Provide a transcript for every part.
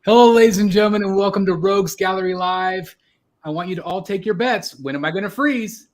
Hello, ladies and gentlemen, and welcome to Rogues Gallery Live. I want you to all take your bets. When am I going to freeze?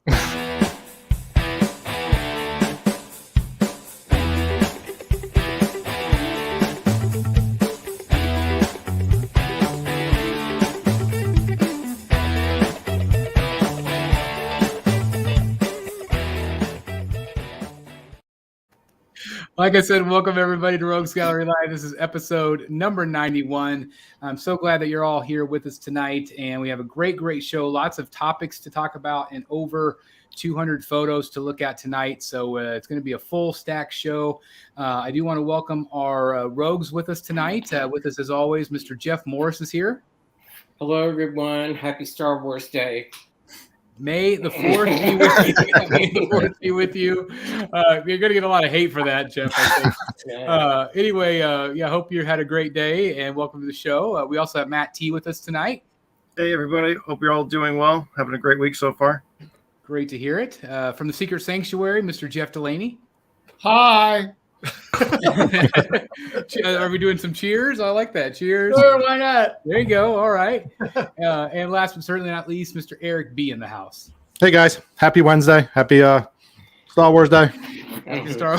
Like I said, welcome everybody to Rogues Gallery Live. This is episode number 91. I'm so glad that you're all here with us tonight, and we have a great show. Lots of topics to talk about and over 200 photos to look at tonight. So it's going to be a full stack show. I do want to welcome our rogues with us tonight. With us, as always, Mr. Jeff Morris is here. Hello, everyone. Happy Star Wars Day. May the 4th be with you. May the 4th be with you. You're going to get a lot of hate for that, Jeff, I think. Anyway, I hope you had a great day, and welcome to the show. We also have Matt T with us tonight. Hey, everybody. Hope you're all doing well. Having a great week so far. Great to hear it. From the Secret Sanctuary, Mr. Jeff Delaney. Hi. Are we doing some cheers? I like that. Cheers. Sure, why not? There you go. All right. And last but certainly not least, Mr. Eric B in the house. Hey guys, happy Wednesday. Happy Star Wars Day. Happy Star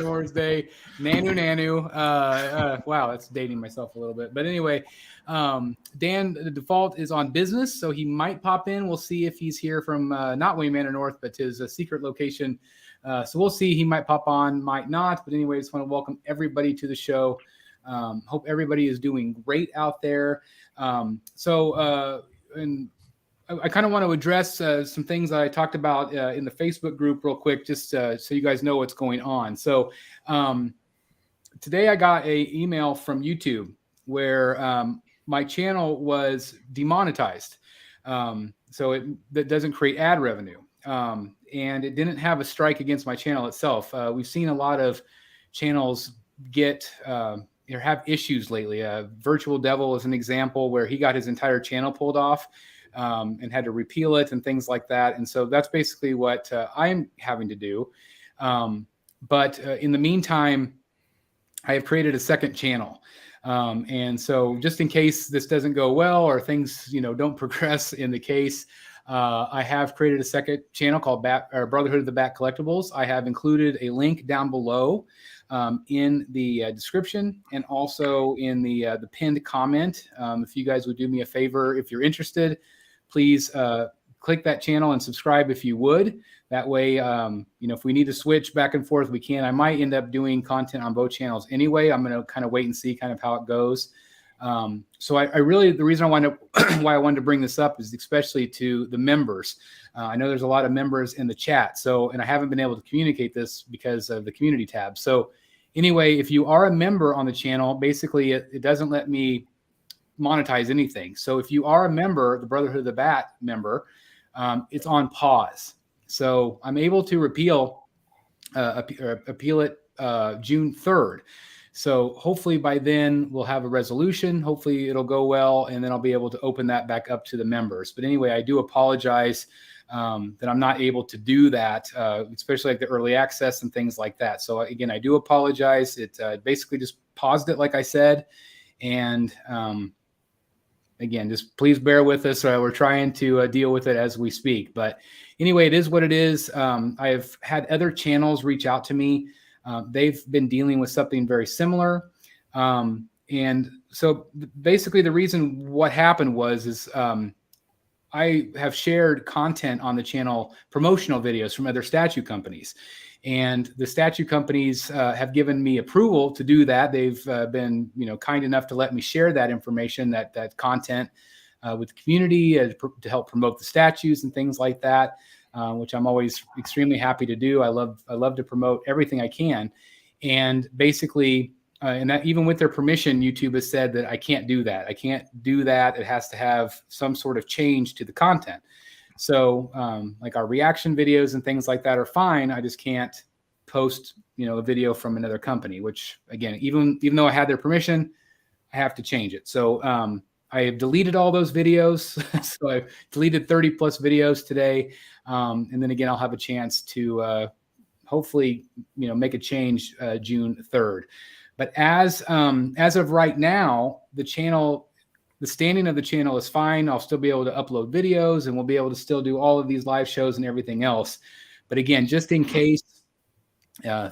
Wars Day. Nanu. Wow, that's dating myself a little bit. But anyway, Dan, the default is on business, so he might pop in. We'll see if he's here from not Wayne Manor North, but his secret location. So we'll see. He might pop on, might not. But anyway, I just want to welcome everybody to the show. Hope everybody is doing great out there. And I kind of want to address some things that I talked about in the Facebook group real quick, just so you guys know what's going on. So today I got an email from YouTube where my channel was demonetized. So that doesn't create ad revenue. And it didn't have a strike against my channel itself. We've seen a lot of channels have issues lately. Virtual Devil is an example where he got his entire channel pulled off and had to repeal it and things like that. And so that's basically what I'm having to do. But in the meantime, I have created a second channel. And so just in case this doesn't go well or things, don't progress in the case, I have created a second channel called Brotherhood of the Bat Collectibles. I have included a link down below in the description and also in the pinned comment. If you guys would do me a favor, if you're interested, please click that channel and subscribe if you would. That way, if we need to switch back and forth, we can. I might end up doing content on both channels anyway. I'm going to kind of wait and see kind of how it goes. So I really, the reason why I wanted to bring this up is especially to the members. I know there's a lot of members in the chat. And I haven't been able to communicate this because of the community tab. So anyway, if you are a member on the channel, basically it doesn't let me monetize anything. So if you are a member, the Brotherhood of the Bat member, it's on pause. So I'm able to appeal it June 3rd. So hopefully by then we'll have a resolution. Hopefully it'll go well, and then I'll be able to open that back up to the members. But anyway, I do apologize that I'm not able to do that, especially like the early access and things like that. So again, I do apologize. It basically just paused it, like I said. And again, just please bear with us. We're trying to deal with it as we speak. But anyway, it is what it is. I have had other channels reach out to me. They've been dealing with something very similar. And so basically the reason what happened is I have shared content on the channel, promotional videos from other statue companies. And the statue companies have given me approval to do that. They've been, kind enough to let me share that information, that content with the community to help promote the statues and things like that. Which I'm always extremely happy to do. I love to promote everything I can. And basically, and that even with their permission, YouTube has said that I can't do that. I can't do that. It has to have some sort of change to the content. So like our reaction videos and things like that are fine. I just can't post, a video from another company, which again, even though I had their permission, I have to change it. So I have deleted all those videos. So I've deleted 30 plus videos today. And then again, I'll have a chance to hopefully, make a change June 3rd. But as of right now, the standing of the channel is fine. I'll still be able to upload videos, and we'll be able to still do all of these live shows and everything else. But again, just in case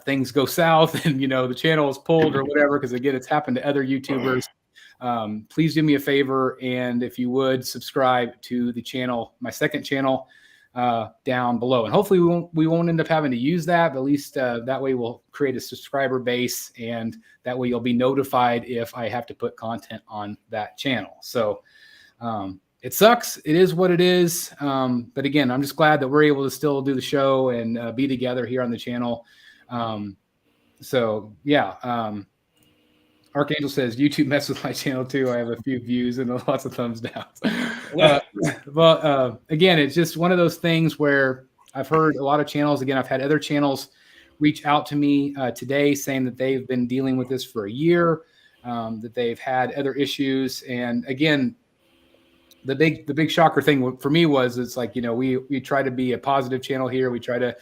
things go south and the channel is pulled or whatever, because again, it's happened to other YouTubers. Please do me a favor, and if you would subscribe to the channel, my second channel down below, and hopefully we won't end up having to use that, but at least that way we'll create a subscriber base, and that way you'll be notified if I have to put content on that channel. So it sucks, it is what it is, but again, I'm just glad that we're able to still do the show and be together here on the channel. So yeah, Archangel says YouTube messed with my channel too. I have a few views and lots of thumbs down. But again, it's just one of those things where I've heard a lot of channels. Again, I've had other channels reach out to me today saying that they've been dealing with this for a year, that they've had other issues. And again, the big shocker thing for me was it's like, we try to be a positive channel here. We try to,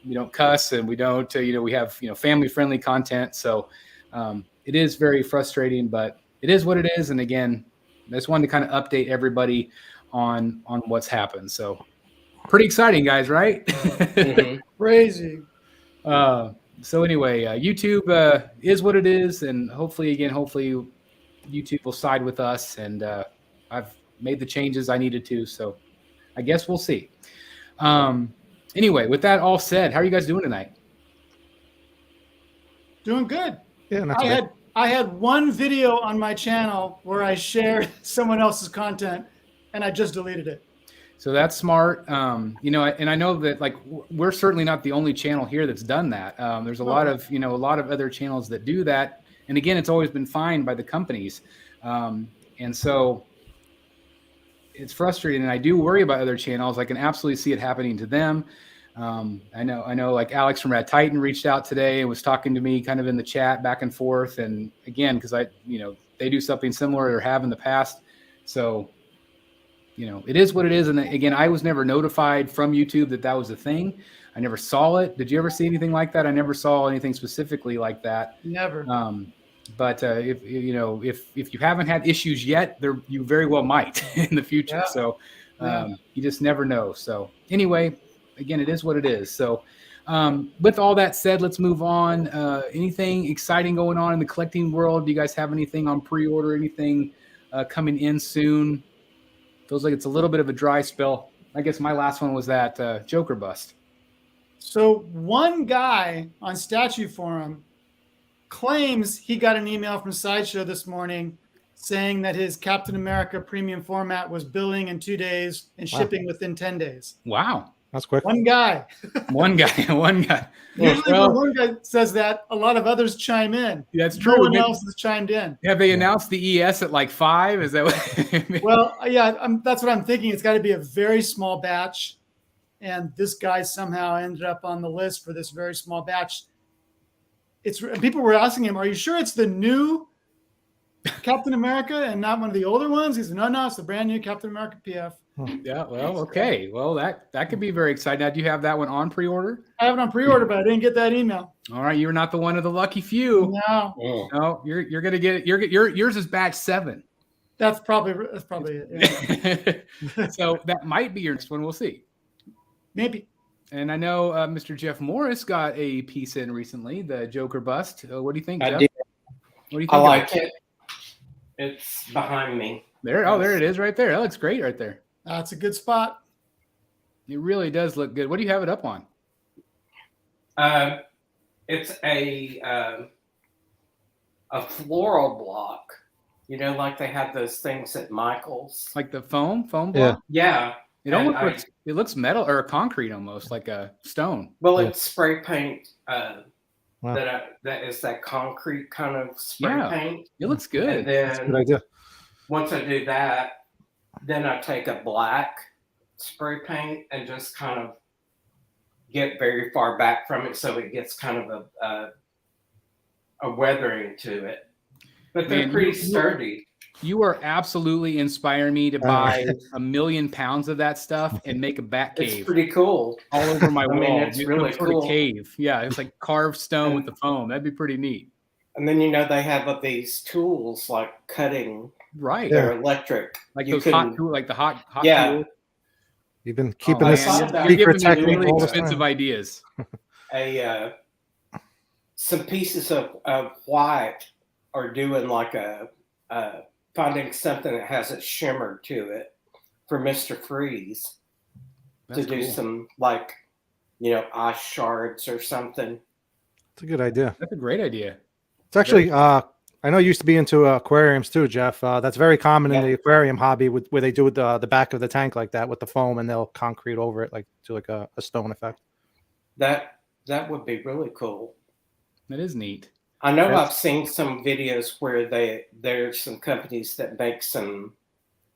we don't cuss, and we don't, we have, family friendly content. So it is very frustrating, but it is what it is. And again, I just wanted to kind of update everybody on what's happened. So pretty exciting, guys, right? Mhm. Crazy. So anyway, YouTube is what it is. And hopefully YouTube will side with us. And I've made the changes I needed to. So I guess we'll see. Anyway, with that all said, how are you guys doing tonight? Doing good. Yeah, not too bad. I had one video on my channel where I shared someone else's content, and I just deleted it. So that's smart. And I know that like we're certainly not the only channel here that's done that. There's a lot of other channels that do that. And again, it's always been fined by the companies. And so it's frustrating, and I do worry about other channels. I can absolutely see it happening to them. I know like Alex from Red Titan reached out today and was talking to me kind of in the chat back and forth. And again, because they do something similar or have in the past. So, it is what it is. And again, I was never notified from YouTube that was a thing. I never saw it. Did you ever see anything like that? I never saw anything specifically like that. Never. But if you haven't had issues yet, you very well might in the future. Yeah. So you just never know. So anyway, again, it is what it is. So with all that said, let's move on. Anything exciting going on in the collecting world? Do you guys have anything on pre-order? Anything coming in soon? Feels like it's a little bit of a dry spell. I guess my last one was that Joker bust. So one guy on Statue Forum claims he got an email from Sideshow this morning saying that his Captain America premium format was billing in 2 days and shipping within 10 days. Wow. That's quick. One guy. One guy. Usually when one guy says that, a lot of others chime in. That's true. No one else has chimed in. Have they announced the ES at like 5? Is that what? Well, yeah, that's what I'm thinking. It's got to be a very small batch. And this guy somehow ended up on the list for this very small batch. People were asking him, "Are you sure it's the new Captain America and not one of the older ones?" He said, "No, it's the brand new Captain America PF." Yeah, well, okay. Well, that could be very exciting. Now, do you have that one on pre-order? I have it on pre-order, but I didn't get that email. All right, you're not the one of the lucky few. No, No, you're gonna get it. Yours is batch 7. that's probably it. Yeah. So that might be your next one. We'll see. Maybe. And I know Mr. Jeff Morris got a piece in recently, the Joker bust. What do you think, I Jeff? did. What do you think? I like it. It's behind me. There. Oh, there it is right there. That looks great right there. That's a good spot. It really does look good. What do you have it up on? It's a floral block. Like they have those things at Michael's. Like the foam block? Yeah. It looks metal or concrete almost, like a stone. Well, it's spray paint. Wow. That is that concrete kind of spray paint. It looks good. And That's a then good idea. once I do that, then I take a black spray paint and just kind of get very far back from it so it gets kind of a weathering to it. But they're pretty sturdy. You are absolutely inspiring me to buy 1 million pounds of that stuff and make a bat It's cave pretty cool. all over my wall. mean, it's Some really sort of cool. cave. Yeah, it's like carved stone with And- the foam. That'd be pretty neat. And then they have these tools like cutting. Right. Yeah. They're electric. Like You those hot can- tools, like the hot Yeah. tools. You've been Oh, keeping man, this thought about- you're secret giving me technique really all this expensive time. ideas. Some pieces of white are doing like finding something that has a shimmer to it for Mr. Freeze That's to do cool. some ice shards or something. It's a good idea. That's a great idea. It's actually, I know you used to be into aquariums too, Jeff. That's very common in Yeah. the aquarium hobby, where they do the back of the tank like that with the foam, and they'll concrete over it to a stone effect. That would be really cool. That is neat. I know Yes. I've seen some videos where there's some companies that make some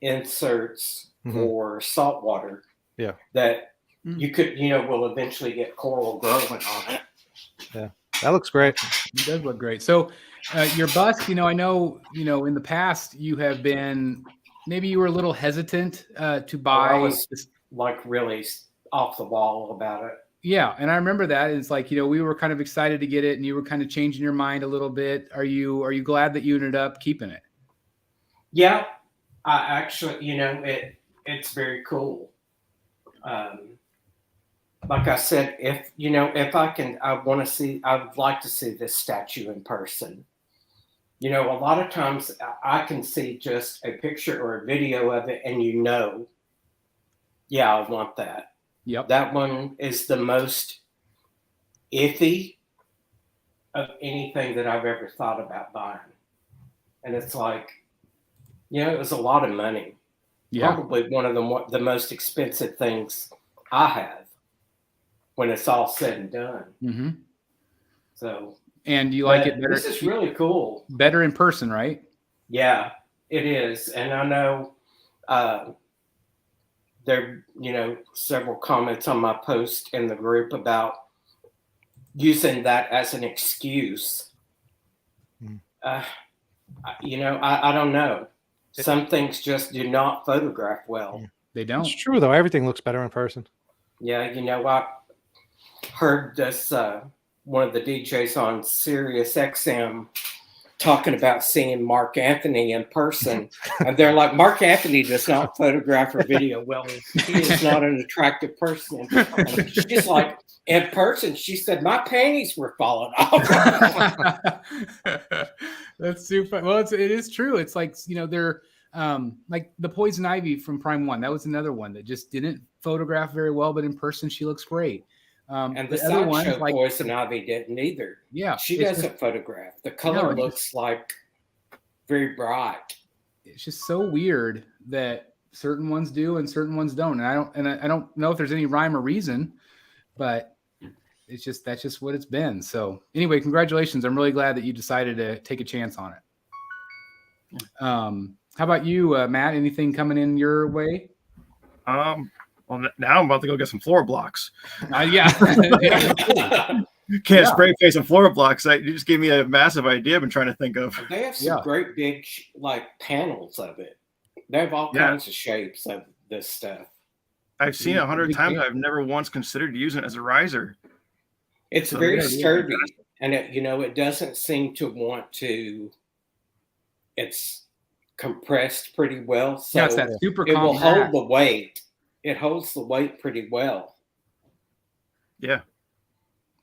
inserts Mhm. for saltwater. Yeah. That Mm. you could, will eventually get coral growing on it. That looks great. It does look great. So your bust, I know, in the past you have been, maybe you were a little hesitant to buy. I was this. like really off the wall about it. Yeah. And I remember that. It's like, we were kind of excited to get it and you were kind of changing your mind a little bit. Are you glad that you ended up keeping it? Yeah, I actually, it's very cool. Like I said, if I can, I would like to see this statue in person. A lot of times I can see just a picture or a video of it and yeah, I want that. Yep. That one is the most iffy of anything that I've ever thought about buying. And it's like, it was a lot of money. Yeah. Probably one of the most expensive things I have when it's all said and done. Mm-hmm. So, And you like it better? This is really cool. Better in person, right? Yeah, it is. And I know there, several comments on my post in the group about using that as an excuse. Mm. I don't know. Some things just do not photograph well. They don't. It's true though. Everything looks better in person. Yeah, I heard this one of the DJs on Sirius XM talking about seeing Mark Anthony in person, and they're like, Mark Anthony does not photograph or video well. He is not an attractive person. And she's like, in person, she said, my panties were falling off. That's super. Well, it is true. It's like, they're like the Poison Ivy from Prime One. That was another one that just didn't photograph very well, but in person she looks great. And the other ones, Sideshow like Poison Ivy didn't either. yeah, She it's doesn't photograph. The color No, looks like very bright. it's just so weird that certain ones do and certain ones don't. And I don't know if there's any rhyme or reason, but that's just what it's been. So anyway, congratulations. I'm really glad that you decided to take a chance on it. How about you, Matt? Anything coming in your way? Well, now I'm about to go get some floor blocks. Yeah. Can't spray paint some floor blocks. You just gave me a massive idea I've been trying to think of. They have some great big panels of it. They have all kinds of shapes of this stuff. I've seen it 100 times. I've never once considered using it as a riser. It's very sturdy, and it doesn't seem to want to. It's compressed pretty well, so it's that super it will compact. hold the weight. It holds the weight pretty well. Yeah.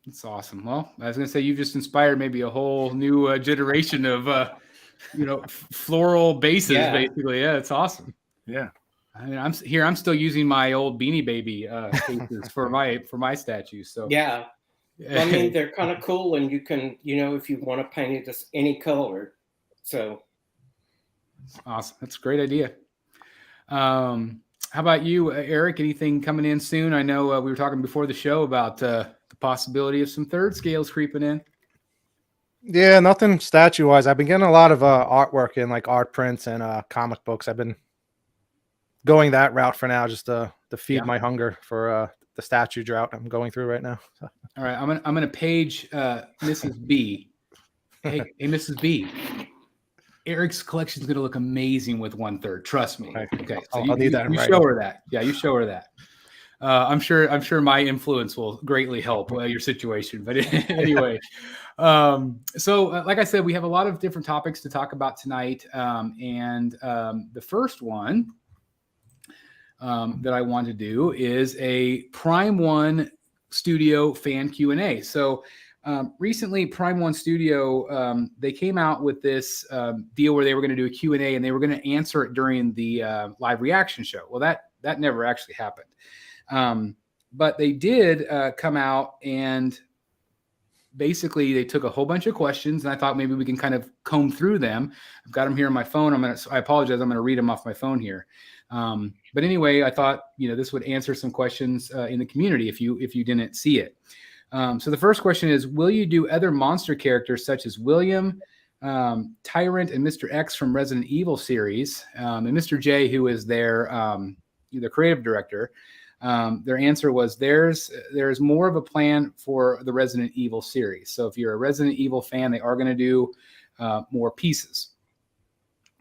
That's awesome. Well, I was going to say, you've just inspired maybe a whole new generation of, floral bases, basically. Yeah, it's awesome. Yeah. I mean, I'm still using my old Beanie Baby cases for my statues. So yeah, I mean, they're kind of cool, and you can, if you want to paint it just any color. So awesome. That's a great idea. How about you, Eric? Anything coming in soon? I know we were talking before the show about the possibility of some third scales creeping in. Yeah, nothing statue wise. I've been getting a lot of artwork in, like art prints and comic books. I've been going that route for now, just to feed my hunger for the statue drought I'm going through right now. So. All right, I'm gonna page Mrs. B. Hey, Mrs. B. Eric's collection is going to look amazing with 1/3. Trust me. Okay. So I'll need that. You show her that. Yeah, you show her that. I'm sure my influence will greatly help your situation. But anyway, like I said, we have a lot of different topics to talk about tonight. The first one that I want to do is a Prime One Studio fan Q&A. So recently, Prime One Studio, they came out with this deal where they were going to do a Q&A and they were going to answer it during the live reaction show. Well, that never actually happened. But they did come out and basically they took a whole bunch of questions, and I thought maybe we can kind of comb through them. I've got them here on my phone. I apologize. I'm going to read them off my phone here. But anyway, I thought, this would answer some questions in the community if you didn't see it. So the first question is, will you do other monster characters such as William, Tyrant, and Mr. X from Resident Evil series? And Mr. J, who is their creative director, their answer was there's more of a plan for the Resident Evil series. So if you're a Resident Evil fan, they are going to do more pieces.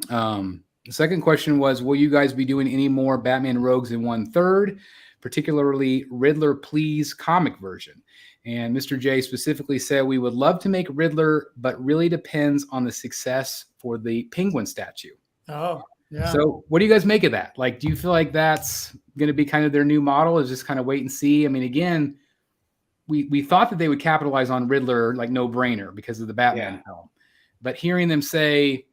The second question was, will you guys be doing any more Batman Rogues in 1/3, particularly Riddler Please comic version? And Mr. J specifically said, we would love to make Riddler, but really depends on the success for the Penguin statue. Oh, yeah. So what do you guys make of that? Like, do you feel like that's going to be kind of their new model, is just kind of wait and see? I mean, again, we thought that they would capitalize on Riddler like no brainer because of the Batman film. But hearing them say,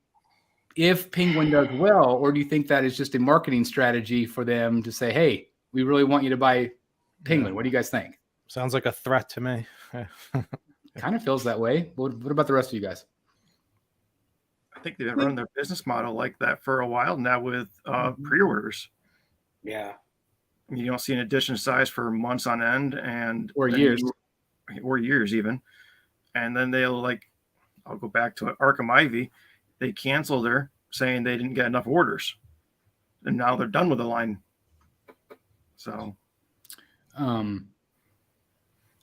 if Penguin does well, or do you think that is just a marketing strategy for them to say, hey, we really want you to buy Penguin? What do you guys think? Sounds like a threat to me. Kind of feels that way. What about the rest of you guys? I think they've been running their business model like that for a while now with pre-orders. Yeah. I mean, you don't see an edition size for months on end or years even. And then I'll go back to Arkham Ivy. They canceled her saying they didn't get enough orders. And now they're done with the line. So,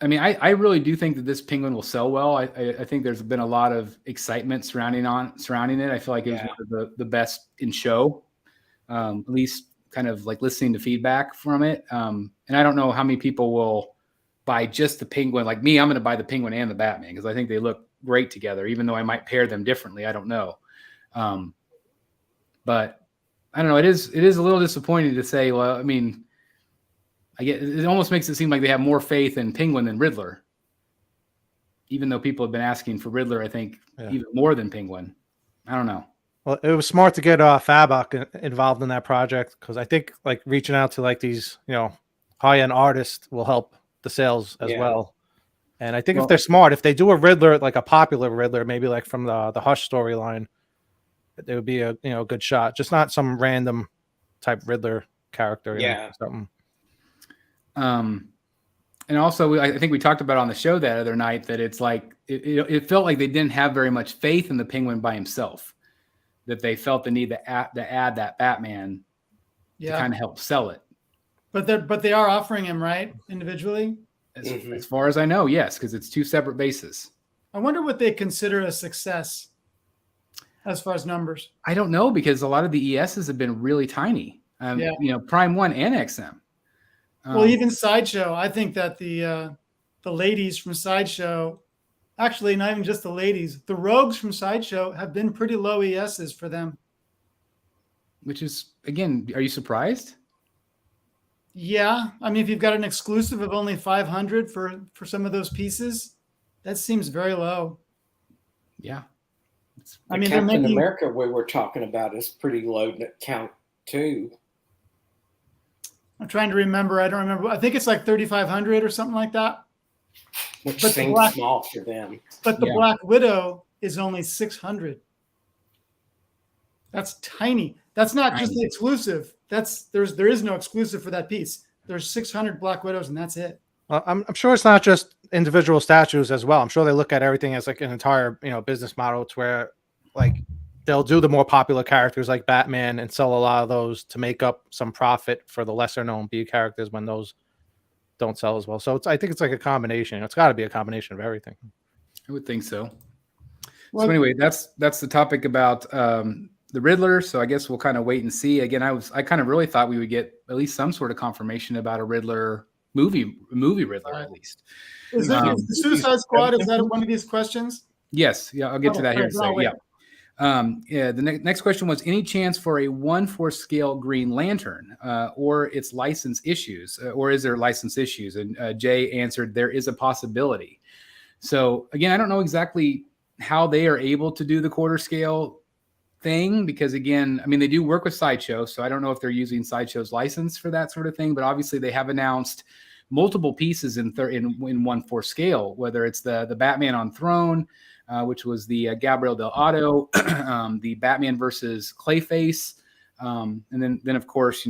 I mean, I really do think that this Penguin will sell well. I think there's been a lot of excitement surrounding it. I feel like it was one of the best in show, at least kind of like listening to feedback from it. And I don't know how many people will buy just the Penguin. Like me, I'm going to buy the Penguin and the Batman because I think they look great together, even though I might pair them differently. I don't know. But I don't know. It is a little disappointing to say, well, I mean, it almost makes it seem like they have more faith in Penguin than Riddler, even though people have been asking for Riddler, I think, even more than Penguin. I don't know. Well, it was smart to get Fabok involved in that project because I think like reaching out to like these, high-end artists will help the sales as well. And I think if they're smart, if they do a Riddler, like a popular Riddler, maybe like from the Hush storyline, it would be a good shot. Just not some random type Riddler character. Or something. And also, I think we talked about on the show that other night that it's like it felt like they didn't have very much faith in the Penguin by himself. That they felt the need to add that Batman to kind of help sell it. But they are offering him, right, individually. As far as I know, yes, because it's two separate bases. I wonder what they consider a success as far as numbers. I don't know because a lot of the ESs have been really tiny. Prime 1 and XM. Well, even Sideshow, I think that the ladies from Sideshow, actually not even just the ladies, the rogues from Sideshow have been pretty low ESs for them. Which is, again, are you surprised? Yeah. I mean, if you've got an exclusive of only 500 for some of those pieces, that seems very low. Yeah. I mean, Captain America we were talking about is pretty low count too. I'm trying to remember. I don't remember. I think it's like 3,500 or something like that. Which seems small for them. But the Black Widow is only 600. That's tiny. That's not just the exclusive. There is no exclusive for that piece. There's 600 Black Widows and that's it. Well, I'm sure it's not just individual statues as well. I'm sure they look at everything as like an entire business model to where like they'll do the more popular characters like Batman and sell a lot of those to make up some profit for the lesser known B characters when those don't sell as well. So I think it's like a combination. It's got to be a combination of everything. I would think so. Well, So anyway, that's the topic about the Riddler. So I guess we'll kind of wait and see. Again, I kind of really thought we would get at least some sort of confirmation about a Riddler movie Riddler at least. is the Suicide Squad? Is that one of these questions? Yes, yeah, I'll get to that here in a Oh, second. wait. Yeah. The next question was any chance for a 1/4 scale Green Lantern or its license issues, or is there license issues? And Jay answered there is a possibility. So again, I don't know exactly how they are able to do the 1/4 scale thing because again, I mean they do work with Sideshow, so I don't know if they're using Sideshow's license for that sort of thing. But obviously they have announced multiple pieces in 1/4 scale, whether it's the Batman on Throne. Which was the Gabriel Del Otto, the Batman versus Clayface, and then of course,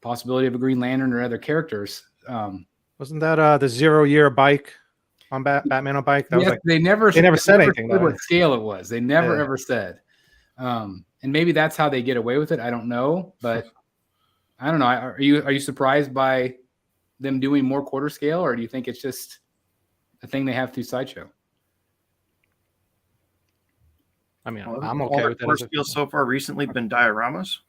possibility of a Green Lantern or other characters. Wasn't that the 0 year bike on Batman on bike? That was like they never said anything said though. what scale it was. They never ever said. And maybe that's how they get away with it. I don't know, but I don't know. Are you surprised by them doing more 1/4 scale, or do you think it's just a thing they have through Sideshow? I mean, Well, I'm all okay their with course it. deals so far recently been dioramas.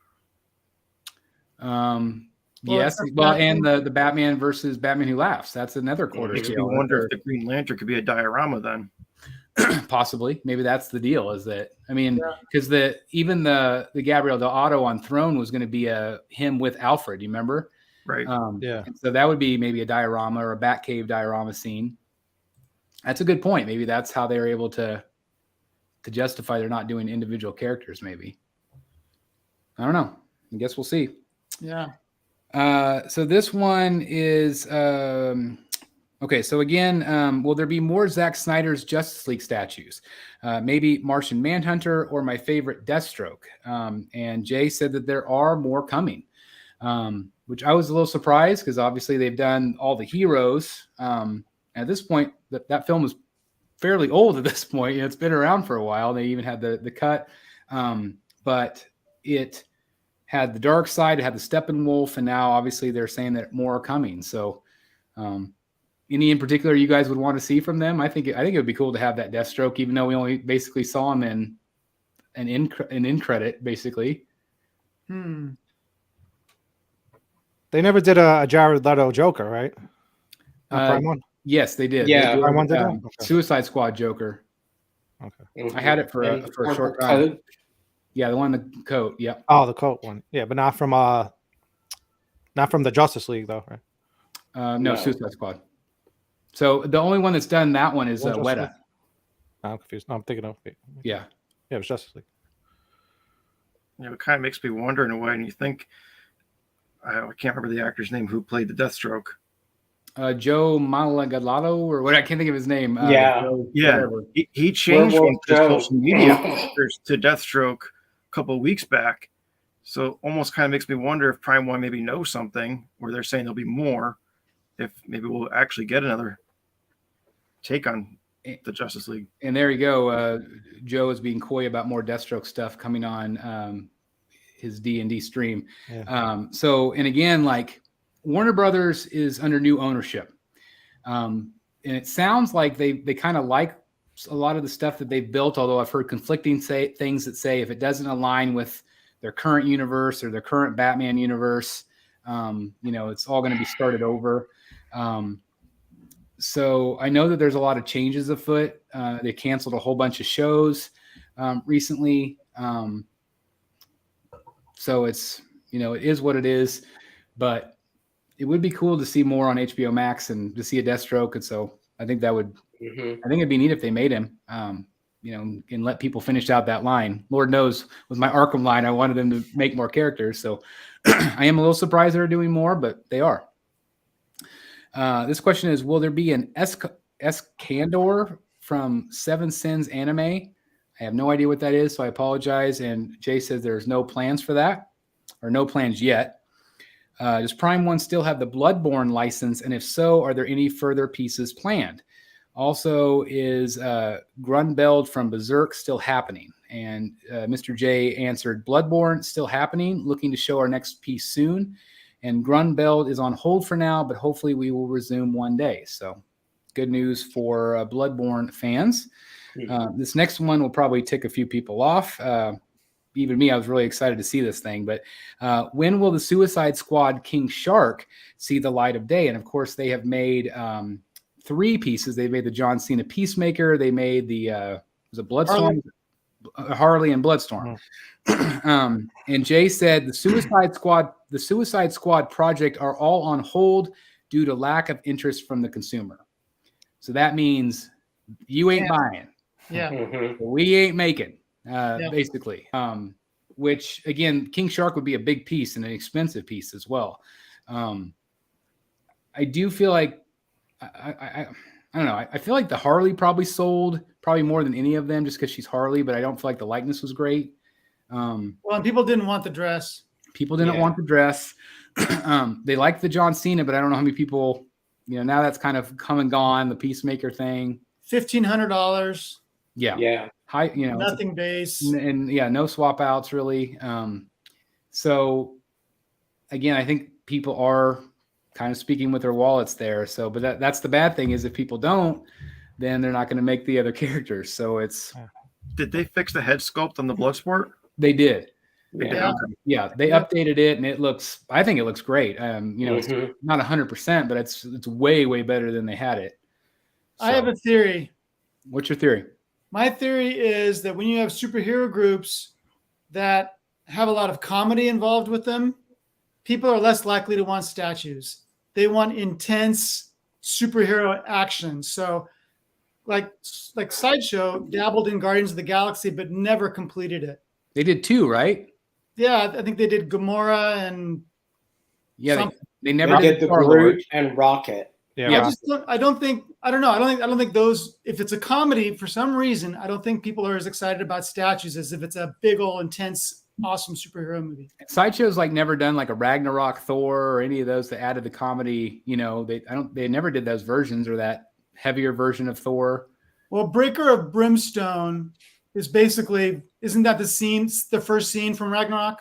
Yes. Well, and the Batman versus Batman Who Laughs. That's another 1/4 Makes me scale. wonder if the Green Lantern could be a diorama then. Possibly. Maybe that's the deal. Is that because even the Gabriel Del Otto on Throne was going to be him with Alfred. You remember? Right. Yeah. So that would be maybe a diorama or a Batcave diorama scene. That's a good point. Maybe that's how they're able to justify they're not doing individual characters. Maybe. I don't know. I guess we'll see. Yeah. So this one is okay. So again, will there be more Zack Snyder's Justice League statues? Maybe Martian Manhunter or my favorite Deathstroke. And Jay said that there are more coming, which I was a little surprised because obviously they've done all the heroes. At this point, that film is fairly old at this point. It's been around for a while. They even had the cut, but it had the Dark Side, it had the Steppenwolf, and now obviously they're saying that more are coming. So, any in particular you guys would want to see from them? I think it would be cool to have that Deathstroke, even though we only basically saw him in an in credit, basically. Hmm. They never did a Jared Leto Joker, right? Prime one? Yes, they did. Yeah. They did, Prime one did that? Okay. Suicide Squad Joker. Okay. I had it for a short time. Yeah, the one in the coat. Yeah. Oh, the coat one. Yeah, but not from the Justice League though, right? No, No. Suicide Squad. So the only one that's done that one is One Justice Weta. League? I'm confused. No, I'm thinking of Yeah. it was Justice League. It kind of makes me wonder in a way, and you think I can't remember the actor's name who played the Deathstroke. Joe Malagalado or what? I can't think of his name. Joe, Yeah, whatever. he changed Werewolf one of his Joe. social media pictures to Deathstroke a couple of weeks back. So almost kind of makes me wonder if Prime One maybe knows something where they're saying there'll be more. If maybe we'll actually get another take on the Justice League. And there you go. Joe is being coy about more Deathstroke stuff coming on his D&D stream. Yeah. So, and again, like Warner Brothers is under new ownership. And it sounds like they kind of like a lot of the stuff that they've built, although I've heard conflicting things that say if it doesn't align with their current universe or their current Batman universe, it's all going to be started over. So I know that there's a lot of changes afoot. They canceled a whole bunch of shows recently. So it's, it is what it is, but it would be cool to see more on HBO Max and to see a Deathstroke. And so I think I think it'd be neat if they made him, and let people finish out that line. Lord knows with my Arkham line, I wanted them to make more characters. So I am a little surprised they're doing more, but they are. This question is, will there be an Escandor from Seven Sins anime? I have no idea what that is, so I apologize. And Jay says there's no plans for that, or no plans yet. Does Prime One still have the Bloodborne license? And if so, are there any further pieces planned? Also, is Grunbeld from Berserk still happening? And Mr. J answered, Bloodborne still happening, looking to show our next piece soon. And Grunbeld is on hold for now, but hopefully we will resume one day. So good news for Bloodborne fans. This next one will probably tick a few people off. Even me, I was really excited to see this thing. But when will the Suicide Squad King Shark see the light of day? And of course, they have made 3 pieces. They made the John Cena Peacemaker. They made the was it Bloodstorm, Harley and Bloodstorm. And Jay said the Suicide Squad project are all on hold due to lack of interest from the consumer. So that means you ain't buying. Yeah. We ain't making. Basically, which again, King Shark would be a big piece and an expensive piece as well. I do feel like I don't know. I feel like the Harley probably sold more than any of them just because she's Harley, but I don't feel like the likeness was great. Well, and people didn't want the dress. People didn't want the dress. They liked the John Cena, but I don't know how many people. Now that's kind of come and gone. The Peacemaker thing, $1,500. Yeah. High, nothing base, and no swap outs really. So again, I think people are kind of speaking with their wallets there. So, but that's the bad thing is if people don't, then they're not going to make the other characters. So it's. Did they fix the head sculpt on the Bloodsport? They did. Yeah. They updated it, and I think it looks great. It's not 100%, but it's way, way better than they had it. So, I have a theory. What's your theory? My theory is that when you have superhero groups that have a lot of comedy involved with them, people are less likely to want statues. They want intense superhero action. So like Sideshow dabbled in Guardians of the Galaxy, but never completed it. They did 2, right? Yeah, I think they did Gamora and they never did the Groot and Rocket. Yeah, I don't think those. If it's a comedy, for some reason, I don't think people are as excited about statues as if it's a big old intense, awesome superhero movie. Sideshow's never done a Ragnarok Thor or any of those that added the comedy. They never did those versions or that heavier version of Thor. Well, Breaker of Brimstone is basically, isn't that the first scene from Ragnarok?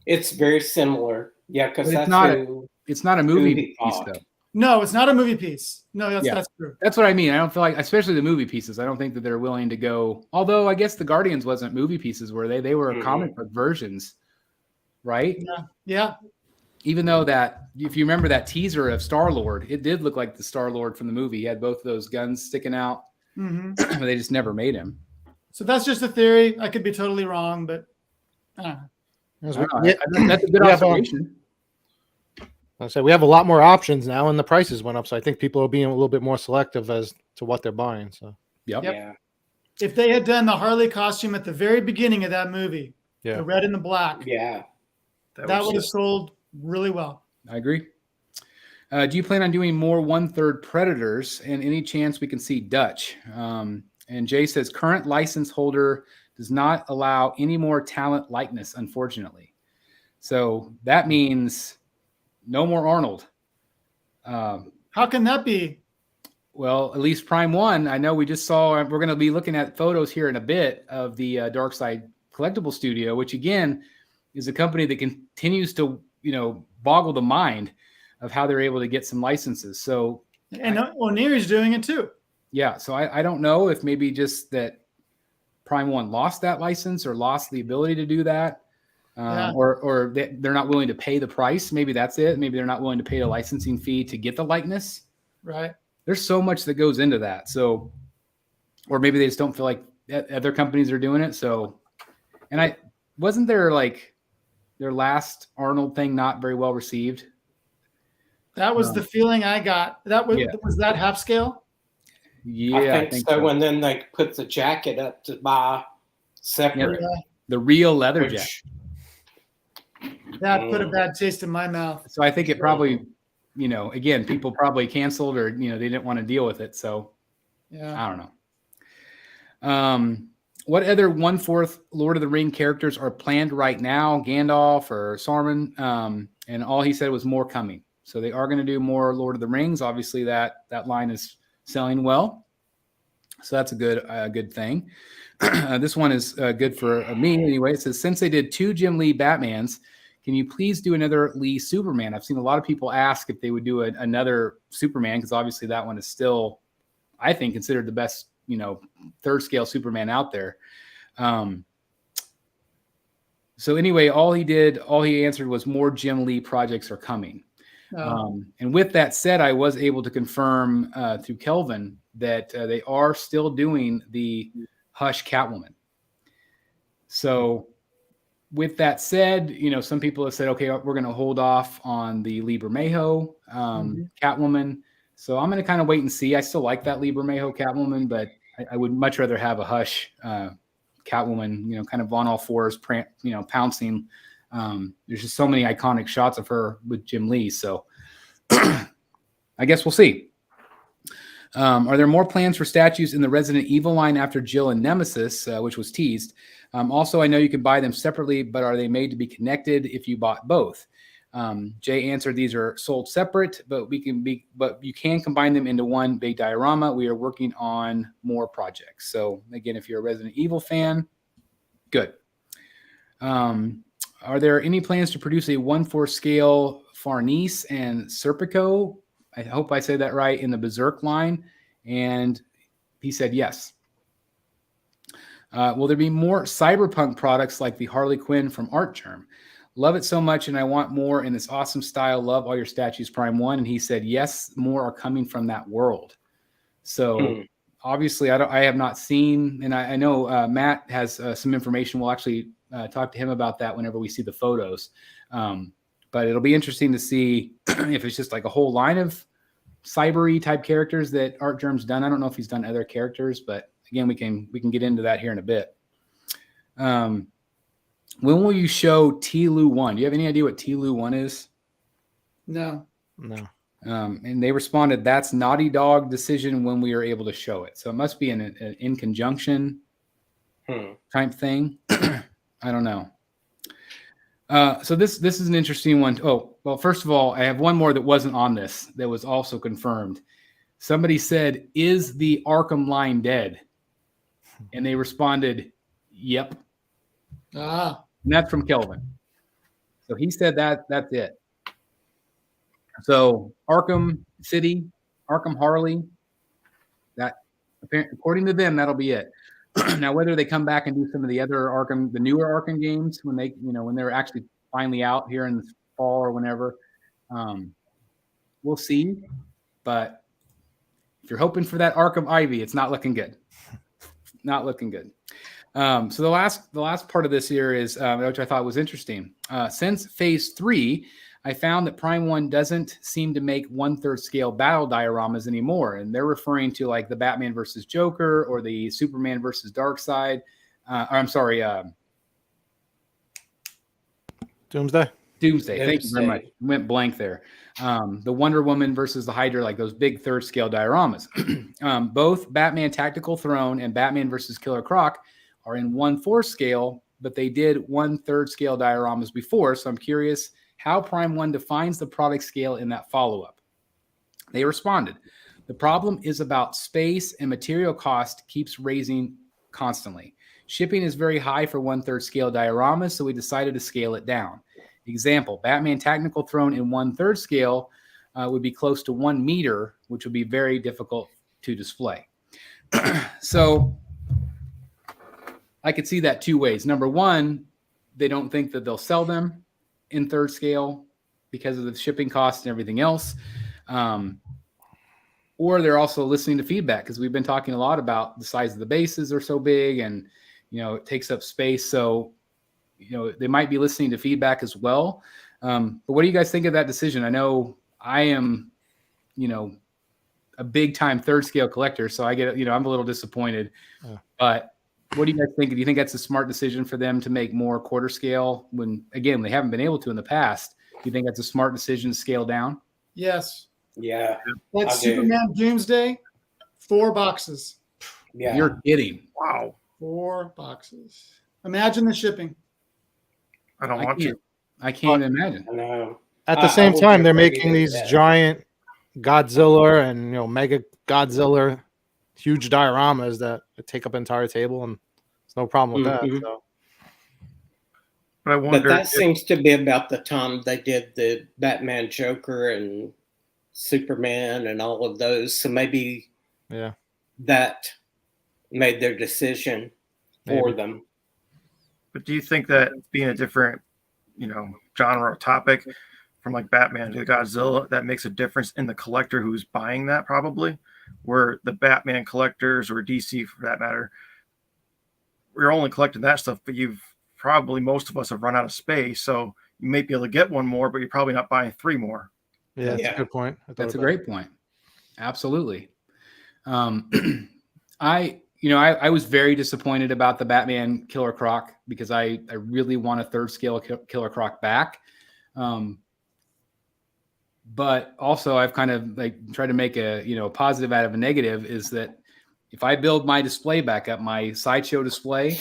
It's very similar. Yeah, because it's not a movie piece though. No, it's not a movie piece. No, that's true. That's what I mean. I don't feel like, especially the movie pieces, I don't think that they're willing to go. Although I guess the Guardians wasn't movie pieces, were they? They were comic book versions, right? Yeah. Even though that, if you remember that teaser of Star-Lord, it did look like the Star-Lord from the movie. He had both of those guns sticking out, but they just never made him. So that's just a theory. I could be totally wrong, but I don't know. That's a good observation. I say we have a lot more options now, and the prices went up, so I think people are being a little bit more selective as to what they're buying. So, yeah. If they had done the Harley costume at the very beginning of that movie, the red and the black, that would have sold really well. I agree. Do you plan on doing more 1/3 Predators, and any chance we can see Dutch? And Jay says current license holder does not allow any more talent likeness, unfortunately. So that means. No more Arnold. How can that be? Well, at least Prime 1. I know we just saw, we're going to be looking at photos here in a bit of the Dark Side Collectible Studio, which again is a company that continues to, boggle the mind of how they're able to get some licenses. So, and O'Neill's doing it too. Yeah. So I don't know if maybe just that Prime 1 lost that license or lost the ability to do that. Or they're not willing to pay the price. Maybe that's it. Maybe they're not willing to pay a licensing fee to get the likeness. Right. There's so much that goes into that. So, or maybe they just don't feel like other companies are doing it. So, and wasn't there their last Arnold thing not very well received? That was the feeling I got. Was that half scale? Yeah, I think so. And then they put the jacket up to buy separate. Yeah. The real leather jacket. That put a bad taste in my mouth. So I think it probably, again, people probably canceled or, they didn't want to deal with it. So I don't know. What other 1/4 Lord of the Ring characters are planned right now? Gandalf or Saruman? And all he said was more coming. So they are going to do more Lord of the Rings. Obviously that line is selling well. So that's a good thing. This one is good for me anyway. It says, since they did 2 Jim Lee Batmans, Can you please do another Lee Superman? I've seen a lot of people ask if they would do another Superman, because obviously that one is still, I think, considered the best, third scale Superman out there. So anyway, all he answered was more Jim Lee projects are coming. And with that said, I was able to confirm through Kelvin that they are still doing the Hush Catwoman. So with that said, some people have said, okay, we're going to hold off on the Lee Bermejo Catwoman. So I'm going to kind of wait and see. I still like that Lee Bermejo Catwoman, but I would much rather have a Hush Catwoman, kind of on all fours, pouncing. There's just so many iconic shots of her with Jim Lee. So I guess we'll see. Are there more plans for statues in the Resident Evil line after Jill and Nemesis, which was teased? Also, I know you can buy them separately, but are they made to be connected if you bought both? Jay answered, these are sold separate, but you can combine them into one big diorama. We are working on more projects. So again, if you're a Resident Evil fan, good. Are there any plans to produce a 1/4 scale Farnese and Serpico? I hope I said that right, in the Berserk line. And he said yes. Will there be more cyberpunk products like the Harley Quinn from Artgerm? Love it so much, and I want more in this awesome style. Love all your statues, Prime One. And he said, yes, more are coming from that world. So obviously, I have not seen, and I know Matt has some information. We'll actually talk to him about that whenever we see the photos. But it'll be interesting to see if it's just like a whole line of cyber-y type characters that Artgerm's done. I don't know if he's done other characters, but again, we can get into that here in a bit. When will you show T-Lu 1? Do you have any idea what T-Lu 1 is? No. And they responded, that's Naughty Dog decision when we are able to show it. So it must be an in conjunction type thing. I don't know. So this is an interesting one. Oh, well, first of all, I have one more that wasn't on this that was also confirmed. Somebody said, is the Arkham line dead? And they responded, yep. And that's from Kelvin. So he said that's it. So Arkham City, Arkham Harley, that according to them, that'll be it. Now, whether they come back and do some of the other the newer Arkham games when when they're actually finally out here in the fall or whenever, we'll see. But if you're hoping for that Arkham Ivy, it's not looking good. Not looking good. So the last part of this here is, which I thought was interesting. Since Phase 3, I found that Prime 1 doesn't seem to make 1/3 scale battle dioramas anymore. And they're referring to like the Batman versus Joker or the Superman versus Darkseid. Doomsday. Thank you very much. Went blank there. The Wonder Woman versus the Hydra, like those big 3rd scale dioramas. Both Batman Tactical Throne and Batman versus Killer Croc are in 1/4 scale, but they did 1/3 scale dioramas before. So I'm curious how Prime 1 defines the product scale in that follow-up. They responded, the problem is about space and material cost keeps raising constantly. Shipping is very high for 1/3 scale dioramas, so we decided to scale it down. Example, Batman Tactical Throne in 1/3 scale would be close to 1 meter, which would be very difficult to display. So I could see that two ways. Number one, they don't think that they'll sell them in 3rd scale because of the shipping costs and everything else. Or they're also listening to feedback because we've been talking a lot about the size of the bases are so big and, it takes up space. So, they might be listening to feedback as well. But what do you guys think of that decision? I know I am, a big time 3rd scale collector. So I get, I'm a little disappointed, but what do you guys think? Do you think that's a smart decision for them to make more 1/4 scale when, again, they haven't been able to in the past? Do you think that's a smart decision to scale down? Yes. Yeah. That's Superman Doomsday, 4 boxes. Yeah. You're kidding. Wow. 4 boxes. Imagine the shipping. I don't want to. I can't even imagine. I know. At the same time, they're making these giant Godzilla and Mega Godzilla huge dioramas that take up an entire table, and there's no problem with that. So. But I But wonder. that seems to be about the time they did the Batman, Joker, and Superman, and all of those. So maybe Yeah. that made their decision for Maybe. them. But do you think that being a different, genre or topic from like Batman to Godzilla, that makes a difference in the collector who's buying that probably? Where the Batman collectors or DC for that matter, we're only collecting that stuff, but most of us have run out of space. So you may be able to get one more, but you're probably not buying 3 more. Yeah, that's Yeah. a good point. That's a great point. Absolutely. I was very disappointed about the Batman Killer Croc because I really want a third scale Killer Croc back. But also I've kind of like tried to make a positive out of a negative, is that if I build my display back up, my Sideshow display,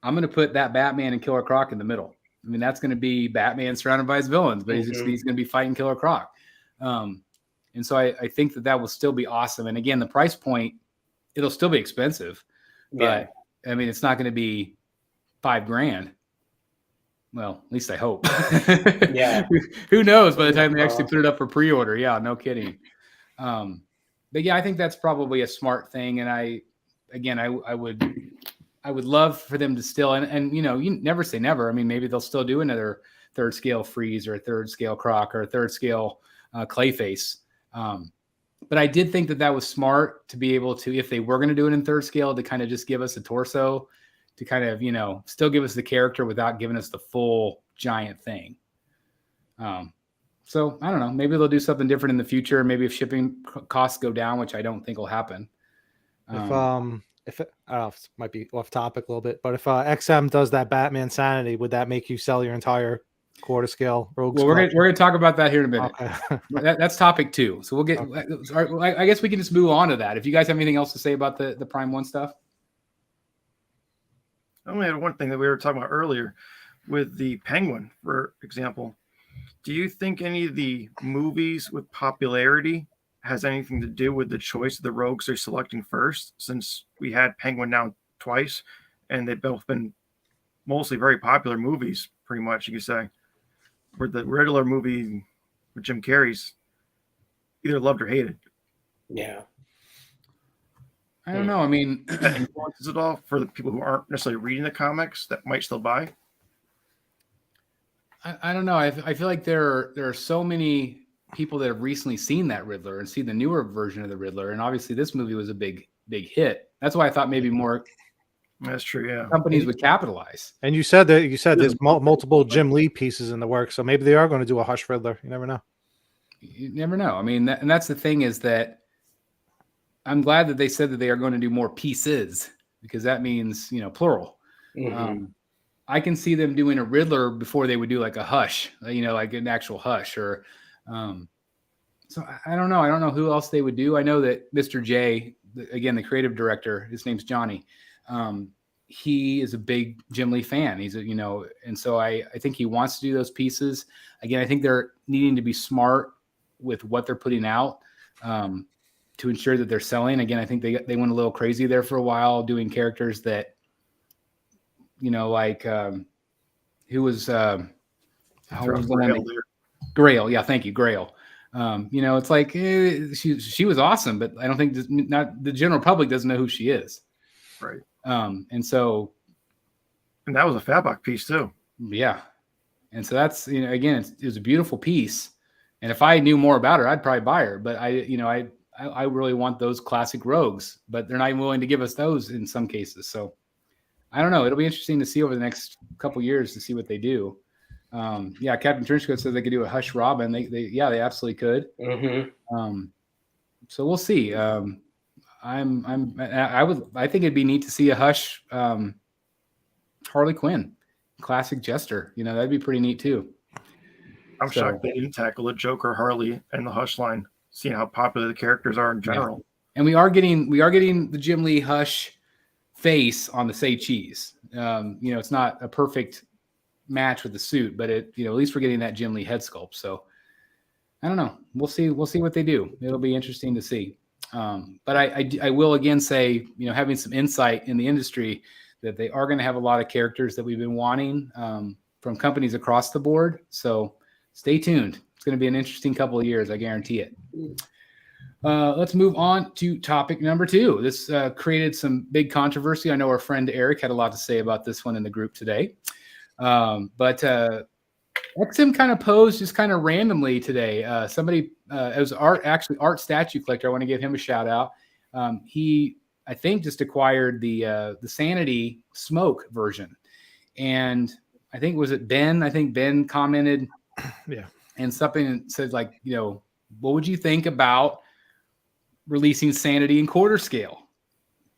I'm going to put that Batman and Killer Croc in the middle. I mean, that's going to be Batman surrounded by his villains, but he's going to be fighting Killer Croc. And so I think that will still be awesome. And again, the price point, it'll still be expensive, but I mean, it's not going to be $5,000. Well, at least I hope. Yeah. Who knows by the time they actually put it up for pre-order? Yeah, no kidding. But yeah, I think that's probably a smart thing. And I would love for them to still, and you never say never. I mean, maybe they'll still do another third scale Freeze or a third scale Croc or a third scale Clayface. But I did think that was smart to be able to, if they were going to do it in third scale, to kind of just give us a torso to kind of, still give us the character without giving us the full giant thing. So I don't know, maybe they'll do something different in the future. Maybe if shipping costs go down, which I don't think will happen. If I don't know if it might be off topic a little bit, but if XM does that Batman Sanity, would that make you sell your entire quarter scale Rogues? Well, we're gonna talk about that here in a minute. Okay. That's topic 2. So we'll get. Okay. I guess we can just move on to that. If you guys have anything else to say about the Prime 1 stuff. I only had one thing that we were talking about earlier with the Penguin, for example. Do you think any of the movies with popularity has anything to do with the choice of the rogues they're selecting first? Since we had Penguin now twice, and they've both been mostly very popular movies, pretty much, you could say. Where the Riddler movie with Jim Carrey's either loved or hated. Yeah. I don't know. I mean, that influences it all for the people who aren't necessarily reading the comics that might still buy. I don't know. I feel like there are so many people that have recently seen that Riddler and seen the newer version of the Riddler, and obviously this movie was a big hit. That's why I thought maybe more. That's true. Yeah, companies would capitalize. And you said there's multiple Jim Lee pieces in the works, so maybe they are going to do a Hush Riddler. You never know. You never know. I mean, and that's the thing, is that I'm glad that they said that they are going to do more pieces, because that means plural. Mm-hmm. I can see them doing a Riddler before they would do like a Hush, like an actual Hush, or so I don't know. I don't know who else they would do. I know that Mr. J, again, the creative director, his name's Johnny. He is a big Jim Lee fan. He's and so I think he wants to do those pieces. Again, I think they're needing to be smart with what they're putting out to ensure that they're selling. Again, I think they went a little crazy there for a while, doing characters that, like who was Grail. Yeah, thank you, Grail. It's like she was awesome, but I don't think not the general public doesn't know who she is. Right. And that was a Fatback piece too. Yeah. And so that's, again, it was a beautiful piece. And if I knew more about her, I'd probably buy her. But I really want those classic rogues, but they're not even willing to give us those in some cases. So I don't know. It'll be interesting to see over the next couple years to see what they do. Captain Trenchcoat says they could do a Hush Robin. They absolutely could. Mm-hmm. So we'll see. I think it'd be neat to see a Hush Harley Quinn, classic Jester. That'd be pretty neat too. I'm shocked they didn't tackle the Joker, Harley, and the Hush line, seeing how popular the characters are in general. Yeah. And we are getting the Jim Lee Hush face on the Say Cheese. It's not a perfect match with the suit, but at least we're getting that Jim Lee head sculpt. So I don't know. We'll see what they do. It'll be interesting to see. But I will again say, having some insight in the industry, that they are going to have a lot of characters that we've been wanting. from companies across the board. So stay tuned. It's going to be an interesting couple of years. I guarantee it. Let's move on to topic number 2. This created some big controversy. I know our friend Eric had a lot to say about this one in the group today. But XM kind of posed just kind of randomly today. Somebody, it was Art Statue Collector. I want to give him a shout out. He, I think, just acquired the Sanity Smoke version. And I think, was it Ben? I think Ben commented and something said like, what would you think about releasing Sanity in quarter scale?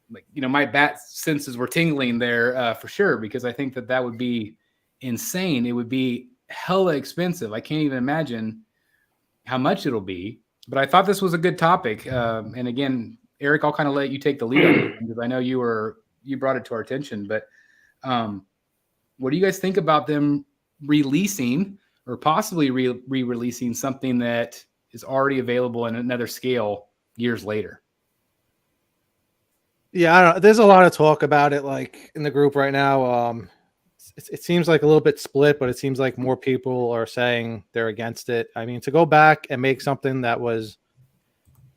Like, my bat senses were tingling there for sure, because I think that would be insane. It would be hella expensive. I can't even imagine how much it'll be, but I thought this was a good topic. And again, Eric, I'll kind of let you take the lead on it, because I know you brought it to our attention, but what do you guys think about them releasing or possibly re-releasing something that is already available in another scale years later? Yeah, I don't know. There's a lot of talk about it, like in the group right now. It seems like a little bit split, but it seems like more people are saying they're against it. I mean, to go back and make something that was,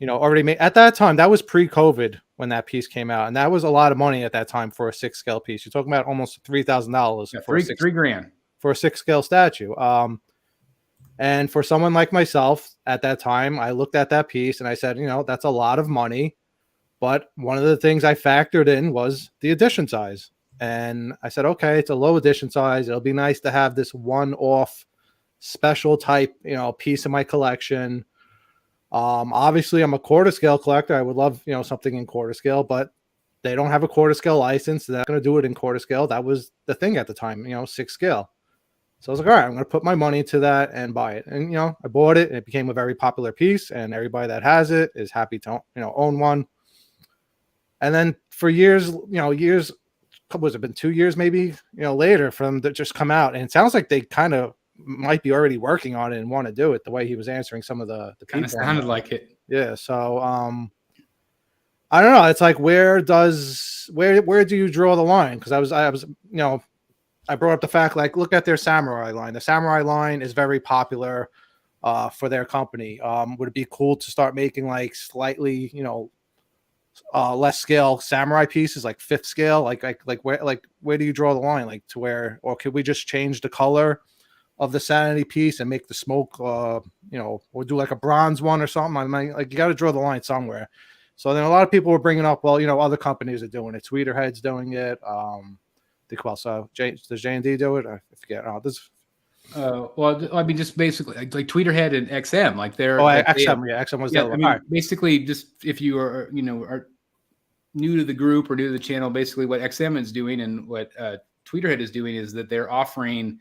already made at that time, that was pre-COVID when that piece came out, and that was a lot of money at that time for a 6 scale piece. You're talking about almost $3,000 for $3,000 for a 6 scale statue. And for someone like myself at that time, I looked at that piece and I said, that's a lot of money. But one of the things I factored in was the edition size. And I said, okay, it's a low edition size. It'll be nice to have this one-off special type, piece of my collection. Obviously, I'm a quarter scale collector. I would love, something in quarter scale, but they don't have a quarter scale license. They're not going to do it in quarter scale. That was the thing at the time, 6 scale. So I was like, all right, I'm going to put my money to that and buy it. And, I bought it, and it became a very popular piece, and everybody that has it is happy to, own one. And then for years, was it been 2 years maybe, later for them to just come out. And it sounds like they kind of might be already working on it and want to do it, the way he was answering some of the kind of sounded like it. Yeah. So, I don't know. It's like, where do you draw the line? Because I was, I brought up the fact, like, look at their samurai line. The samurai line is very popular for their company. Would it be cool to start making like slightly, less scale samurai pieces, like 5th scale? Like where do you draw the line? Like to where, or could we just change the color of the Sanity piece and make the smoke, or do like a bronze one or something? I mean, like, you got to draw the line somewhere. So then a lot of people were bringing up, well, other companies are doing it. Tweeterhead's doing it. So does J&D do it? I forget. Well, I mean, just basically like Tweeterhead and XM, like they're XM. XM was the other one. I mean, basically, just if you are are new to the group or new to the channel, basically what XM is doing and what Tweeterhead is doing is that they're offering,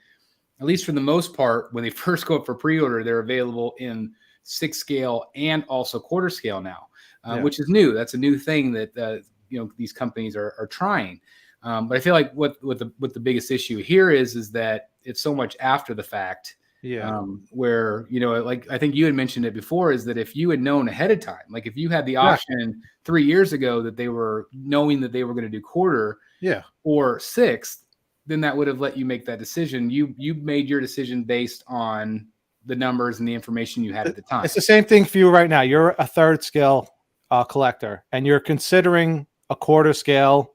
at least for the most part, when they first go up for pre-order, they're available in 6 scale and also quarter scale now, which is new. That's a new thing that these companies are trying. But I feel like what the biggest issue here is that it's so much after the fact. Yeah. Where, like I think you had mentioned it before, is that if you had known ahead of time, like if you had the option 3 years ago that they were knowing that they were going to do quarter or 6th, then that would have let you make that decision. You made your decision based on the numbers and the information you had at the time. It's the same thing for you right now. You're a 3rd scale collector, and you're considering a quarter scale.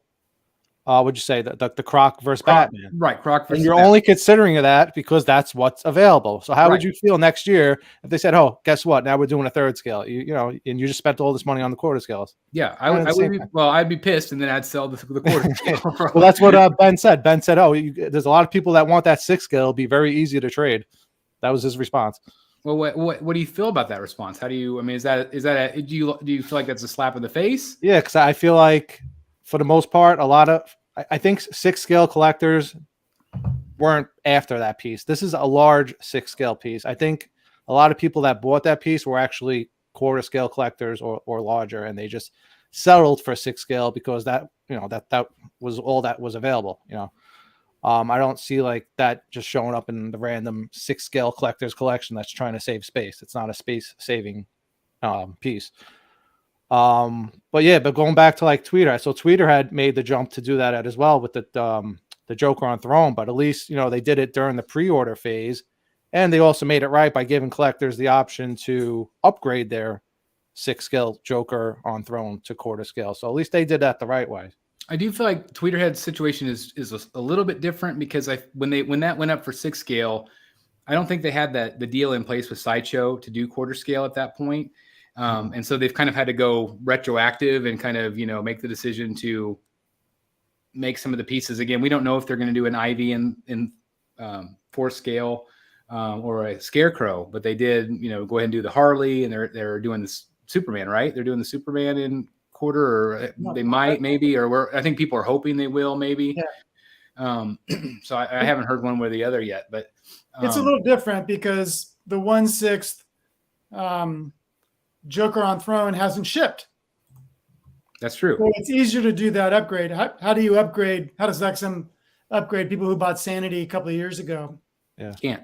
Would you say the Croc versus Batman? Right, Croc versus And you're only considering that because that's what's available. So how would you feel next year if they said, "Oh, guess what? Now we're doing a 3rd scale." And you just spent all this money on the quarter scales. Yeah, I'd be pissed, and then I'd sell the quarter scale. Well, that's what Ben said. Ben said, "Oh, there's a lot of people that want that 6 scale. It'll be very easy to trade." That was his response. Well, what do you feel about that response? How do you? I mean, do you feel like that's a slap in the face? Yeah, because I feel like, for the most part, I think 6 scale collectors weren't after that piece. This is a large 6 scale piece. I think a lot of people that bought that piece were actually quarter scale collectors or larger, and they just settled for 6 scale because that was all that was available. I don't see like that just showing up in the random 6 scale collectors collection that's trying to save space. It's not a space saving piece. But going back to like Tweeter, so Tweeter had made the jump to do that as well with the the Joker on Throne, but at least, you know, they did it during the pre-order phase, and they also made it right by giving collectors the option to upgrade their 6 scale Joker on Throne to quarter scale. So at least they did that the right way. I do feel like Tweeterhead's situation is a little bit different because when that went up for 6 scale, I don't think they had the deal in place with Sideshow to do quarter scale at that point. And so they've kind of had to go retroactive and kind of, you know, make the decision to make some of the pieces. Again, we don't know if they're going to do an Ivy in 4 scale or a Scarecrow, but they did, you know, go ahead and do the Harley, and they're doing this Superman, right? They're doing the Superman in quarter, or they might, maybe, or I think people are hoping they will, maybe. Yeah. So I haven't heard one way or the other yet, but it's a little different because the 1/6 Joker on Throne hasn't shipped. That's true. So it's easier to do that upgrade. How do you upgrade? How does XM upgrade people who bought Sanity a couple of years ago? Yeah. Can't.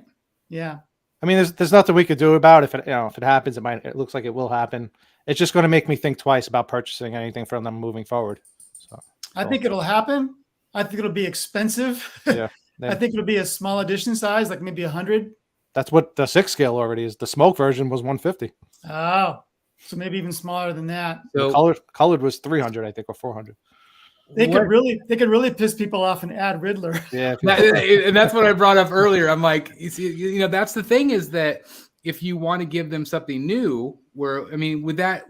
Yeah. I mean, there's nothing we could do about it. If it happens, it looks like it will happen. It's just going to make me think twice about purchasing anything from them moving forward. So I think it'll happen. I think it'll be expensive. Yeah. I think it'll be a small edition size, like maybe 100. That's what the 6 scale already is. The smoke version was 150. Oh, so maybe even smaller than that. So the colored was 300, I think, or 400. They could really piss people off and add Riddler. Yeah. and that's what I brought up earlier. I'm like, you know, that's the thing, is that if you want to give them something new, where, I mean, would that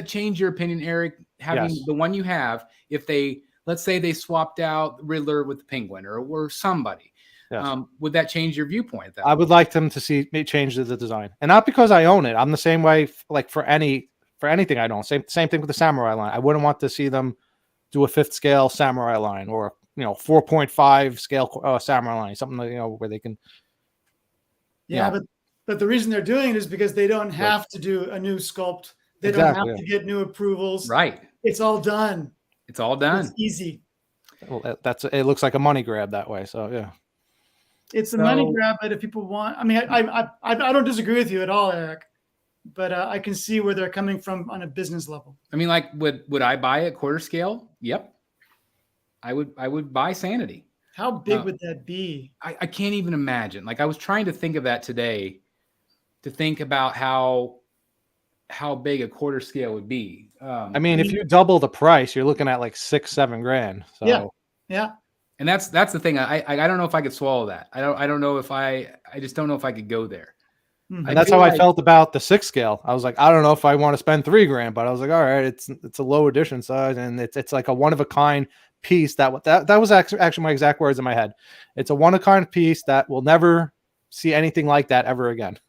change your opinion, Eric, having the one you have, if let's say they swapped out Riddler with the Penguin or somebody, would that change your viewpoint? I would like them to see me change the design, and not because I own it. I'm the same way, like for anything I own. Same thing with the Samurai line. I wouldn't want to see them do a 5th scale Samurai line, or, you know, 4.5 scale Samurai line, something like, you know, where they can. Yeah, but the reason they're doing it is because they don't have to do a new sculpt. They don't have to get new approvals. Right. It's all done. It's all done. It's easy. Well, it looks like a money grab that way. So yeah. It's a money grab, but if people want, I mean, I don't disagree with you at all, Eric, but I can see where they're coming from on a business level. I mean, like, would I buy it quarter scale? Yep. I would buy Sanity. How big would that be? I can't even imagine. Like, I was trying to think of that today, to think about how big a quarter scale would be. I mean, if you double the price, you're looking at like $6-7 grand. So yeah. And that's the thing. I don't know if I could swallow that. I don't know if I just don't know if I could go there. And that's how I felt about the 6 scale. I was like, I don't know if I want to spend $3 grand, but I was like, all right, it's a low edition size, and it's like a one of a kind piece. That was actually my exact words in my head. It's a one of a kind piece that will never see anything like that ever again.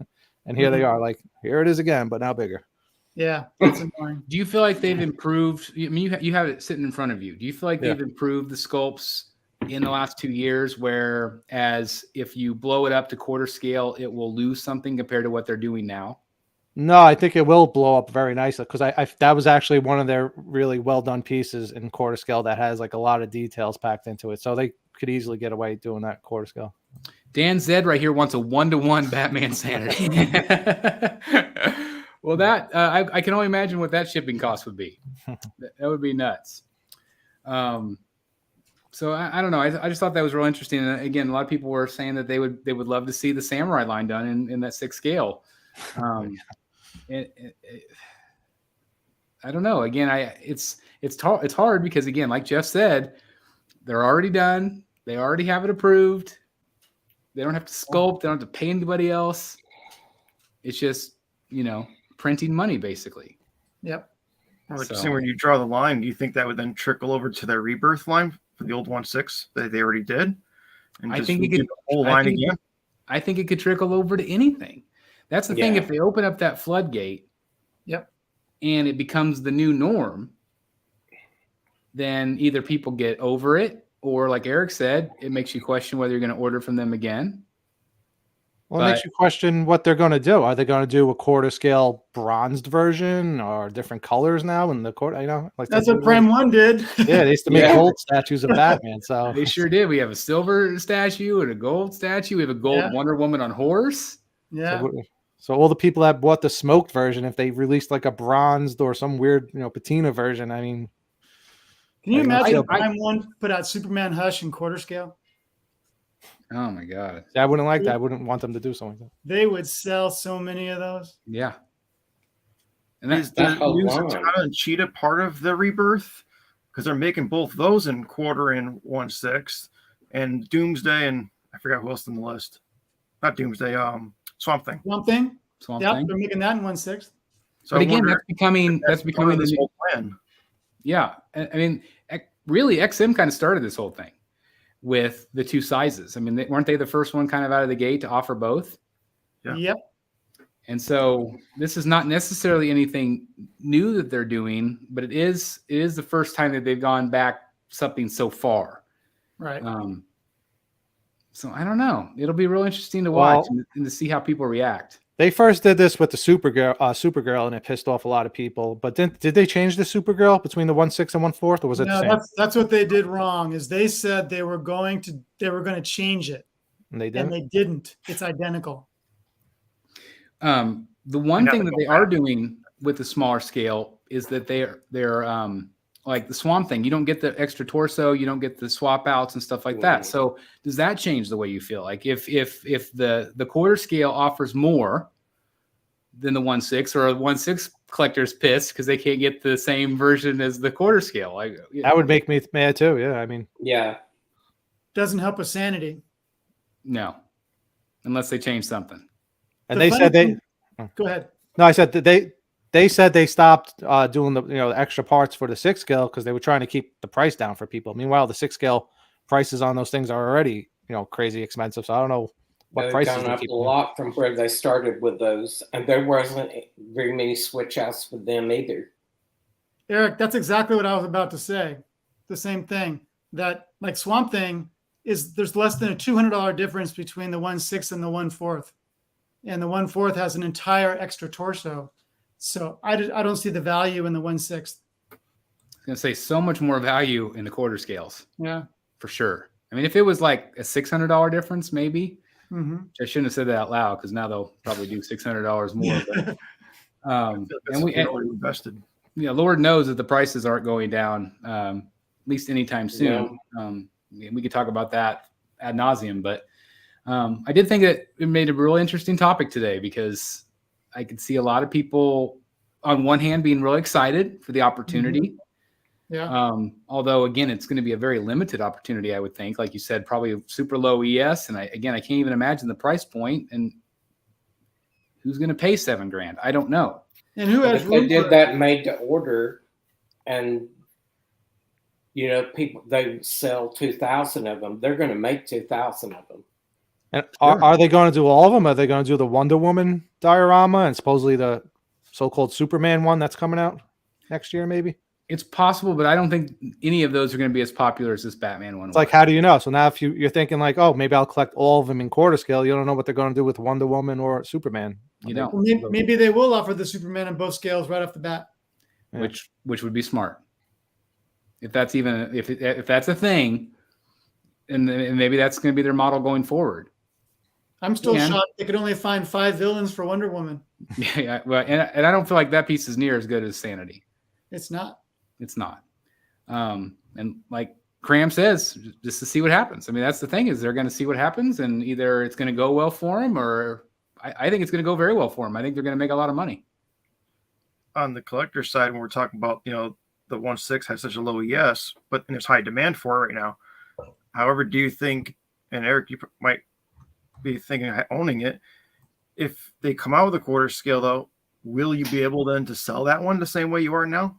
And here they are, like, here it is again, but now bigger. Yeah, that's annoying. Do you feel like they've improved? I mean, you have it sitting in front of you. Do you feel like they've improved the sculpts in the last 2 years, whereas if you blow it up to quarter scale, it will lose something compared to what they're doing now? No, I think it will blow up very nicely, because that was actually one of their really well done pieces in quarter scale that has like a lot of details packed into it. So they could easily get away doing that quarter scale. Dan Zed right here wants a 1-to-1 Batman Sanity. Well, that I can only imagine what that shipping cost would be. That would be nuts. So I don't know. I just thought that was real interesting. And again, a lot of people were saying that they would love to see the Samurai line done in that 6 scale. I don't know. Again, it's hard because, again, like Jeff said, they're already done. They already have it approved. They don't have to sculpt. They don't have to pay anybody else. It's just, you know, printing money, basically. Yep. Well, like, so when you draw the line, do you think that would then trickle over to their Rebirth line for the old 1/6 that they already did? And I think it could. The whole line again. I think it could trickle over to anything. That's the thing. If they open up that floodgate, and it becomes the new norm, then either people get over it, or, like Eric said, it makes you question whether you're going to order from them again. Well, it makes you question what they're going to do. Are they going to do a quarter scale bronzed version, or different colors now in the quarter? You know, like that's what Prime 1 did. Yeah, they used to make gold statues of Batman. So they sure did. We have a silver statue and a gold statue. We have a gold Wonder Woman on horse. Yeah. So all the people that bought the smoked version, if they released like a bronzed or some weird, you know, patina version, I mean, Can you Like, imagine if I- Prime One put out Superman Hush in quarter scale? Oh my god. I wouldn't like that. I wouldn't want them to do something like that. They would sell so many of those. Yeah. And Is that, the whole new line. Satana and Cheetah part of the rebirth? Because they're making both those in quarter and 1/6, and Doomsday and I forgot who else on the list. Not Doomsday. Swamp Thing. One thing. Swamp Yep, Thing. they're making that in 1/6. So But I again, wonder that's becoming if part the of this new- whole plan. yeah. I mean, really, XM kind of started this whole thing with the two sizes. I mean, weren't they the first one kind of out of the gate to offer both? Yeah. Yep. And so this is not necessarily anything new that they're doing, but it is the first time that they've gone back something so far. Right. So I don't know. It'll be real interesting to Well- watch and to see how people react. They first did this with the Supergirl, and it pissed off a lot of people. But then, did they change the Supergirl between the 1/6 and 1/4, or was it the No, same? that's what they did wrong. Is they said they were going to change it, And they and did. they didn't. It's identical. The one now thing they that go they are back. doing with the smaller scale is that they're like the Swamp Thing. You don't get the extra torso, you don't get the swap outs and stuff like that. Mhm. So does that change the way you feel? Like if the quarter scale offers more than the 1/6, or a 1/6 collector's pissed because they can't get the same version as the quarter scale. Like That would make me mad too. Yeah, I mean, Yeah. Doesn't help with sanity. no, unless they change something. and The they funny said they. thing- Go ahead. No, I said that they said they stopped doing the the extra parts for the 6 scale because they were trying to keep the price down for people. Meanwhile, the 6 scale prices on those things are already crazy expensive. So I don't know what They've prices gone they up keep a doing. lot from where they started with those, and there wasn't very many switch outs with them either. Eric, that's exactly what I was about to say. The same thing. That like Swamp Thing there's less than a $200 difference between the 1/6 and the 1/4, and the 1/4 has an entire extra torso. So I don't see the value in the 1/6. I was gonna say so much more value in the quarter scales Yeah. for sure. I mean, if it was like a $600 difference, maybe. Mm-hmm. I shouldn't have said that out loud because now they'll probably do $600 more. But, I feel like that's and we, something already invested. Lord knows that the prices aren't going down, at least anytime soon. We could talk about that ad nauseum, but I did think that it made a real interesting topic today because I could see a lot of people on one hand being really excited for the opportunity. Yeah. Although again, it's going to be a very limited opportunity, I would think. Like you said, probably super low ES, and I can't even imagine the price point. And who's going to pay $7,000? I don't know. And who But has if they room did for that made to order, and people they sell 2,000 of them, they're going to make 2,000 of them. And are they going to do all of them? Are they going to do the Wonder Woman diorama and supposedly the so-called Superman one that's coming out next year, maybe? It's possible, but I don't think any of those are going to be as popular as this Batman one. It's like, how do you know? So now if you're thinking like, oh, maybe I'll collect all of them in quarter scale, you don't know what they're going to do with Wonder Woman or Superman. You don't. Well, maybe they will offer the Superman in both scales right off the bat. Yeah. which would be smart. If that's even if that's a thing, and maybe that's going to be their model going forward. I'm still Yeah. shocked they could only find 5 villains for Wonder Woman. Yeah, well, and I don't feel like that piece is near as good as Sanity. It's not. It's not. And like Cram says, just to see what happens. I mean, that's the thing is they're going to see what happens, and either it's going to go well for them, or I think it's going to go very well for them. I think they're going to make a lot of money. On the collector side, when we're talking about, the 1/6 has such a low ES, but there's high demand for it right now. However, do you think, and Eric, you might be thinking of owning it, if they come out with a quarter scale, though, will you be able then to sell that one the same way you are now?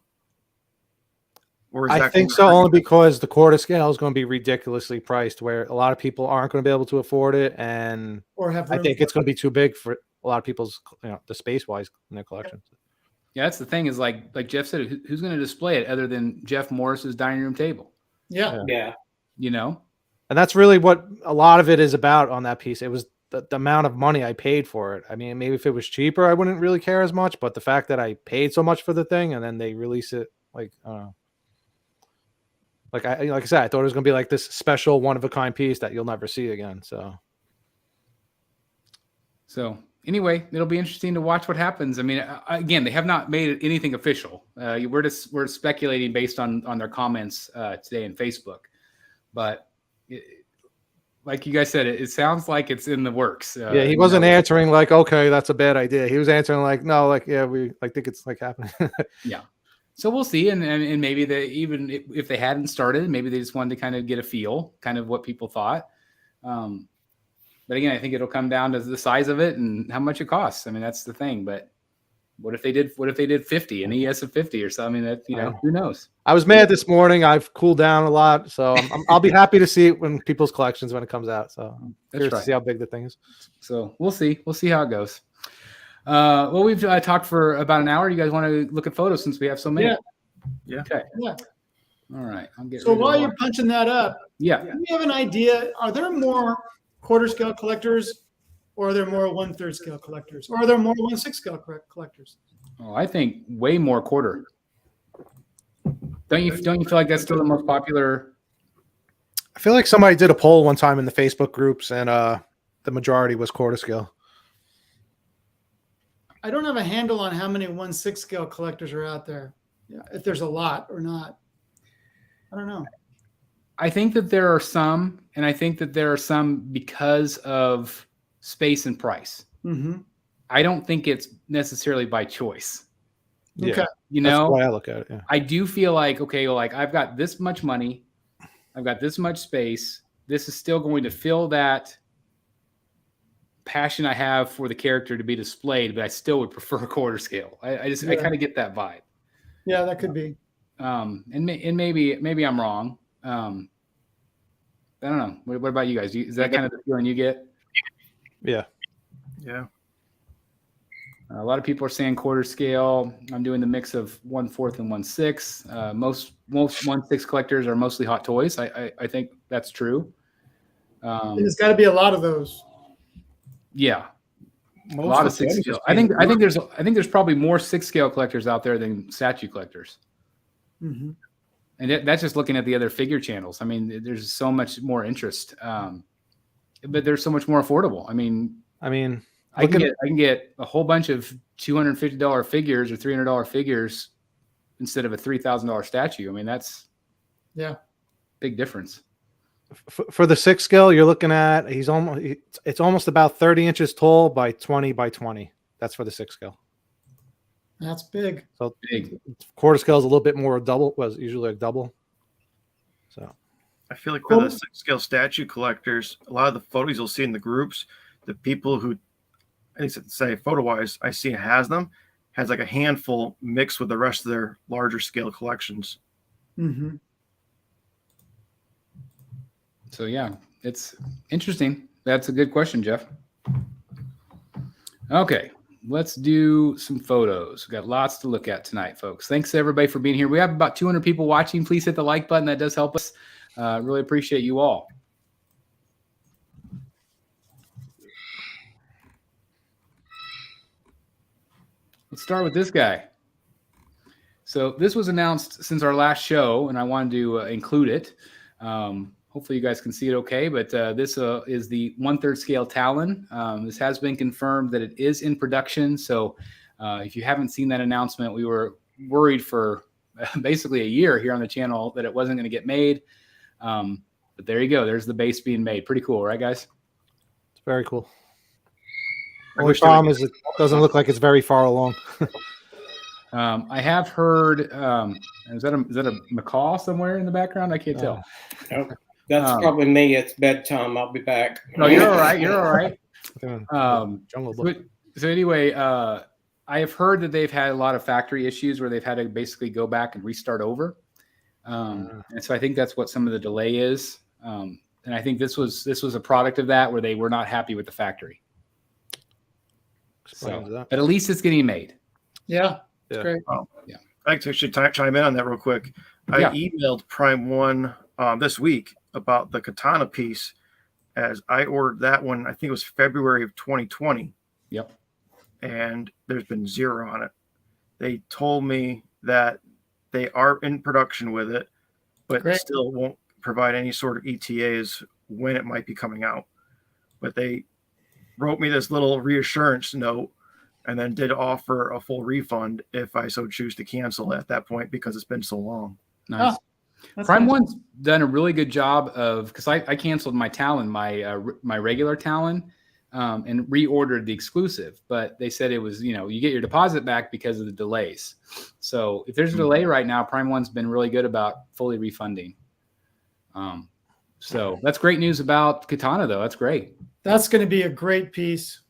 Or is I that think gonna so, hurt only you? because the quarter scale is going to be ridiculously priced, where a lot of people aren't going to be able to afford it, and Or have I room think for it's going to be too big for a lot of people's, the space wise in their collection. Yeah, that's the thing is like Jeff said, who's going to display it other than Jeff Morris's dining room table? Yeah. Yeah. And that's really what a lot of it is about on that piece. It was the amount of money I paid for it. I mean, maybe if it was cheaper, I wouldn't really care as much, but the fact that I paid so much for the thing and then they release it, like, I don't know. Like I said, I thought it was going to be like this special one of a kind piece that you'll never see again. So anyway, it'll be interesting to watch what happens. I mean, again, they have not made anything official. We're speculating based on their comments today in Facebook, but like you guys said, it sounds like it's in the works. Yeah, he wasn't answering like, okay, that's a bad idea. He was answering like, no, like, yeah, we like think it's like happening. Yeah. So we'll see, and maybe they, even if they hadn't started, maybe they just wanted to kind of get a feel, kind of what people thought. But again, I think it'll come down to the size of it and how much it costs. I mean, that's the thing. But what if they did 50, an ES of 50 or something? That who knows? I was mad this morning. I've cooled down a lot, so I'll be happy to see it when people's collections when it comes out. So I'm curious to see how big the thing is. So we'll see. We'll see how it goes. Well, we've talked for about an hour. You guys want to look at photos since we have so many? Yeah. Okay. Yeah. All right. I'll get. So while you're punching that up, yeah, do you have an idea? Are there more quarter scale collectors, or are there more 1/3 scale collectors, or are there more 1/6 scale collectors? Oh, I think way more quarter. Don't you feel like that's still the most popular? I feel like somebody did a poll one time in the Facebook groups, and the majority was quarter scale. I don't have a handle on how many 1/6 scale collectors are out there. Yeah, if there's a lot or not. I don't know. I think that there are some, and I think that there are some because of space and price. Mm-hmm. I don't think it's necessarily by choice. Yeah, Okay. that's the way I look at it. Yeah. I do feel like, okay, well, like I've got this much money, I've got this much space. This is still going to fill that passion I have for the character to be displayed, but I still would prefer a quarter scale. I kind of get that vibe. Yeah, that could be. And maybe I'm wrong. I don't know. What about you guys? Is that kind of the feeling you get? Yeah. Yeah. A lot of people are saying quarter scale. I'm doing the mix of 1/4 and 1/6. Most 1/6 collectors are mostly hot toys. I think that's true. And there's got to be a lot of those. Yeah, a lot of 6 scale. I think there's probably more 6 scale collectors out there than statue collectors. Mm-hmm. And that's just looking at the other figure channels. I mean, there's so much more interest, but they're so much more affordable. I mean, I can get a whole bunch of $250 figures or $300 figures instead of a $3,000 statue. I mean, that's big difference. For the 6 scale, you're looking at it's almost about 30 inches tall by 20 by 20. That's for the 6 scale. That's big. So big. Quarter scale is a little bit more double. Was usually a double. So I feel like for the 6 scale statue collectors, a lot of the photos you'll see in the groups, the people who, at least say photo wise, I see has like a handful mixed with the rest of their larger scale collections. Mm-hmm. So yeah, it's interesting. That's a good question, Jeff. Okay, let's do some photos. We've got lots to look at tonight, folks. Thanks everybody for being here. We have about 200 people watching. Please hit the like button. That does help us. Really appreciate you all. Let's start with this guy. So this was announced since our last show, and I wanted to include it. Hopefully you guys can see it okay, but this is the 1/3 scale Talon. This has been confirmed that it is in production. So if you haven't seen that announcement, we were worried for basically a year here on the channel that it wasn't going to get made. But there you go. There's the base being made. Pretty cool, right, guys? It's very cool. Only problem is it doesn't look like it's very far along. I have heard. Is that a macaw somewhere in the background? I can't tell. Nope. That's probably me. It's bedtime. I'll be back. No, you're all right. You're all right. Jungle Book. So anyway, I have heard that they've had a lot of factory issues where they've had to basically go back and restart over. And so I think that's what some of the delay is. And I think this was a product of that where they were not happy with the factory. So, but at least it's getting made. Yeah, it's great. Yeah. I actually should chime in on that real quick. I emailed Prime One this week about the katana piece, as I ordered that one. I think it was February of 2020. Yep. And there's been zero on it. They told me that they are in production with it, but still won't provide any sort of ETAs when it might be coming out. But they wrote me this little reassurance note and then did offer a full refund if I so choose to cancel at that point because it's been so long. Nice. That's Prime nice. One's done a really good job of, because I canceled my Talon, my regular Talon, and reordered the exclusive, but they said it was, you get your deposit back because of the delays. So if there's a delay right now, Prime One's been really good about fully refunding. So that's great news about Katana, though. That's great. That's going to be a great piece.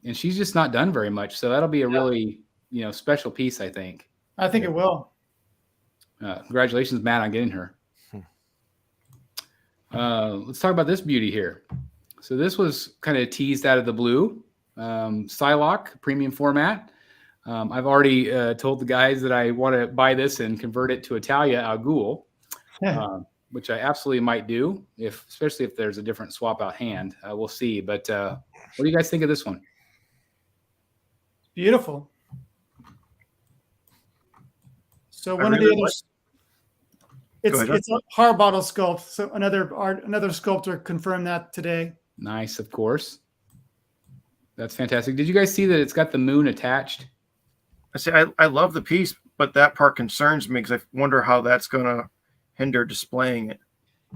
And she's just not done very much, so that'll be a really, special piece, I think. I think it will. Congratulations, Matt, on getting her. Let's talk about this beauty here. So this was kind of teased out of the blue. Psylocke premium format. I've already told the guys that I want to buy this and convert it to Italia Al Ghul, which I absolutely might do, especially if there's a different swap out hand. We'll see. But what do you guys think of this one? Beautiful. So one of the others, it's a Harbottle sculpt. So another sculptor confirmed that today. Nice, of course. That's fantastic. Did you guys see that it's got the moon attached? I love the piece, but that part concerns me because I wonder how that's going to hinder displaying it.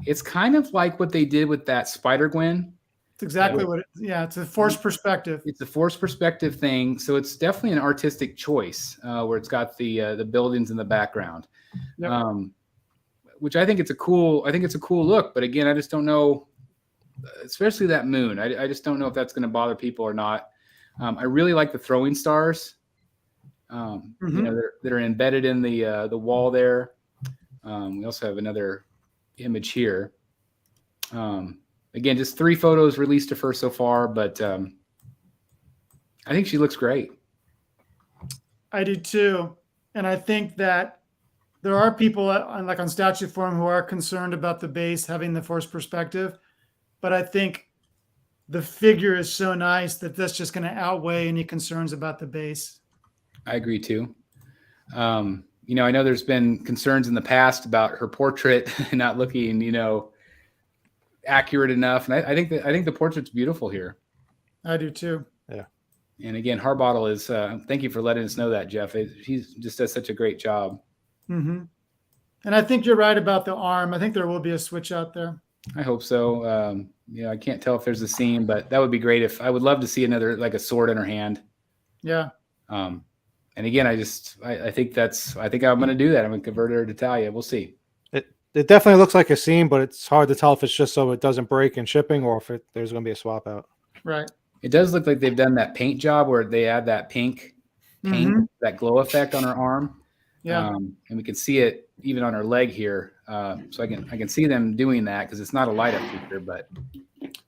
It's kind of like what they did with that Spider-Gwen. It's exactly what it's a forced perspective. It's a forced perspective thing. So it's definitely an artistic choice where it's got the buildings in the background. Yep. Which I think it's a cool look. But again, I just don't know, especially that moon. I just don't know if that's going to bother people or not. I really like the throwing stars. That are embedded in the wall there. We also have another image here. Again, just 3 photos released of her so far, but I think she looks great. I do too. And I think that there are people like on Statue Forum who are concerned about the base having the forced perspective. But I think the figure is so nice that that's just going to outweigh any concerns about the base. I agree too. I know there's been concerns in the past about her portrait not looking, accurate enough, and I think the portrait's beautiful here. I do too. Yeah. And again, Harbottle is. Thank you for letting us know that, Jeff. He just does such a great job. Mm-hmm. And I think you're right about the arm. I think there will be a switch out there. I hope so. I can't tell if there's a seam, but that would be great. I would love to see another, like a sword in her hand. Yeah. And again, I think I'm going to do that. I'm going to convert her to Talia. We'll see. It definitely looks like a seam, but it's hard to tell if it's just so it doesn't break in shipping or if there's going to be a swap out. Right. It does look like they've done that paint job where they add that pink paint, that glow effect on her arm. Yeah. And we can see it even on her leg here. So I can see them doing that because it's not a light up feature, but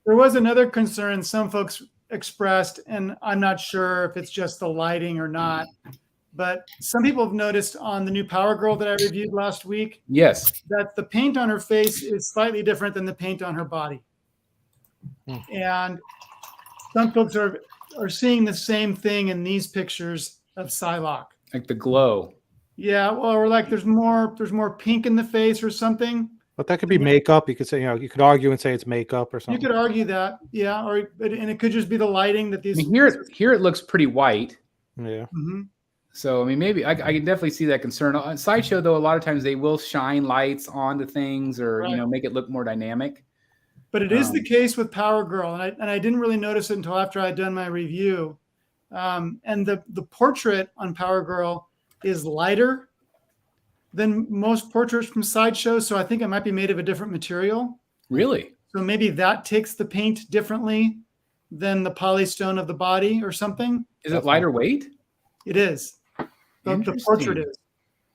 there was another concern some folks expressed, and I'm not sure if it's just the lighting or not, but some people have noticed on the new Power Girl that I reviewed last week, yes, that the paint on her face is slightly different than the paint on her body. And some folks are seeing the same thing in these pictures of Psylocke. like the glow. Yeah, well, or like there's more pink in the face or something. But that could be makeup. You could say, you could argue and say it's makeup or something. You could argue that, yeah, and it could just be the lighting that these. I mean, here it looks pretty white. Yeah. Mm-hmm. So I mean, maybe I can definitely see that concern. On Sideshow, though, a lot of times they will shine lights onto things or make it look more dynamic. But it is the case with Power Girl, and I didn't really notice it until after I'd done my review. And the portrait on Power Girl is lighter than most portraits from Sideshow, so I think it might be made of a different material. Really? So maybe that takes the paint differently than the polystone of the body or something. Is it lighter weight? It is. The portrait is.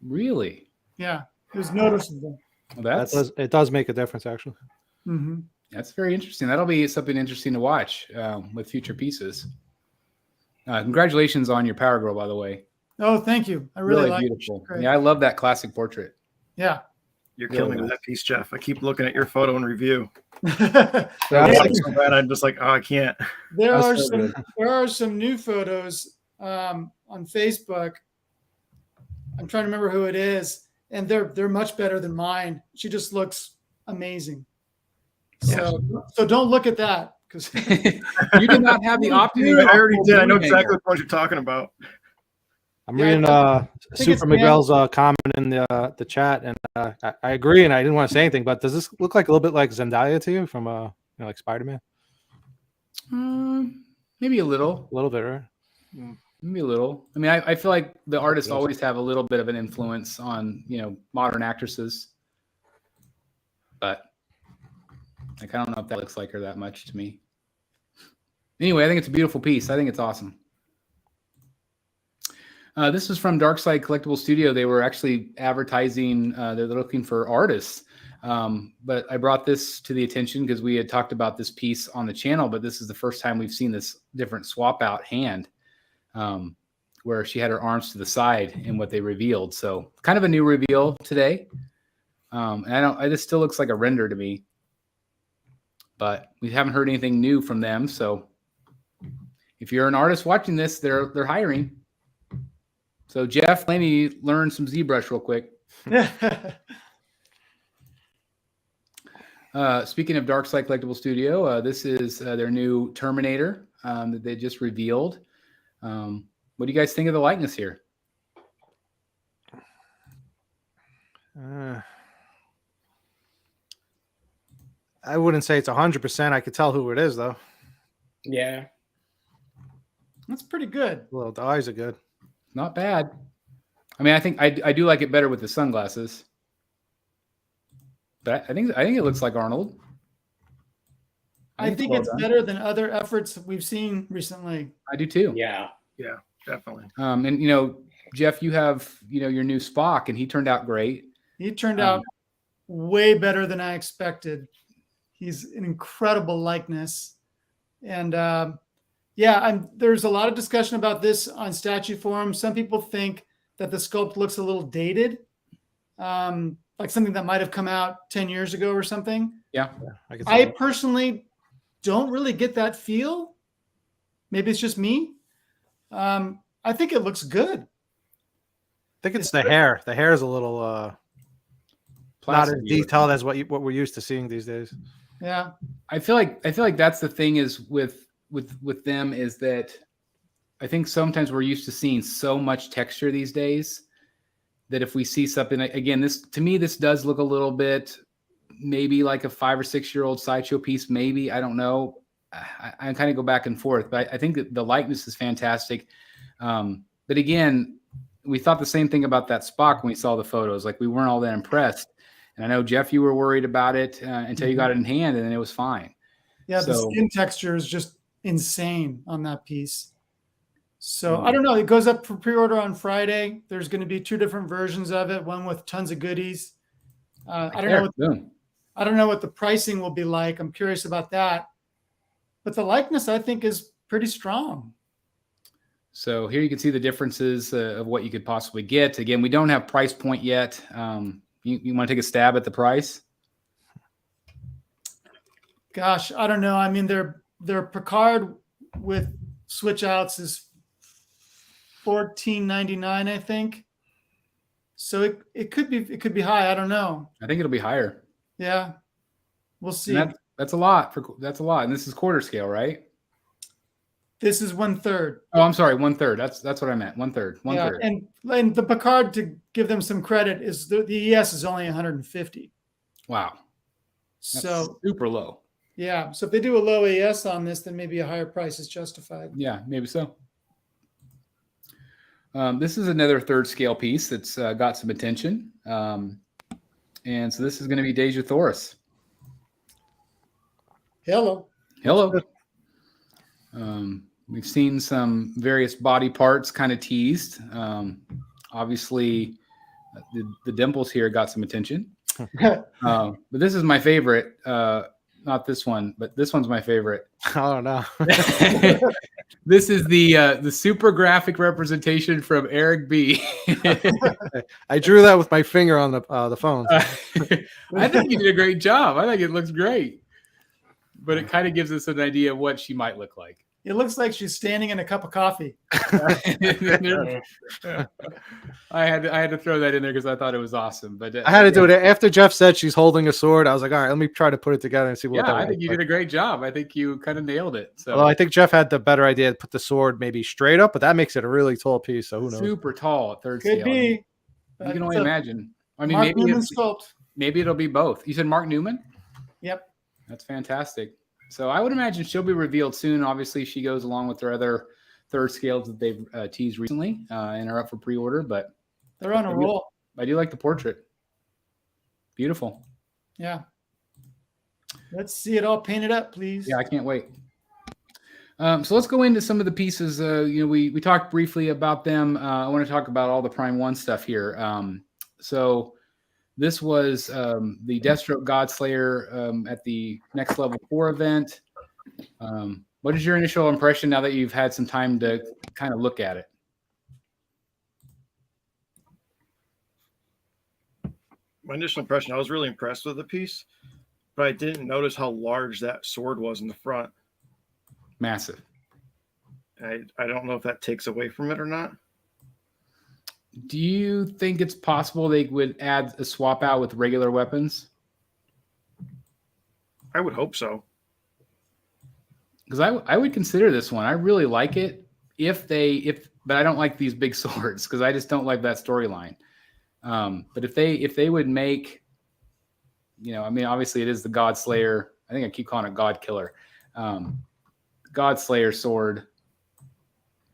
Really? Yeah, it was noticeable. Well, It does make a difference, actually. Mm-hmm. That's very interesting. That'll be something interesting to watch with future pieces. Congratulations on your Power Girl, by the way. Oh, thank you. I really like beautiful. it. Yeah, I love that classic portrait. Yeah. You're Really killing me with nice. that piece, Jeff. I keep looking at your photo and review. Yeah, It's so bad. I'm just like, oh, I can't. There That's so are some new photos on Facebook. I'm trying to remember who it is, and they're much better than mine. She just looks amazing. So don't look at that. because You did not have the option. to I get a already full did. I know beanie exactly hanger. what you're talking about. I'm Yeah, I reading think it's Super Miguel's comment in the chat, and I agree. And I didn't want to say anything, but does this look like a little bit like Zendaya to you from like Spider-Man? Maybe a little. A little bit, right? Maybe a little. I mean, I feel like the artists always have a little bit of an influence on, modern actresses. But like, I don't know if that looks like her that much to me. Anyway, I think it's a beautiful piece. I think it's awesome. This is from Darkside Collectible Studio. They were actually advertising. They're looking for artists. But I brought this to the attention because we had talked about this piece on the channel, but this is the first time we've seen this different swap out hand. Where she had her arms to the side in what they revealed. So kind of a new reveal today. And it still looks like a render to me, but we haven't heard anything new from them. So if you're an artist watching this, they're hiring. So Jeff, let me learn some ZBrush real quick. Speaking of Darkside Collectible Studio, this is their new Terminator that they just revealed. What do you guys think of the likeness here? I wouldn't say it's 100%. I could tell who it is, though. Yeah. that's pretty good. Well, the eyes are good. Not bad. I mean, I think I do like it better with the sunglasses. But I think it looks like Arnold. I think well it's done. better than other efforts we've seen recently. I do too. Yeah. Yeah, definitely. And Jeff, you have your new Spock, and he turned out great. He turned out way better than I expected. He's an incredible likeness. And there's a lot of discussion about this on statue forums. Some people think that the sculpt looks a little dated, like something that might have come out 10 years ago or something. Yeah. I personally don't really get that feel. Maybe it's just me. I think it looks good. I think it's the hair. The hair is a little not as detailed as what we're used to seeing these days. Yeah. I feel like that's the thing is with them is that I think sometimes we're used to seeing so much texture these days that if we see something again, this does look a little bit maybe like a 5 or 6 year old Sideshow piece. Maybe, I don't know. I kind of go back and forth, but I think that the likeness is fantastic. But again, we thought the same thing about that Spock when we saw the photos. Like, we weren't all that impressed. And I know, Jeff, you were worried about it until you got it in hand, and then it was fine. Yeah, the skin texture is just insane on that piece. So I don't know. It goes up for pre-order on Friday. There's going to be 2 different versions of it, one with tons of goodies. I don't know what the pricing will be like. I'm curious about that. But the likeness, I think, is pretty strong. So here you can see the differences of what you could possibly get. Again, we don't have price point yet. You want to take a stab at the price? Gosh, I don't know. I mean, their Picard with switch outs is $14.99, I think. So it could be high. I don't know. I think it'll be higher. Yeah, we'll see. That's a lot. That's a lot. And this is quarter scale, right? This is 1/3. Oh, I'm sorry, 1/3. That's what I meant. 1/3. 1/3. And the Picard, to give them some credit, is the ES is only 150. Wow. That's so super low. Yeah. So if they do a low ES on this, then maybe a higher price is justified. Yeah, maybe so. This is another 3rd scale piece that's got some attention. And so this is going to be Deja Thoris. Hello. We've seen some various body parts kind of teased. Obviously, the dimples here got some attention. But this is my favorite. Not this one, but this one's my favorite. Oh no! This is the super graphic representation from Eric B. I drew that with my finger on the phone. I think you did a great job. I think it looks great, but it kind of gives us an idea of what she might look like. It looks like she's standing in a cup of coffee. I had to throw that in there because I thought it was awesome. But I had to do it after Jeff said she's holding a sword. I was like, all right, let me try to put it together and see what. Yeah, that I would think you look did like. a great job. I think you kind of nailed it. So Although I think Jeff had the better idea to put the sword maybe straight up, but that makes it a really tall piece. So who knows? super tall at third Could scale. be. You can only imagine. I mean, Mark Newman sculpt. maybe it'll be both. You said Mark Newman? Yep. That's fantastic. So I would imagine she'll be revealed soon. Obviously, she goes along with their other third scales that they've teased recently and are up for pre-order. But They're on a roll. I do like the portrait. Beautiful. Yeah. Let's see it all painted up, please. Yeah, I can't wait. So let's go into some of the pieces. We talked briefly about them. I want to talk about all the Prime 1 stuff here. So this was the Deathstroke Godslayer at the Next Level 4 event. What is your initial impression now that you've had some time to kind of look at it? My initial impression, I was really impressed with the piece, but I didn't notice how large that sword was in the front. Massive. I don't know if that takes away from it or not. Do you think it's possible they would add a swap out with regular weapons? I would hope so. Because I would consider this one. I really like it but I don't like these big swords because I just don't like that storyline. But if they would make, I mean, obviously it is the God Slayer. I think I keep calling it God Killer. God Slayer sword.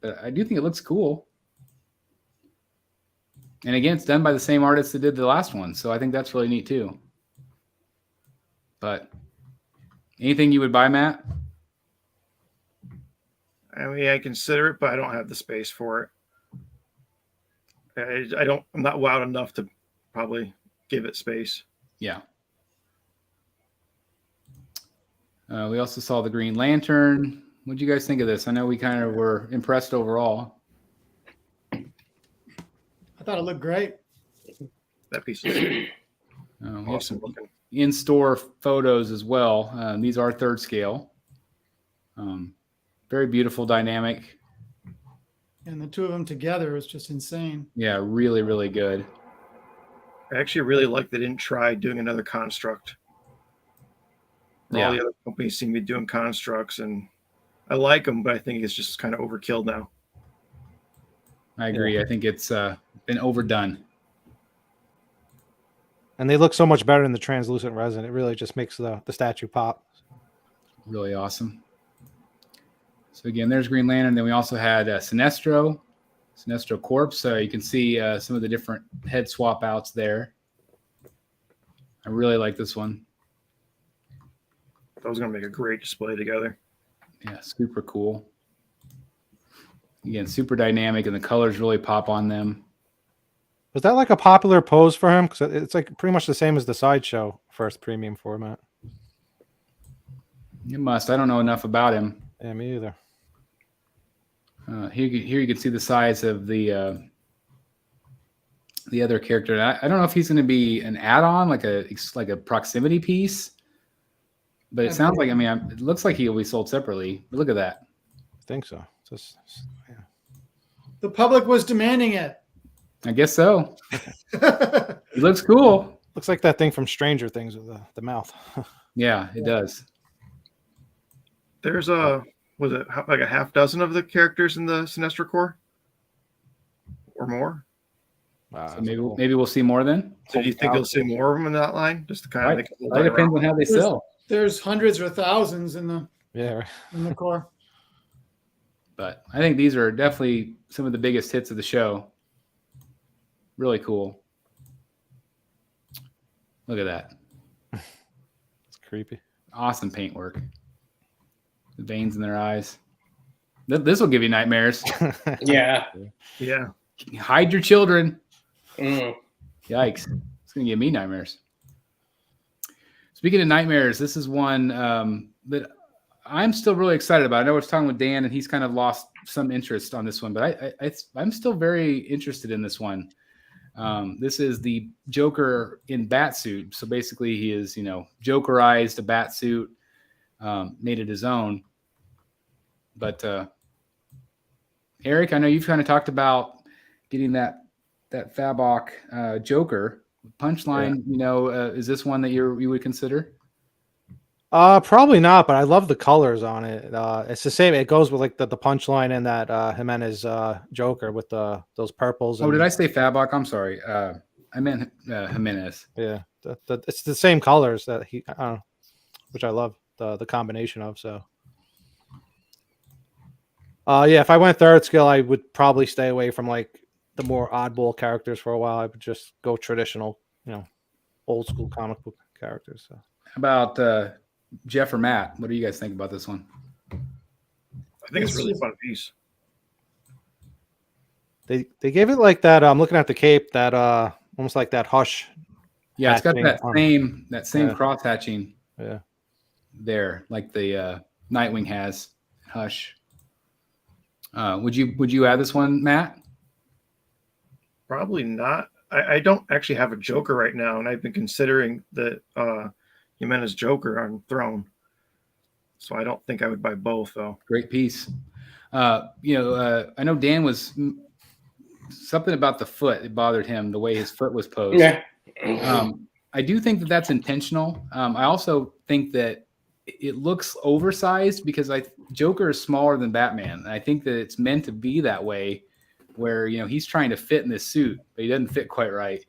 But I do think it looks cool. And again, it's done by the same artist that did the last one. So I think that's really neat too. But anything you would buy, Matt? I mean, I consider it, but I don't have the space for it. I'm not wowed enough to probably give it space. Yeah. We also saw the Green Lantern. What do you guys think of this? I know we kind of were impressed overall. I thought it looked great. That piece is Awesome. looking. In-store photos as well. These are third scale. Very beautiful dynamic. And the two of them together was just insane. Yeah, really, really good. I actually really like they didn't try doing another construct. Yeah. All the other companies seem to be doing constructs, and I like them, but I think it's just kind of overkill now. I agree. I think it's been overdone. And they look so much better in the translucent resin. It really just makes the statue pop. Really awesome. So again, there's Green Lantern. Then we also had Sinestro Corpse. So you can see some of the different head swap outs there. I really like this one. That was going to make a great display together. Yeah, super cool. Again, super dynamic, and the colors really pop on them. Was that like a popular pose for him? Because it's like pretty much the same as the Sideshow first premium format. It must. I don't know enough about him. Yeah, me either. Here you can see the size of the other character. I don't know if he's going to be an add-on, like a proximity piece. But it sounds like, I mean, it looks like he'll be sold separately. But look at that. I think so. Yeah. The public was demanding it. I guess so. He looks cool. Looks like that thing from Stranger Things with the mouth. Yeah, it does. There's was it like a half dozen of the characters in the Sinestro Corps? Or more? So maybe we'll see more then. So do you think you'll see more of them in that line? Just to kind of It depends on how they sell. There's hundreds or thousands in the core. But I think these are definitely some of the biggest hits of the show. Really cool. Look at that. It's creepy. Awesome paintwork. The veins in their eyes. This will give you nightmares. Yeah. Yeah. Hide your children. Mm. Yikes. It's going to give me nightmares. Speaking of nightmares, this is one that I'm still really excited about. I know I was talking with Dan, and he's kind of lost some interest on this one, but I'm still very interested in this one. This is the Joker in Batsuit. So basically, he is, Jokerized a Batsuit, made it his own. But Eric, I know you've kind of talked about getting that Fabok Joker punchline. Is this one that you would consider? Probably not, but I love the colors on it. It's the same. It goes with like the punchline in that Jimenez Joker with those purples. Oh, did I say Fabok? I'm sorry. I meant Jimenez. Yeah, it's the same colors that which I love the combination of. So, yeah, if I went third skill, I would probably stay away from like the more oddball characters for a while. I would just go traditional, old school comic book characters. So. How about Jeff or Matt? What do you guys think about this one? I think it's a really fun piece. They gave it like that. I'm looking at the cape, that almost like that Hush. Yeah, it's got that same cross hatching. Yeah. There, like the Nightwing has Hush. Would you add this one, Matt? Probably not. I don't actually have a Joker right now, and I've been considering the Jimenez Joker on Throne. So I don't think I would buy both, though. Great piece. I know Dan was something about the foot. It bothered him, the way his foot was posed. Yeah. I do think that that's intentional. I also think that it looks oversized because Joker is smaller than Batman. And I think that it's meant to be that way, where he's trying to fit in this suit, but he doesn't fit quite right.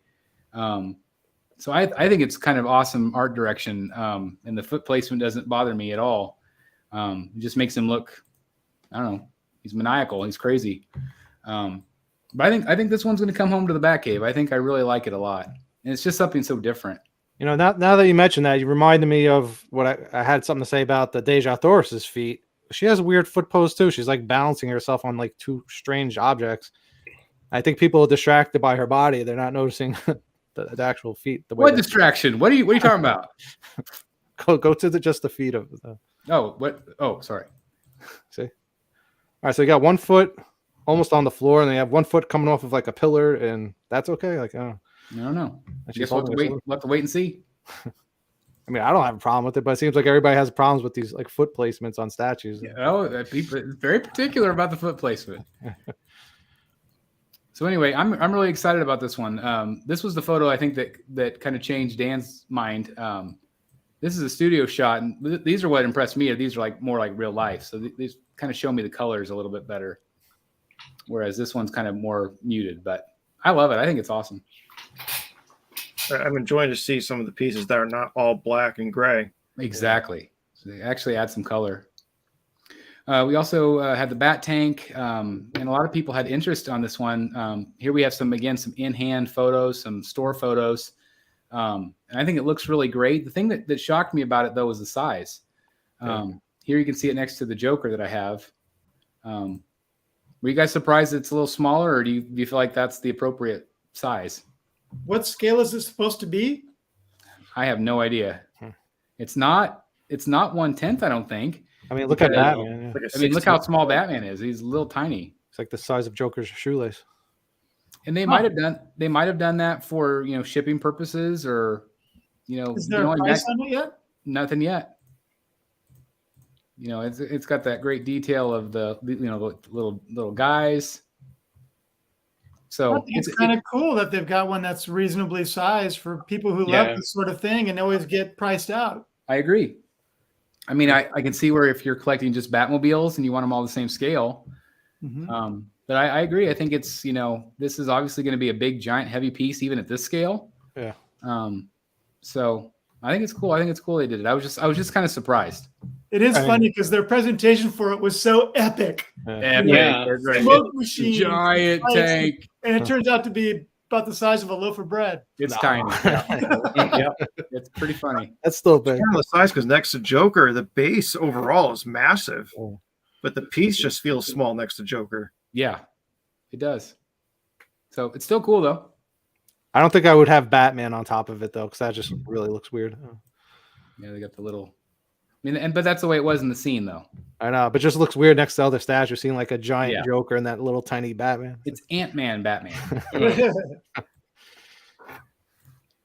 So I think it's kind of awesome art direction, and the foot placement doesn't bother me at all. It just makes him look, I don't know, he's maniacal, he's crazy. But I think this one's going to come home to the Batcave. I think I really like it a lot, and it's just something so different. Now that you mentioned that, you reminded me of what I had something to say about the Deja Thoris's feet. She has a weird foot pose too. She's like balancing herself on like two strange objects. I think people are distracted by her body. They're not noticing the actual feet. The way what distraction? What are you talking about? Go to just the feet of the. Oh, what? Oh, sorry. See. All right, so you got one foot almost on the floor, and they have one foot coming off of like a pillar, and that's okay. Like, I don't know. I guess we'll have to wait and see. I mean, I don't have a problem with it, but it seems like everybody has problems with these like foot placements on statues. Yeah, people are very particular about the foot placement. So anyway, I'm really excited about this one. This was the photo I think that kind of changed Dan's mind. This is a studio shot, and these are what impressed me. These are like more like real life, so these kind of show me the colors a little bit better. Whereas this one's kind of more muted, but I love it. I think it's awesome. I'm enjoying to see some of the pieces that are not all black and gray. Exactly. So they actually add some color. We also had the Bat Tank, and a lot of people had interest on this one. Here we have some in-hand photos, some store photos. And I think it looks really great. The thing that shocked me about it, though, was the size. Here you can see it next to the Joker that I have. Were you guys surprised it's a little smaller, or do you feel like that's the appropriate size? What scale is this supposed to be? I have no idea. It's not 1/10, I don't think. I mean, look at Batman. Like I mean, look how small Batman is. He's a little tiny. It's like the size of Joker's shoelace. And they might have done that for shipping purposes, or Is there a price on it yet? Nothing yet. It's got that great detail of the little guys. So it's kind of cool that they've got one that's reasonably sized for people who love this sort of thing and always get priced out. I agree. I mean, I can see where if you're collecting just Batmobiles and you want them all the same scale. Mm-hmm. But I agree. I think it's, this is obviously going to be a big, giant, heavy piece, even at this scale. Yeah. So I think it's cool. I think it's cool they did it. I was just kind of surprised. It is funny because their presentation for it was so epic. Yeah. Smoke machine, giant tank. And it turns out to be about the size of a loaf of bread. It's tiny. Yeah. It's pretty funny. That's still big. It's kind of the size because next to Joker, the base overall is massive, but the piece just feels small next to Joker. Yeah, it does. So it's still cool though. I don't think I would have Batman on top of it though, because that just really looks weird. Yeah, they got the little. But that's the way it was in the scene though. I know, but just looks weird next to other statues, seeing like a giant Joker and that little tiny Batman. It's Ant-Man Batman.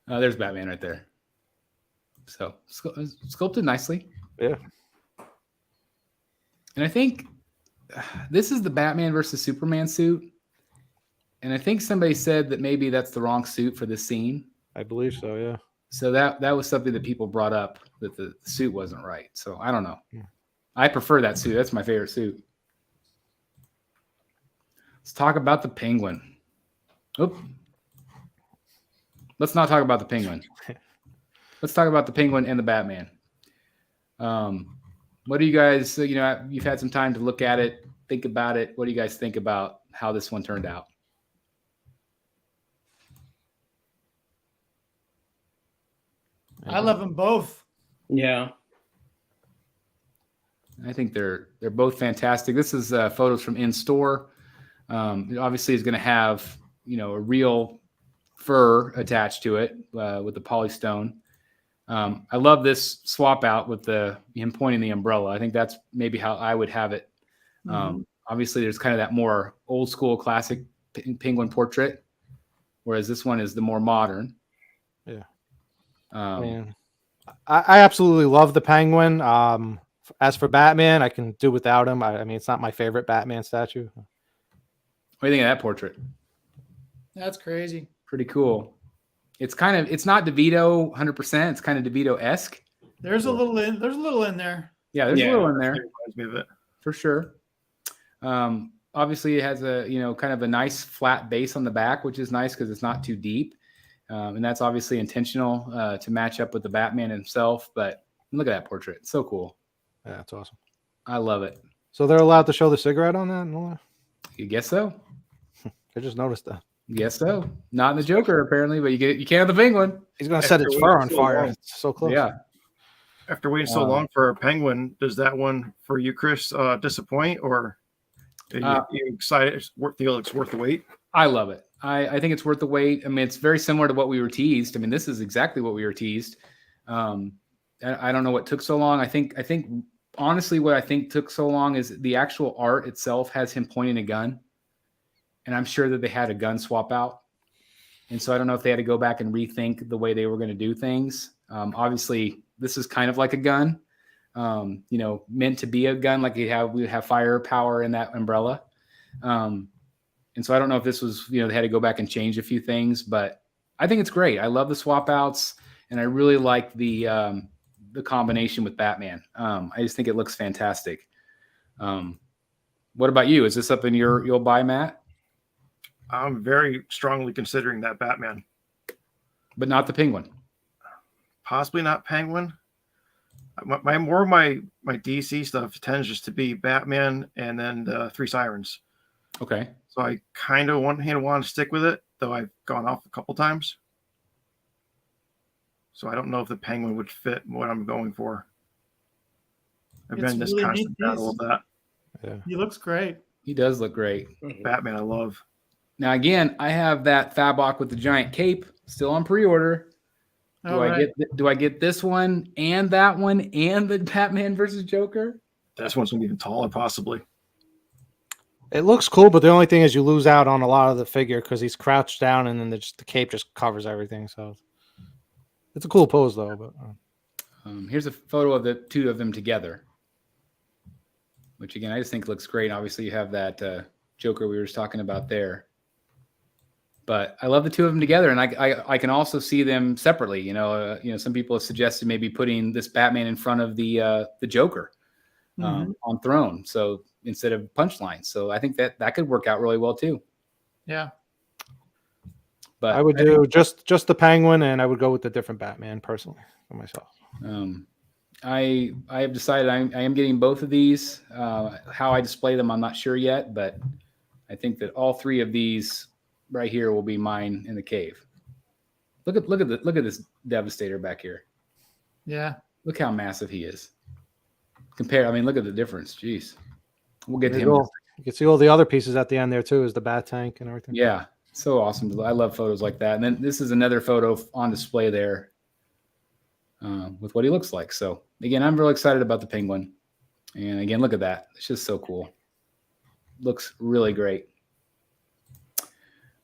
There's Batman right there. So sculpted nicely. Yeah. And I think this is the Batman versus Superman suit. And I think somebody said that maybe that's the wrong suit for this scene. I believe so. Yeah. So that was something that people brought up, that the suit wasn't right. So I don't know. Yeah. I prefer that suit. That's my favorite suit. Let's talk about the Penguin. Oop. Let's not talk about the Penguin. Let's talk about the Penguin and the Batman. What do you guys, you've had some time to look at it, think about it. What do you guys think about how this one turned out? I love them both. Yeah. I think they're both fantastic. This is photos from in store. It obviously is going to have, a real fur attached to it with the polystone. I love this swap out with him pointing the umbrella. I think that's maybe how I would have it. Obviously, there's kind of that more old school classic penguin portrait, whereas this one is the more modern. Yeah. Um, I absolutely love the Penguin. As for Batman, I can do without him. I mean, it's not my favorite Batman statue. What do you think of that portrait? That's crazy. Pretty cool. It's not DeVito 100%. It's kind of DeVito-esque. There's a little in there. Yeah, there's a little in there. Reminds me of it. For sure. Obviously it has a, kind of a nice flat base on the back, which is nice because it's not too deep. And that's obviously intentional to match up with the Batman himself. But look at that portrait. It's so cool. Yeah, that's awesome. I love it. So they're allowed to show the cigarette on that and all that? You guess so? I just noticed that. Guess so. Not in the Joker, apparently, but you can have the Penguin. He's going to set his fur on fire. It's so close. Yeah. After waiting so long for a Penguin, does that one for you, Chris, disappoint, or are you excited? Feel it's worth the wait? I love it. I think it's worth the wait. I mean, it's very similar to what we were teased. I mean, this is exactly what we were teased. I don't know what took so long. I think honestly, what I think took so long is the actual art itself has him pointing a gun. And I'm sure that they had a gun swap out. And so I don't know if they had to go back and rethink the way they were going to do things. Obviously, this is kind of like a gun, meant to be a gun, like we would have firepower in that umbrella. And so I don't know if this was, they had to go back and change a few things, but I think it's great. I love the swap outs, and I really like the combination with Batman. I just think it looks fantastic. What about you? Is this something you'll buy, Matt? I'm very strongly considering that Batman. But not the Penguin. Possibly not Penguin. My DC stuff tends just to be Batman and then the Three Sirens. Okay. So I kind of want to stick with it, though I've gone off a couple times. So I don't know if the Penguin would fit what I'm going for. I've been in this really constant battle of that. Yeah. He looks great. He does look great. Batman, I love. Now, again, I have that Fabok with the giant cape still on pre-order. Do I get this one and that one and the Batman versus Joker? This one's going to be even taller, possibly. It looks cool, but the only thing is you lose out on a lot of the figure because he's crouched down and then the cape just covers everything. So it's a cool pose, though. But here's a photo of the two of them together, which, again, I just think looks great. Obviously, you have that Joker we were just talking about there. But I love the two of them together, and I can also see them separately. Some people have suggested maybe putting this Batman in front of the Joker on throne, so instead of Punchline. So I think that could work out really well too. Yeah. But I would do just the Penguin, and I would go with the different Batman personally for myself. I have decided I am getting both of these. How I display them, I'm not sure yet, but I think that all three of these right here will be mine in the cave. Look at this Devastator back here. Yeah. Look how massive he is. Look at the difference. Jeez. We'll get to him. You can see all the other pieces at the end there too, is the bat tank and everything. Yeah. So awesome. I love photos like that. And then this is another photo on display there with what he looks like. So again, I'm really excited about the Penguin. And again, look at that. It's just so cool. Looks really great.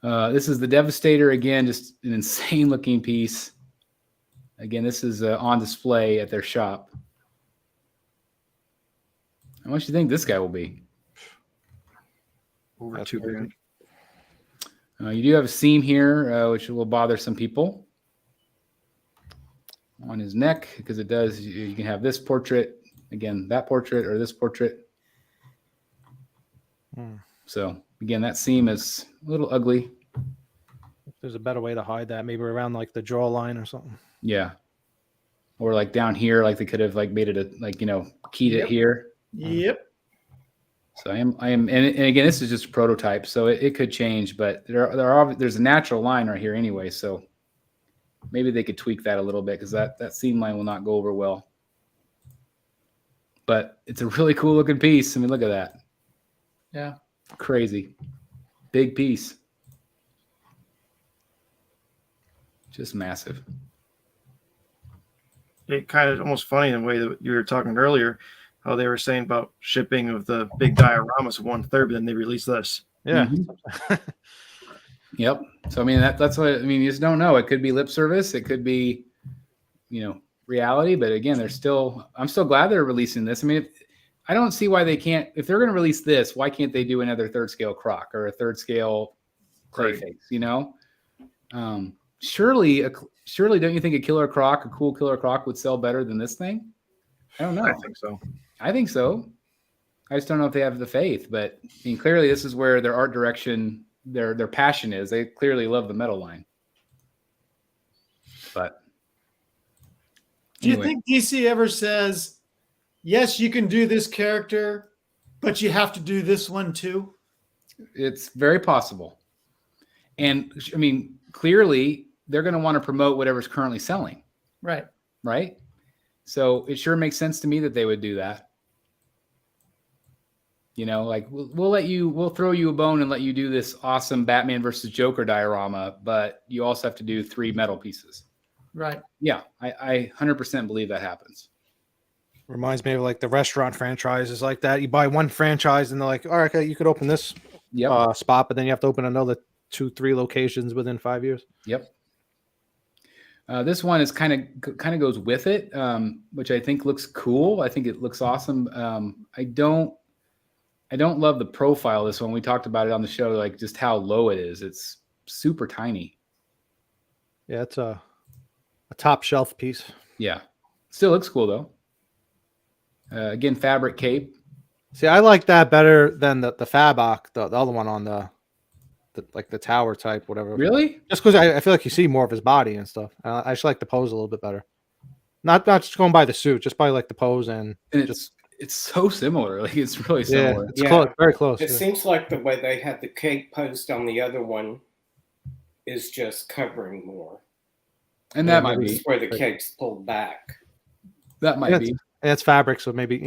This is the Devastator. Again, just an insane looking piece. Again, this is on display at their shop. How much do you think this guy will be? Over That's 2 crazy. grand. You do have a seam here, which will bother some people on his neck, because it does. You can have this portrait, again, that portrait, or this portrait. So again, that seam is a little ugly. There's a better way to hide that, maybe around like the jaw line or something. Yeah. Or like down here, like they could have like made it a, like, keyed it Yep. here. Yep. So I am, and again, this is just a prototype, so it could change, but there's a natural line right here anyway. So maybe they could tweak that a little bit, because that seam line will not go over well. But it's a really cool looking piece. I mean, look at that. Yeah. Crazy. Big piece. Just massive. It kind of almost funny in the way that you were talking earlier, how they were saying about shipping of the big dioramas of 1/3, but then they released this. Yeah. Yep. So I mean, that's what I mean. You just don't know. It could be lip service. It could be, reality. But again, I'm still glad they're releasing this. I mean, I don't see why they can't. If they're going to release this, why can't they do another 3rd scale croc or a 3rd scale clay Right. face? Surely, don't you think a cool killer croc would sell better than this thing? I don't know. I think so. I think so. I just don't know if they have the faith. But I mean, clearly, this is where their art direction, their passion is. They clearly love the metal line. But Do you anyway. think DC ever says, yes, you can do this character, but you have to do this one too? It's very possible. And I mean, clearly, they're going to want to promote whatever's currently selling. Right. Right? So it sure makes sense to me that they would do that. Like we'll throw you a bone and let you do this awesome Batman versus Joker diorama, but you also have to do 3 metal pieces. Right. Yeah, I 100% believe that happens. Reminds me of like the restaurant franchises like that. You buy one franchise and they're like, all right, okay, you could open this Yep. spot, but then you have to open another 2-3 locations within 5 years. Yep. This one is kind of goes with it, which I think looks cool. I think it looks awesome. I don't love the profile of this one. We talked about it on the show, like just how low it is. It's super tiny. Yeah, it's a top shelf piece. Yeah. Still looks cool though. Again, fabric cape. See, I like that better than the Fabok, the other one on the tower type, whatever. Really? Just because I feel like you see more of his body and stuff. I just like the pose a little bit better. Not just going by the suit, just by like the pose and it's so similar. Like it's really yeah, similar. it's close, very close. It seems like the way they had the cape posed on the other one is just covering more. And that Yeah, might This be. is where the cape's pulled back. That might be. And it's fabric, so maybe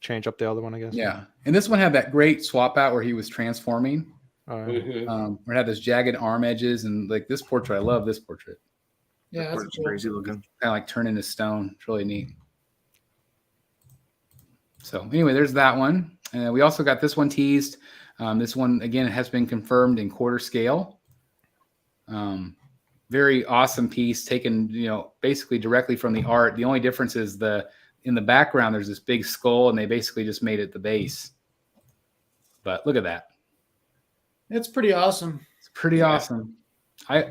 change up the other one, I guess. Yeah. And this one had that great swap out where he was transforming. All right. Mhm. Where it had those jagged arm edges, and like this portrait, I love this portrait. Yeah. That's It's cool. crazy looking. Kind of like turning to stone. It's really neat. So anyway, there's that one. We also got this one teased. This one again has been confirmed in quarter scale. Very awesome piece, taken basically directly from the art. The only difference is in the background there's this big skull, and they basically just made it the base. But look at that. It's pretty awesome. It's pretty awesome.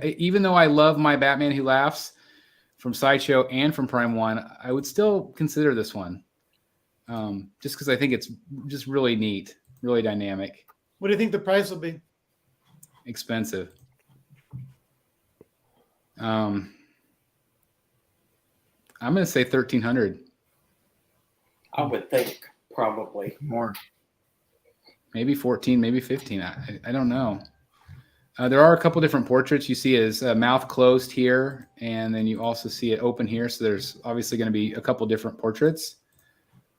Even though I love my Batman Who Laughs from Sideshow and from Prime 1, I would still consider this one. Just because I think it's just really neat, really dynamic, What do you think the price will be? expensive. I'm going to say 1,300, I would think probably. More. maybe 14, maybe 15. I don't know. There are a couple different portraits. You see his mouth closed here, and then you also see it open here. So there's obviously going to be a couple different portraits.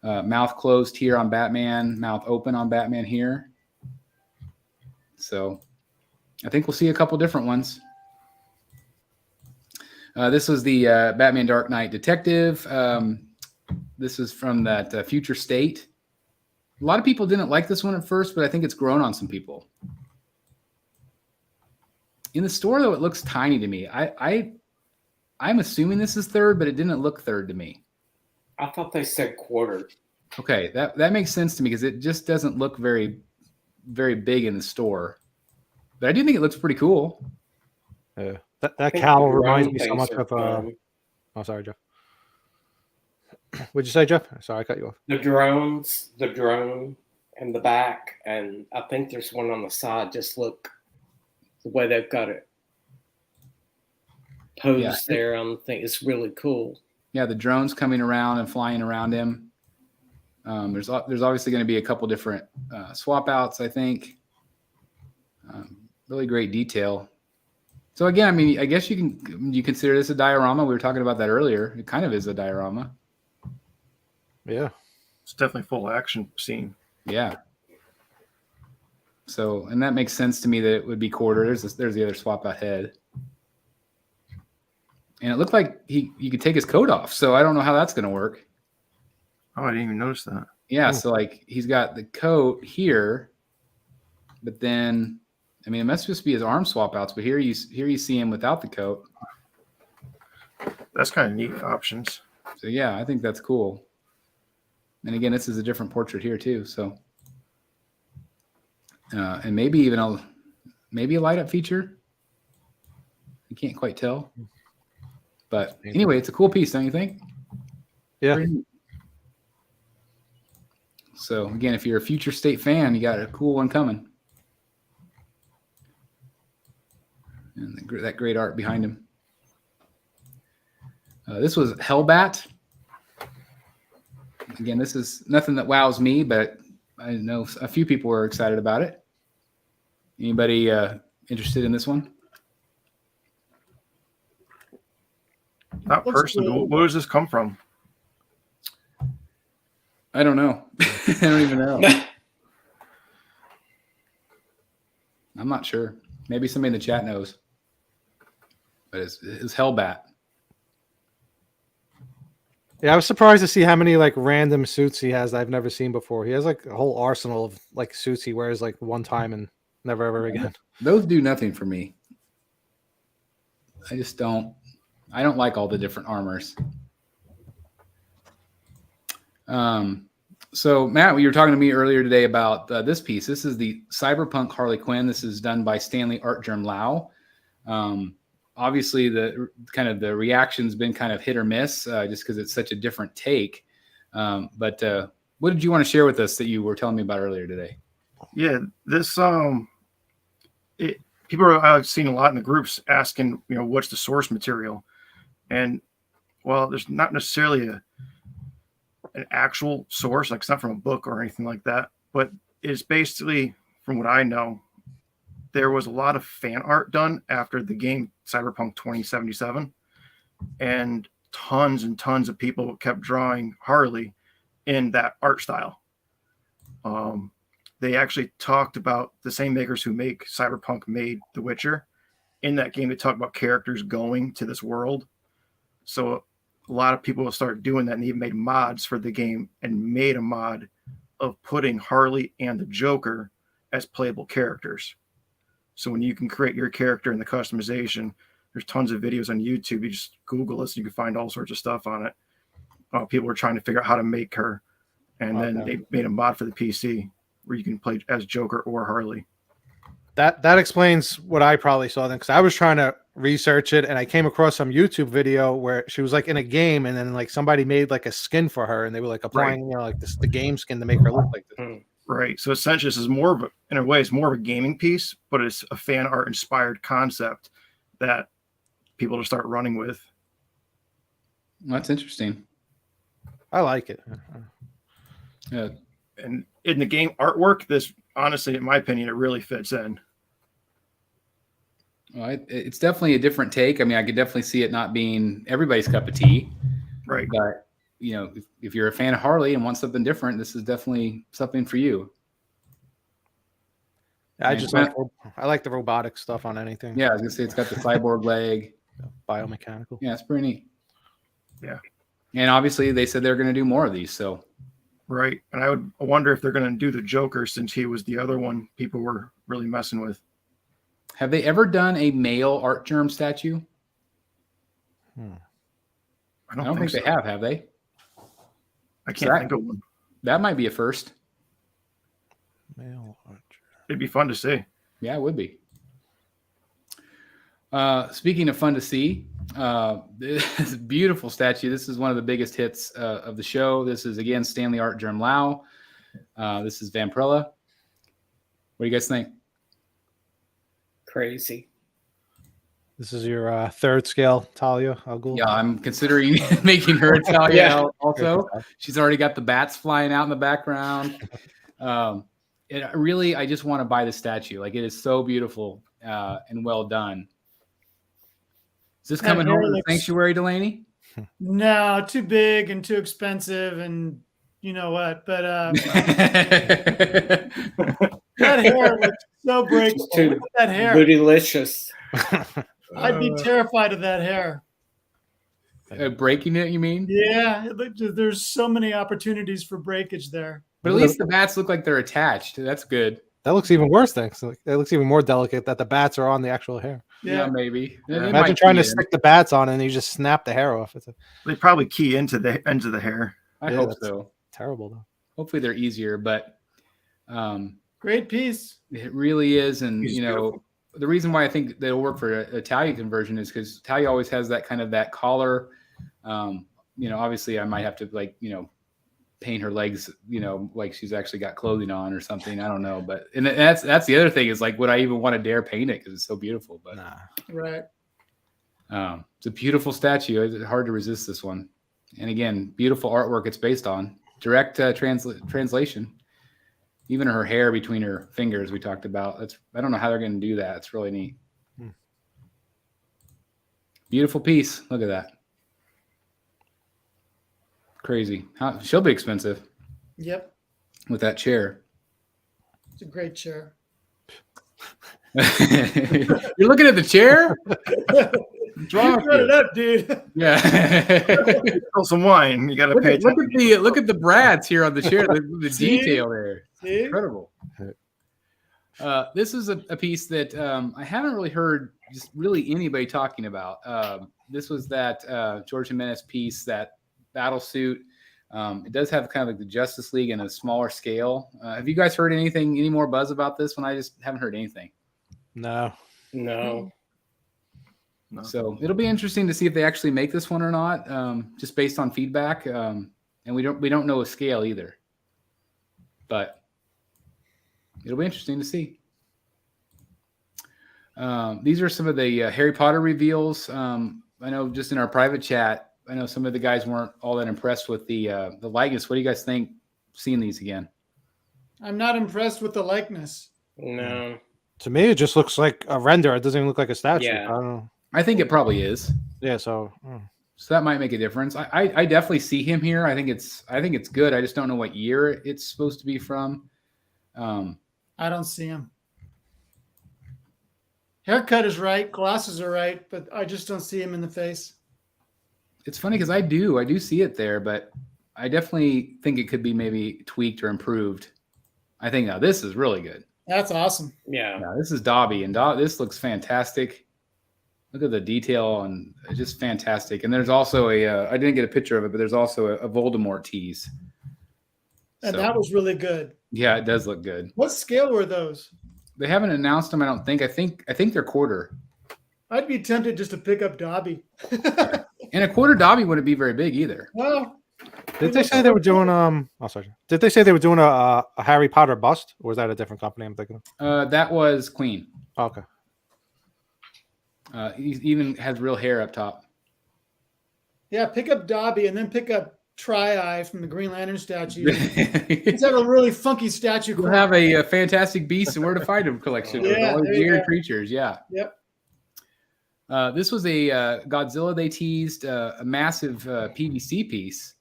Mouth closed here on Batman, mouth open on Batman here. So I think we'll see a couple different ones. This was the Batman Dark Knight Detective. This is from that Future State. A lot of people didn't like this one at first, but I think it's grown on some people. In the store, though, it looks tiny to me. I'm assuming this is third, but it didn't look third to me. I thought they said quarter. Okay, that makes sense to me because it just doesn't look very very big in the store. But I do think it looks pretty cool. Yeah, I that think cowl the reminds drone me so things much are of. fun. Oh, sorry, Jeff. What'd you say, Jeff? Sorry, I cut you off. The drone in the back, and I think there's one on the side. Just look the way they've got it posed there on the thing. It's really cool. Yeah, the drone's coming around and flying around him. There's obviously going to be a couple different swap outs, I think. Really great detail. So again, I mean, I guess you consider this a diorama. We were talking about that earlier. It kind of is a diorama. Yeah, It's definitely a full action scene. Yeah. So, and that makes sense to me that it would be quarter. There's the other swap out head. And it looked like you could take his coat off. So I don't know how that's going to work. Oh, I didn't even notice that. Yeah. Oh. So like he's got the coat here, but then, I mean, it must just be his arm swap outs, but here you see him without the coat. That's kind of neat options. So yeah, I think that's cool. And again, this is a different portrait here too. So, and maybe even a light up feature. You can't quite tell, but anyway, it's a cool piece, don't you think? yeah. So again, if you're a future state fan, you got a cool one coming. And that great art behind him. This was Hellbat. Again, this is nothing that wows me, but I know a few people were excited about it. Anybody interested in this one? Not Looks personally. cool. Where does this come from? I don't know. I don't even know. I'm not sure. Maybe somebody in the chat knows. But it's Hellbat. Yeah, I was surprised to see how many like random suits he has that I've never seen before. He has like a whole arsenal of like suits he wears like one time and never ever again. Those do nothing for me. I don't like all the different armors. So Matt, you were talking to me earlier today about this piece. This is the Cyberpunk Harley Quinn. This is done by Stanley Artgerm Lau. Obviously the reaction's been kind of hit or miss just because it's such a different take. But what did you want to share with us that you were telling me about earlier today? Yeah, this people I've seen a lot in the groups asking, what's the source material? And well, there's not necessarily an actual source, like it's not from a book or anything like that, but it's basically, from what I know, there was a lot of fan art done after the game Cyberpunk 2077, and tons of people kept drawing Harley in that art style. They actually talked about the same makers who make Cyberpunk made The Witcher. In that game, they talk about characters going to this world. So a lot of people will start doing that, and they made mods for the game and made a mod of putting Harley and the Joker as playable characters. So when you can create your character in the customization, there's tons of videos on YouTube. You just Google this, and you can find all sorts of stuff on it. People were trying to figure out how to make her, and then they made a mod for the PC where you can play as Joker or Harley. That explains what I probably saw then, because I was trying to research it and I came across some YouTube video where she was like in a game and then like somebody made like a skin for her and they were like applying the game skin to make her look like this. Right. So essentially, this is more of it's more of a gaming piece, but it's a fan art inspired concept that people to start running with. That's interesting. I like it. Yeah. And in the game artwork, this honestly, in my opinion, it really fits in. Well, it's definitely a different take. I mean, I could definitely see it not being everybody's cup of tea. Right. But, if you're a fan of Harley and want something different, this is definitely something for you. I like the robotic stuff on anything. Yeah, I was going to say it's got the cyborg leg. Biomechanical. Yeah, it's pretty neat. Yeah. And obviously they said they're going to do more of these. So. Right. And I wonder if they're going to do the Joker, since he was the other one people were really messing with. Have they ever done a male Artgerm statue? I don't think they have they? I can't think of one. That might be a first. Male Artgerm. It'd be fun to see. Yeah, it would be. Speaking of fun to see, this beautiful statue. This is one of the biggest hits of the show. This is, again, Stanley Art Germ Lau. This is Vampirella. What do you guys think? Crazy. This is your third scale Talia Al Ghul. Yeah, I'm considering making her a Talia Yeah. also. She's already got the bats flying out in the background. I just want to buy the statue. Like, it is so beautiful and well done. Is this coming home to the sanctuary, Delaney? No, too big and too expensive, and you know what? But that hair looks so breakable. Too Look at that hair. bootylicious. I'd be terrified of that hair. Breaking it, you mean? Yeah, there's so many opportunities for breakage there. But at least the bats look like they're attached. That's good. That looks even worse. Thanks. It looks even more delicate that the bats are on the actual hair. Yeah, maybe. Imagine trying to stick the bats on and you just snap the hair off. They probably key into the ends of the hair. I hope so. Terrible though. Hopefully they're easier, but great piece. It really is. And It's you know, beautiful. The reason why I think they'll work for a Talia conversion is because Talia always has that kind of that collar. Obviously I might have to paint her legs, like she's actually got clothing on or something. I don't know, but and that's the other thing is, like, would I even want to dare paint it because it's so beautiful? But Right. it's a beautiful statue. It's hard to resist this one. And again, beautiful artwork it's based on. Direct translation. Even her hair between her fingers we talked about. I don't know how they're going to do that. It's really neat. Beautiful piece. Look at that. Crazy. She'll be expensive. Yep. With that chair. It's a great chair. You're looking at the chair? What's wrong with Cut you? it up, dude. Yeah. Spill some wine. You got to pay attention. Look at the brads here on the chair. The See? detail there. See? Incredible. This is a piece that I haven't really heard just really anybody talking about. This was that George Jimenez piece, that battle suit. It does have kind of like the Justice League in a smaller scale. Have you guys heard any more buzz about this one? I just haven't heard anything. No. No. So it'll be interesting to see if they actually make this one or not, just based on feedback. And we don't know a scale either, but it'll be interesting to see. These are some of the Harry Potter reveals. I know just in our private chat, I know some of the guys weren't all that impressed with the likeness. What do you guys think seeing these again? I'm not impressed with the likeness. No. To me, it just looks like a render. It doesn't even look like a statue. Yeah. I don't know. I think it probably is. Yeah. So. So that might make a difference. I definitely see him here. I think it's good. I just don't know what year it's supposed to be from. I don't see him. Haircut is right. Glasses are right, but I just don't see him in the face. It's funny because I do see it there, but I definitely think it could be maybe tweaked or improved. I think now this is really good. That's awesome. Yeah. Now, this is Dobby, and this looks fantastic. Look at the detail, and it's just fantastic. And there's also I didn't get a picture of it, but there's also a Voldemort tease. And So, that was really good. yeah, it does look good. What scale were those? They haven't announced them, I don't think. I think they're quarter. I'd be tempted just to pick up Dobby. And a quarter Dobby wouldn't be very big either. Well, Did they say they were doing sorry. Did they say they were doing a Harry Potter bust, or was that a different company I'm thinking of? That was Queen. Oh, okay. He even has real hair up top. yeah, pick up Dobby and then pick up Tri-Eye from the Green Lantern statue. It's have a really funky statue. We'll have a Fantastic Beasts and Where to Find Them collection with Yeah, all these there you weird go. creatures. Yeah. Yep. This was a Godzilla they teased, a massive PVC piece.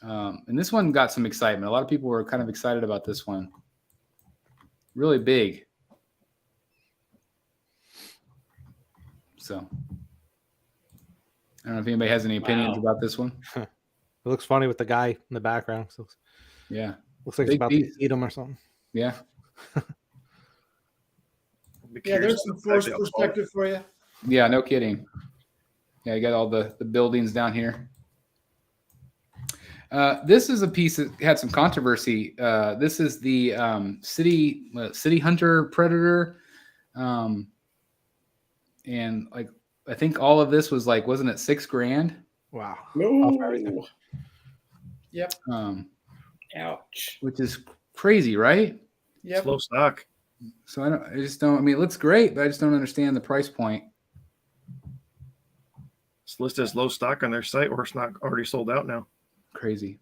And this one got some excitement. A lot of people were kind of excited about this one. Really big. So I don't know if anybody has any opinions about this one. It looks funny with the guy in the background. So Yeah. looks like Big it's about piece. to eat him or something. Yeah. Yeah, there's some forced perspective for you. Yeah, no kidding. Yeah, you got all the buildings down here. This is a piece that had some controversy. This is the City Hunter Predator. And like, I think all of this was like, wasn't it $6,000? Wow. No. everything. Yep. Ouch. Which is crazy, right? Yep. Slow stock. So I just don't. I mean, it looks great, but I just don't understand the price point. It's listed as low stock on their site, or it's not already sold out now. Crazy.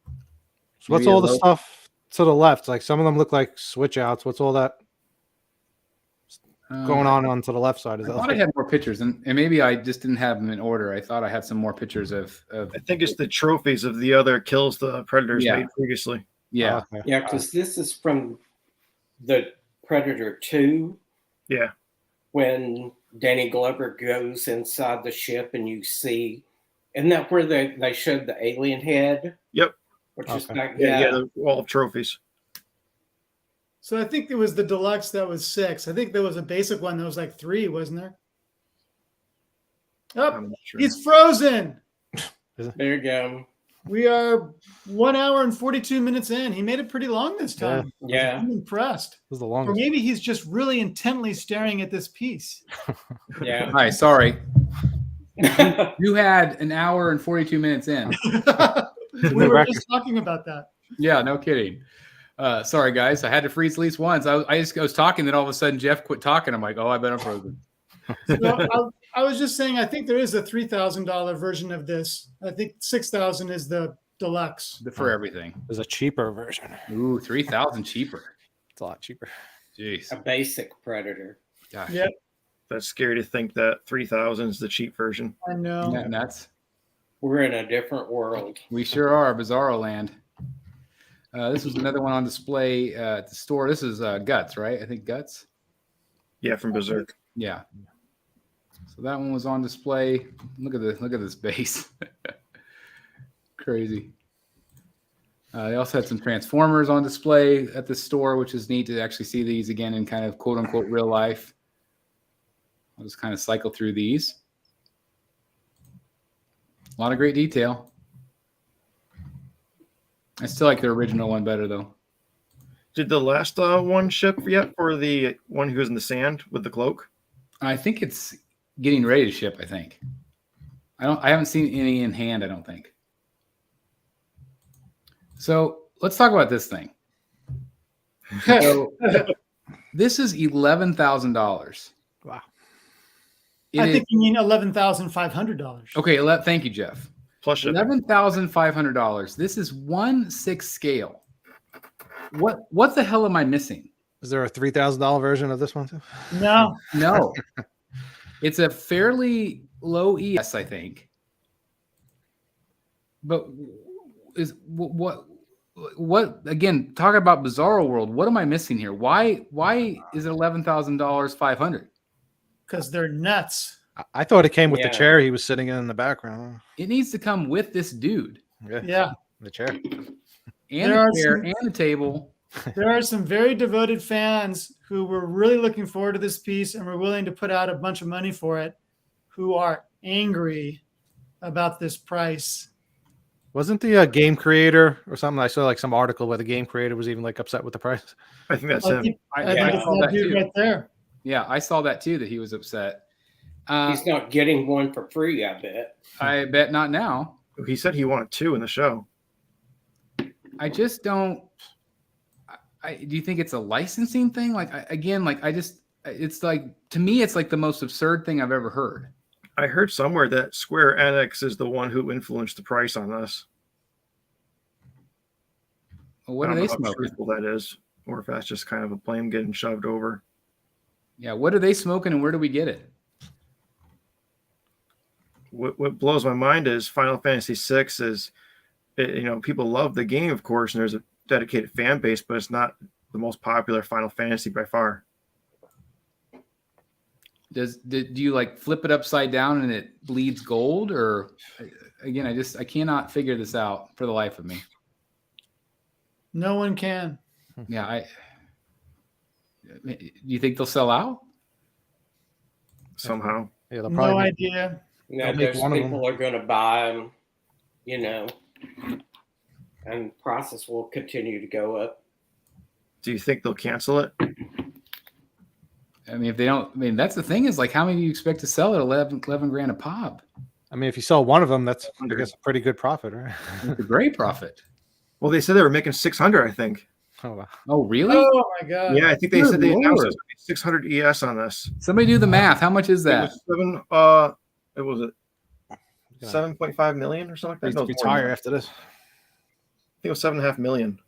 So what's Maybe a all the low- stuff to the left? Like some of them look like switch outs. What's all that going on to the left side? Is I that thought I had more pictures, and maybe I just didn't have them in order. I thought I had some more pictures of I think it's the trophies of the other kills the Predators Yeah. made previously. yeah. Okay. Yeah, because this is from the Predator 2 Yeah. when Danny Glover goes inside the ship and you see, isn't that where they showed the alien head? Yep. Which is Okay. back, Yeah. The wall of trophies. So I think it was the deluxe that was 6. I think there was a basic one that was like 3, wasn't there? Oh, I'm not sure. he's frozen. There you go. We are 1 hour and 42 minutes in. He made it pretty long this time. Yeah. I'm impressed. This is the Or longest. maybe he's just really intently staring at this piece. Yeah. Hi, sorry. You had an hour and 42 minutes in. We were just talking about that. Yeah, no kidding. Sorry, guys. I had to freeze at least once. I was talking, then all of a sudden Jeff quit talking. I'm like, oh, I bet I'm frozen. So I was just saying, I think there is a $3,000 version of this. I think 6,000 is the deluxe. For everything. There's a cheaper version. Ooh, 3,000 cheaper. It's a lot cheaper. Jeez. A basic Predator. Gosh. Yep, That's scary to think that 3,000 is the cheap version. I know. Isn't that nuts? We're in a different world. We sure are. Bizarro land. This was another one on display at the store. This is Guts, right? I think Guts. Yeah, from Berserk. Yeah. So that one was on display. Look at this base. Crazy. They also had some Transformers on display at the store, which is neat to actually see these again in kind of quote unquote real life. I'll just kind of cycle through these. A lot of great detail. I still like the original one better though. Did the last one ship yet for the one who was in the sand with the cloak? I think it's getting ready to ship, I think. I haven't seen any in hand, I don't think. So let's talk about this thing. So, this is $11,000. Wow. I think you mean $11,500. Okay, thank you, Jeff. Plus shipping. $11,500. This is 1/6 scale. What the hell am I missing? Is there a $3,000 version of this one too? No. No. It's a fairly low ES, I think. But what again, talking about Bizarro World, what am I missing here? Why is it $11,000 500? Because they're nuts. I thought it came with Yeah. the chair he was sitting in the background. It needs to come with this dude Yeah. The chair. and There are the chair some- and the table. There are some very devoted fans who were really looking forward to this piece and were willing to put out a bunch of money for it, who are angry about this price. Wasn't the game creator or something? I saw like some article where the game creator was even like upset with the price. I think that's I him. think, I I think I it's saw that that dude too. right there. Yeah, I saw that too, that he was upset. He's not getting one for free, I bet. I bet not now. He said he wanted 2 in the show. I just don't. Do you think it's a licensing thing? Like, it's like, to me, it's like the most absurd thing I've ever heard. I heard somewhere that Square Enix is the one who influenced the price on this. Well, what I are don't they know how smoking? truthful that is, or if that's just kind of a blame getting shoved over. Yeah, what are they smoking and where do we get it? What blows my mind is Final Fantasy VI is, people love the game, of course, and there's a dedicated fan base, but it's not the most popular Final Fantasy by far. Do you like flip it upside down and it bleeds gold? Or again, I cannot figure this out for the life of me. No one can. Yeah, do you think they'll sell out? Somehow. Yeah, they'll No probably idea. Now, I'll make those one of them. people are going to buy them, and prices will continue to go up. Do you think they'll cancel it? I mean, if they don't, I mean, that's the thing is like, how many do you expect to sell at 11 grand a pop? I mean, if you sell one of them, that's I guess a pretty good profit, right? It's a great profit. Well, they said they were making 600, I think. Oh, wow. Oh, really? Oh my god. Yeah, I think they Good said they announced Lord. 600 ES on this. Somebody do the math. How much is It that? was 7.5 million or something I like used that. to No, it was more than retire that. after this. I think it was 7.5 million.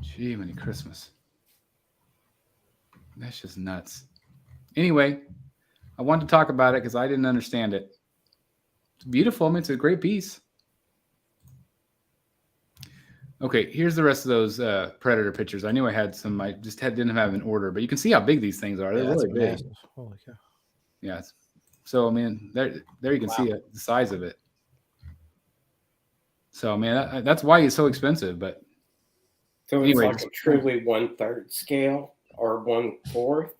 Gee, many Christmas. That's just nuts. Anyway, I wanted to talk about it because I didn't understand it. It's beautiful. I mean, it's a great piece. Okay, here's the rest of those Predator pictures. I knew I had some. I just didn't have an order, but you can see how big these things are. They're really big. massive. Holy cow. Yeah. So I mean, there you can see it, the size of it. So I mean, that's why it's so expensive. But So it's Anyway, like a truly 1/3 scale or 1/4.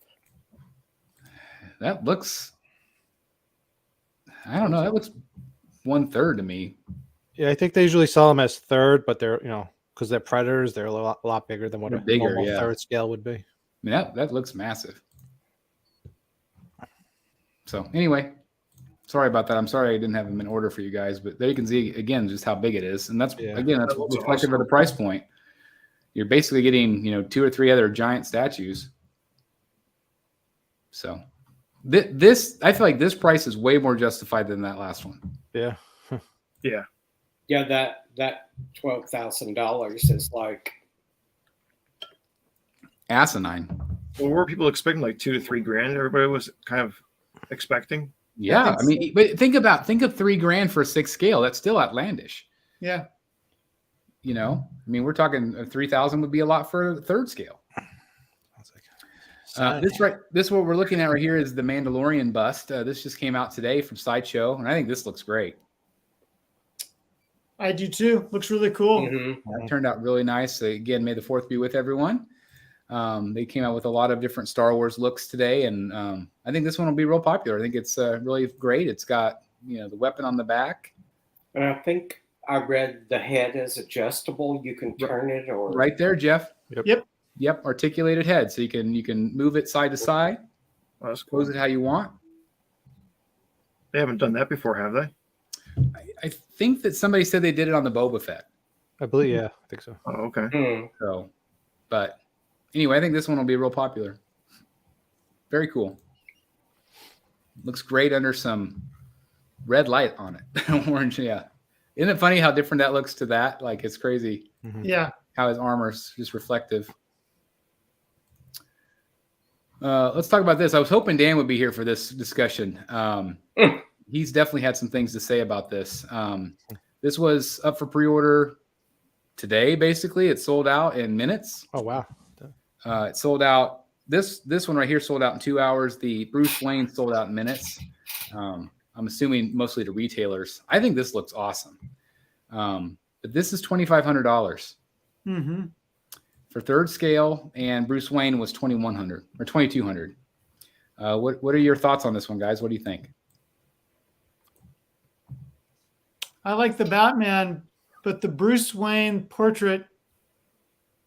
that looks, I don't know, that looks 1/3 to me. Yeah, I think they usually sell them as third, but they're because they're predators, they're a lot bigger than what They're a bigger, normal yeah. third scale would be. I mean, that looks massive. So anyway, sorry about that. I'm sorry I didn't have them in order for you guys, but there you can see again just how big it is, and that's Yeah. again that's That looks reflective of awesome. the price point. You're basically getting 2 or 3 other giant statues. So this I feel like this price is way more justified than that last one. Yeah. Yeah. Yeah, that $12,000 is like Asinine. Well, were people expecting like 2 to 3 grand? Everybody was kind of expecting. Yeah, think I mean, but think of 3 grand for a 6 scale. That's still outlandish. Yeah. I mean, we're talking 3,000 would be a lot for a 3rd scale. This what we're looking at right here is the Mandalorian bust. This just came out today from Sideshow, and I think this looks great. I do too. Looks really cool. mhm. That turned out really nice. Again, may the 4th be with everyone. They came out with a lot of different Star Wars looks today, and I think this one will be real popular. I think it's really great. It's got the weapon on the back. And I think I read the head is adjustable. You can turn it or Right there, Jeff. Yep. Yep, articulated head, so you can move it side to side, Oh, that's cool. pose it how you want. They haven't done that before, have they? I think that somebody said they did it on the Boba Fett. I believe, yeah, I think so. Oh, okay. So, but anyway, I think this one will be real popular. Very cool. Looks great under some red light on it. Orange, yeah. Isn't it funny how different that looks to that? Like, it's crazy Yeah. how his armor's just reflective. Let's talk about this. I was hoping Dan would be here for this discussion. He's definitely had some things to say about this. This was up for pre-order today, basically. It sold out in minutes. Oh wow. It sold out. This one right here sold out in 2 hours. The Bruce Wayne sold out in minutes. I'm assuming mostly to retailers. I think this looks awesome. But this is $2,500 Mm-hmm. for 3rd scale, and Bruce Wayne was $2,100 or $2,200. What are your thoughts on this one, guys? What do you think? I like the Batman, but the Bruce Wayne portrait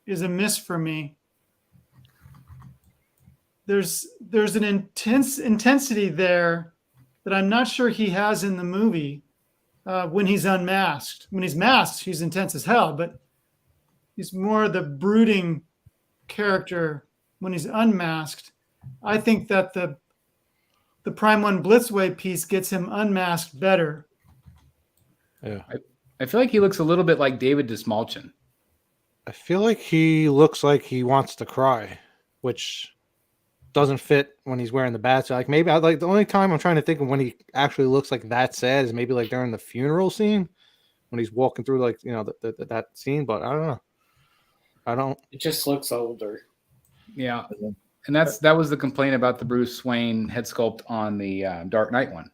is a miss for me. There's an intensity there that I'm not sure he has in the movie when he's unmasked. When he's masked, he's intense as hell, but he's more the brooding character when he's unmasked. I think that the Prime 1 Blitzway piece gets him unmasked better. Yeah. I feel like he looks a little bit like David Dismalchin. I feel like he looks like he wants to cry, which doesn't fit when he's wearing the bat. Like maybe the only time I'm trying to think of when he actually looks like that sad is maybe like during the funeral scene when he's walking through that scene. But I don't know. it just looks older. Yeah, and that was the complaint about the Bruce Wayne head sculpt on the Dark Knight one.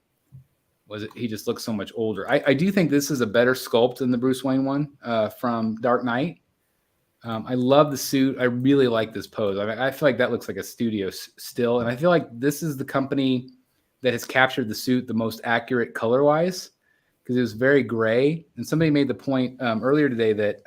He just looks so much older. I do think this is a better sculpt than the Bruce Wayne one from Dark Knight. I love the suit. I really like this pose. I mean, I feel like that looks like a studio still, and I feel like this is the company that has captured the suit the most accurate color-wise, because it was very gray. And somebody made the point earlier today that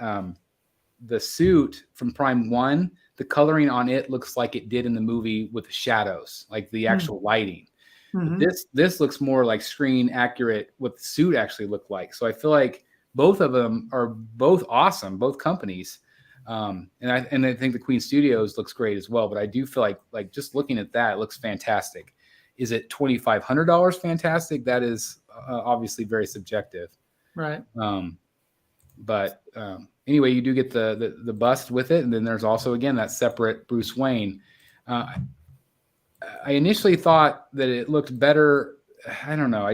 the suit from Prime 1, the coloring on it looks like it did in the movie with the shadows, like the actual lighting. Mhm. This looks more like screen accurate what the suit actually looked like. So I feel like both of them are both awesome, both companies. And I think the Queen Studios looks great as well. But I do feel like just looking at that, it looks fantastic. Is it $2,500 fantastic? That is obviously very subjective. Right. But anyway, you do get the bust with it, and then there's also again that separate Bruce Wayne. I initially thought that it looked better. I don't know.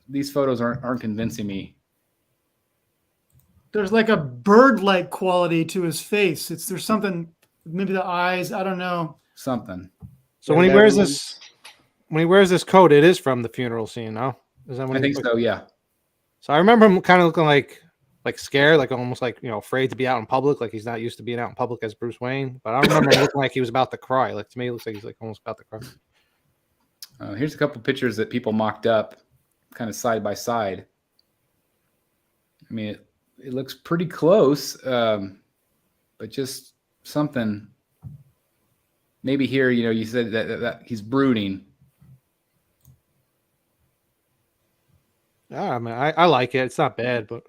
These photos aren't convincing me. There's like a bird-like quality to his face. There's something, maybe the eyes. I don't know. Something. So when he wears this coat, it is from the funeral scene, no? Is that when I think so, yeah. So I remember him kind of looking like scared, like almost like, afraid to be out in public, like he's not used to being out in public as Bruce Wayne. But I don't remember him looking like he was about to cry. Like to me, it looks like he's like almost about to cry. Here's a couple pictures that people mocked up, kind of side by side. I mean, it looks pretty close, but just something. Maybe here, you said that he's brooding. Yeah, I mean, I like it. It's not bad, but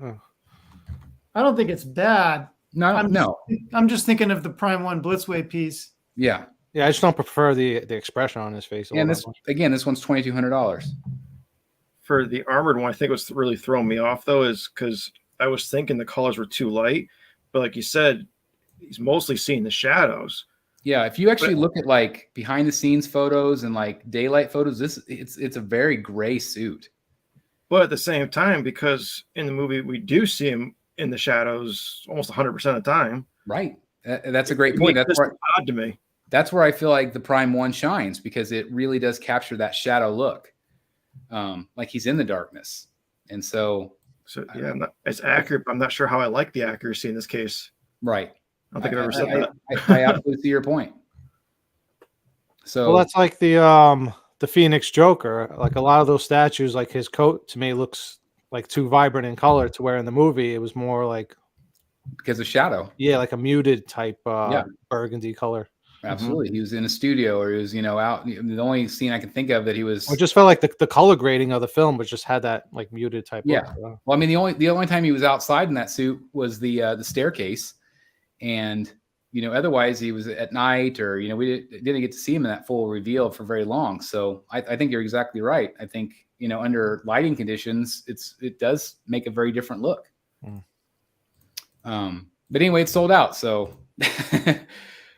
I don't think it's bad. No. I'm just thinking of the Prime 1 Blitzway piece. Yeah. Yeah, I just don't prefer the expression on his face. And this one's $2,200. For the armored one, I think what's really throwing me off though is because I was thinking the colors were too light, but like you said, he's mostly seeing the shadows. Yeah, if you actually look at like behind the scenes photos and like daylight photos, it's a very gray suit. But at the same time, because in the movie we do see him in the shadows almost 100% of the time. Right. That's a great point. That's odd to me. That's where I feel like the Prime 1 shines, because it really does capture that shadow look, like he's in the darkness. And so yeah, it's accurate, but I'm not sure how I like the accuracy in this case. Right. I don't think I've ever said that. I absolutely see your point. So well, that's like the Phoenix Joker. Like a lot of those statues, like his coat to me looks like too vibrant in color, to where in the movie it was more like because of shadow. Yeah, like a muted type burgundy color. Absolutely. He was in a studio, or he was, out. The only scene I can think of that he was. It just felt like the color grading of the film, but just had that like muted type. Yeah. Look. Well, I mean, the only time he was outside in that suit was the staircase, and otherwise he was at night, or we didn't get to see him in that full reveal for very long. So I think you're exactly right. I think under lighting conditions, it does make a very different look. But anyway, it's sold out, so.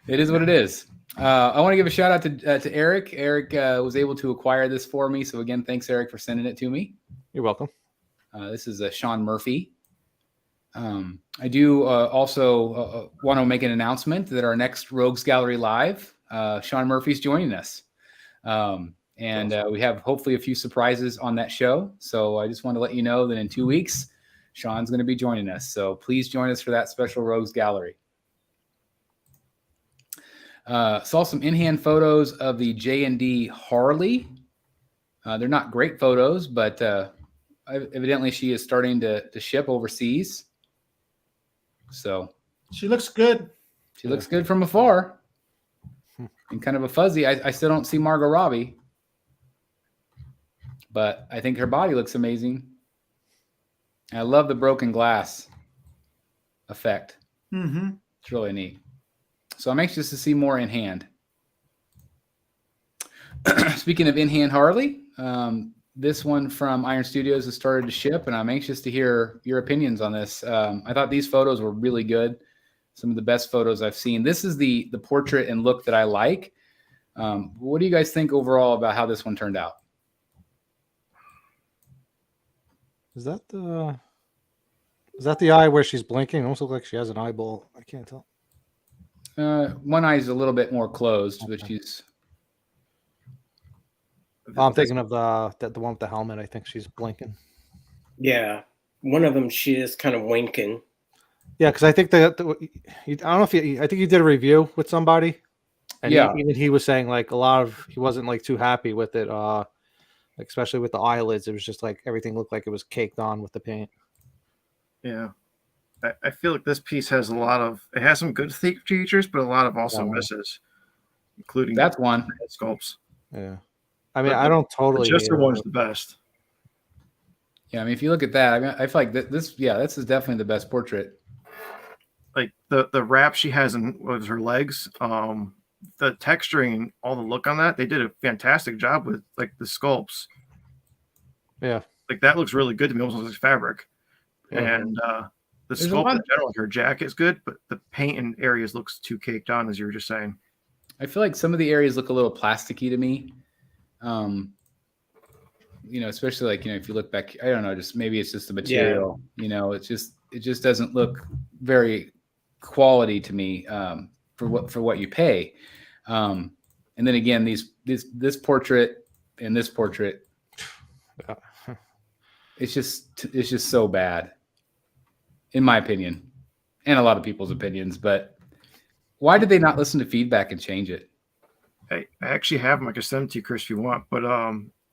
It is what it is. I want to give a shout out to Eric. Eric was able to acquire this for me. So again, thanks, Eric, for sending it to me. You're welcome. This is Sean Murphy. I do also want to make an announcement that our next Rogues Gallery Live, Sean Murphy's joining us. And we have hopefully a few surprises on that show. So I just want to let you know that in 2 weeks, Sean's going to be joining us. So please join us for that special Rogues Gallery. Saw some in-hand photos of the J&D Harley. They're not great photos, but evidently she is starting to ship overseas. So she looks good. She looks good from afar, and kind of a fuzzy. I still don't see Margot Robbie, but I think her body looks amazing. I love the broken glass effect. Mm-hmm. It's really neat. So I'm anxious to see more in hand. Speaking of in-hand Harley, this one from Iron Studios has started to ship, and I'm anxious to hear your opinions on this. I thought these photos were really good. Some of the best photos I've seen. This is the portrait and look that I like. What do you guys think overall about how this one turned out? Is that the eye where she's blinking? It almost looks like she has an eyeball. I can't tell. One eye is a little bit more closed, but she's. I'm thinking of the one with the helmet. I think she's blinking. Yeah, one of them she is kind of winking. Yeah, because I think I don't know if I think you did a review with somebody, and even he was saying like he wasn't like too happy with it. especially with the eyelids. It was just like everything looked like it was caked on with the paint. Yeah. I feel like this piece has it has some good features, but a lot of also Yeah. misses, including That's one. head sculpts. Yeah. I mean, But I don't totally. The Jester hate it, one's but- the best. Yeah, I mean, if you look at that, I mean, I feel like this is definitely the best portrait. Like the wrap she has in with her legs, the texturing and all the look on that, they did a fantastic job with like the sculpts. Yeah. Like that looks really good to me, almost looks like fabric. Yeah. And the There's a sculpt lot- in general, her jacket is good, but the paint in areas looks too caked on, as you were just saying. I feel like some of the areas look a little plasticky to me. Especially like, if you look back, I don't know, just maybe it's just the material, it just doesn't look very quality to me for what you pay. And then again, this portrait and this portrait, it's just so bad, in my opinion, and a lot of people's opinions. But why did they not listen to feedback and change it? I actually have them. I can send them to you, Chris, if you want. But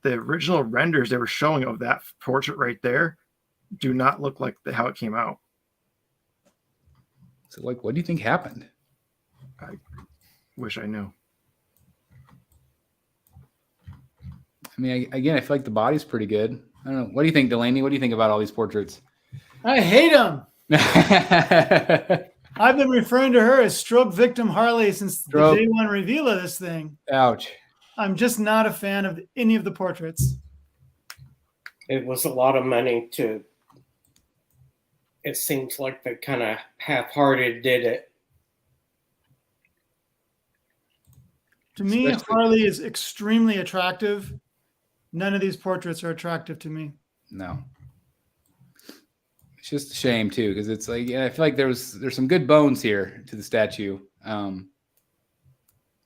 the original renders they were showing of that portrait right there do not look like how it came out. So, like, what do you think happened? I wish I knew. I mean, again, I feel like the body's pretty good. I don't know. What do you think, Delaney? What do you think about all these portraits? I hate him. I've been referring to her as stroke victim Harley since the day one reveal of this thing. Ouch. I'm just not a fan of any of the portraits. It was a lot of money it seems like they kind of half-hearted did it. To me, Especially- Harley is extremely attractive. None of these portraits are attractive to me. No. It's just a shame too, because it's like, I feel like there's some good bones here to the statue.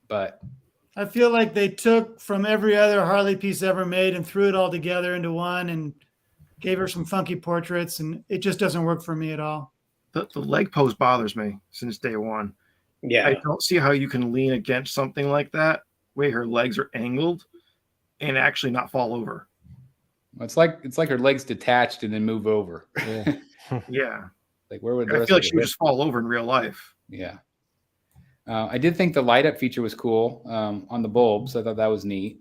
But I feel like they took from every other Harley piece ever made and threw it all together into one and gave her some funky portraits, and it just doesn't work for me at all. The leg pose bothers me since day one. Yeah. I don't see how you can lean against something like that, way her legs are angled, and actually not fall over. it's like her legs detached and then move over. Yeah. Yeah. Like, where would the I rest feel of like the she would hip- just fall over in real life. Yeah. I did think the light up feature was cool on the bulbs. I thought that was neat.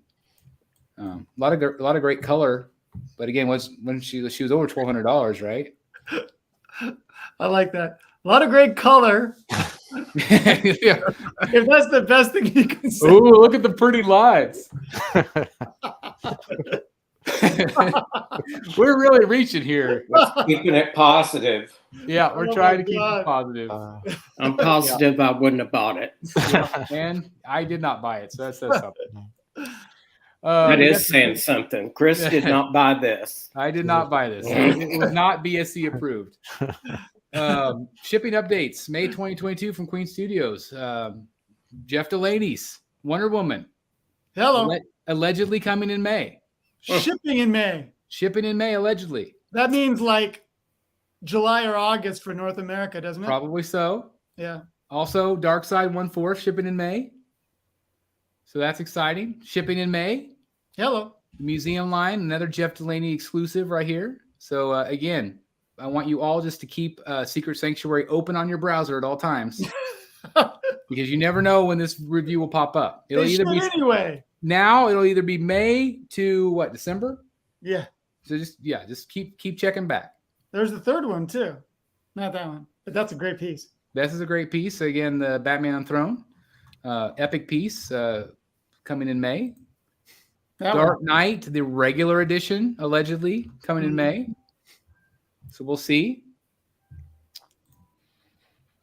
A lot of great color, but again, when she was over $1,200, right? I like that. A lot of great color. Yeah. If that's the best thing you can say. Ooh, look at the pretty lines. We're really reaching here. Keeping it positive. Yeah, we're Oh trying my to keep God. it positive. I'm positive I wouldn't have bought it. And I did not buy it, so that says something. That we is got saying something. Chris did not buy this. I did not buy this. It was not BSC approved. Shipping updates, May 2022 from Queen Studios. Jeff Delaney's Wonder Woman, Hello. allegedly coming in May. Shipping in May. Shipping in May, allegedly. That means like July or August for North America, doesn't it? Probably so. Yeah. Also, Darkseid 1/4 shipping in May. So that's exciting. Shipping in May. Hello. Museum line, another Jeff Delaney exclusive right here. So again, I want you all just to keep Secret Sanctuary open on your browser at all times, because you never know when this review will pop up. It'll They either should be anyway. now. It'll either be May to what, December. Yeah. So just keep checking back. There's the third one too. Not that one, but that's a great piece. This is a great piece. Again, the Batman on Throne, epic piece coming in May. That Dark one. Knight, the regular edition, allegedly coming in May. So we'll see.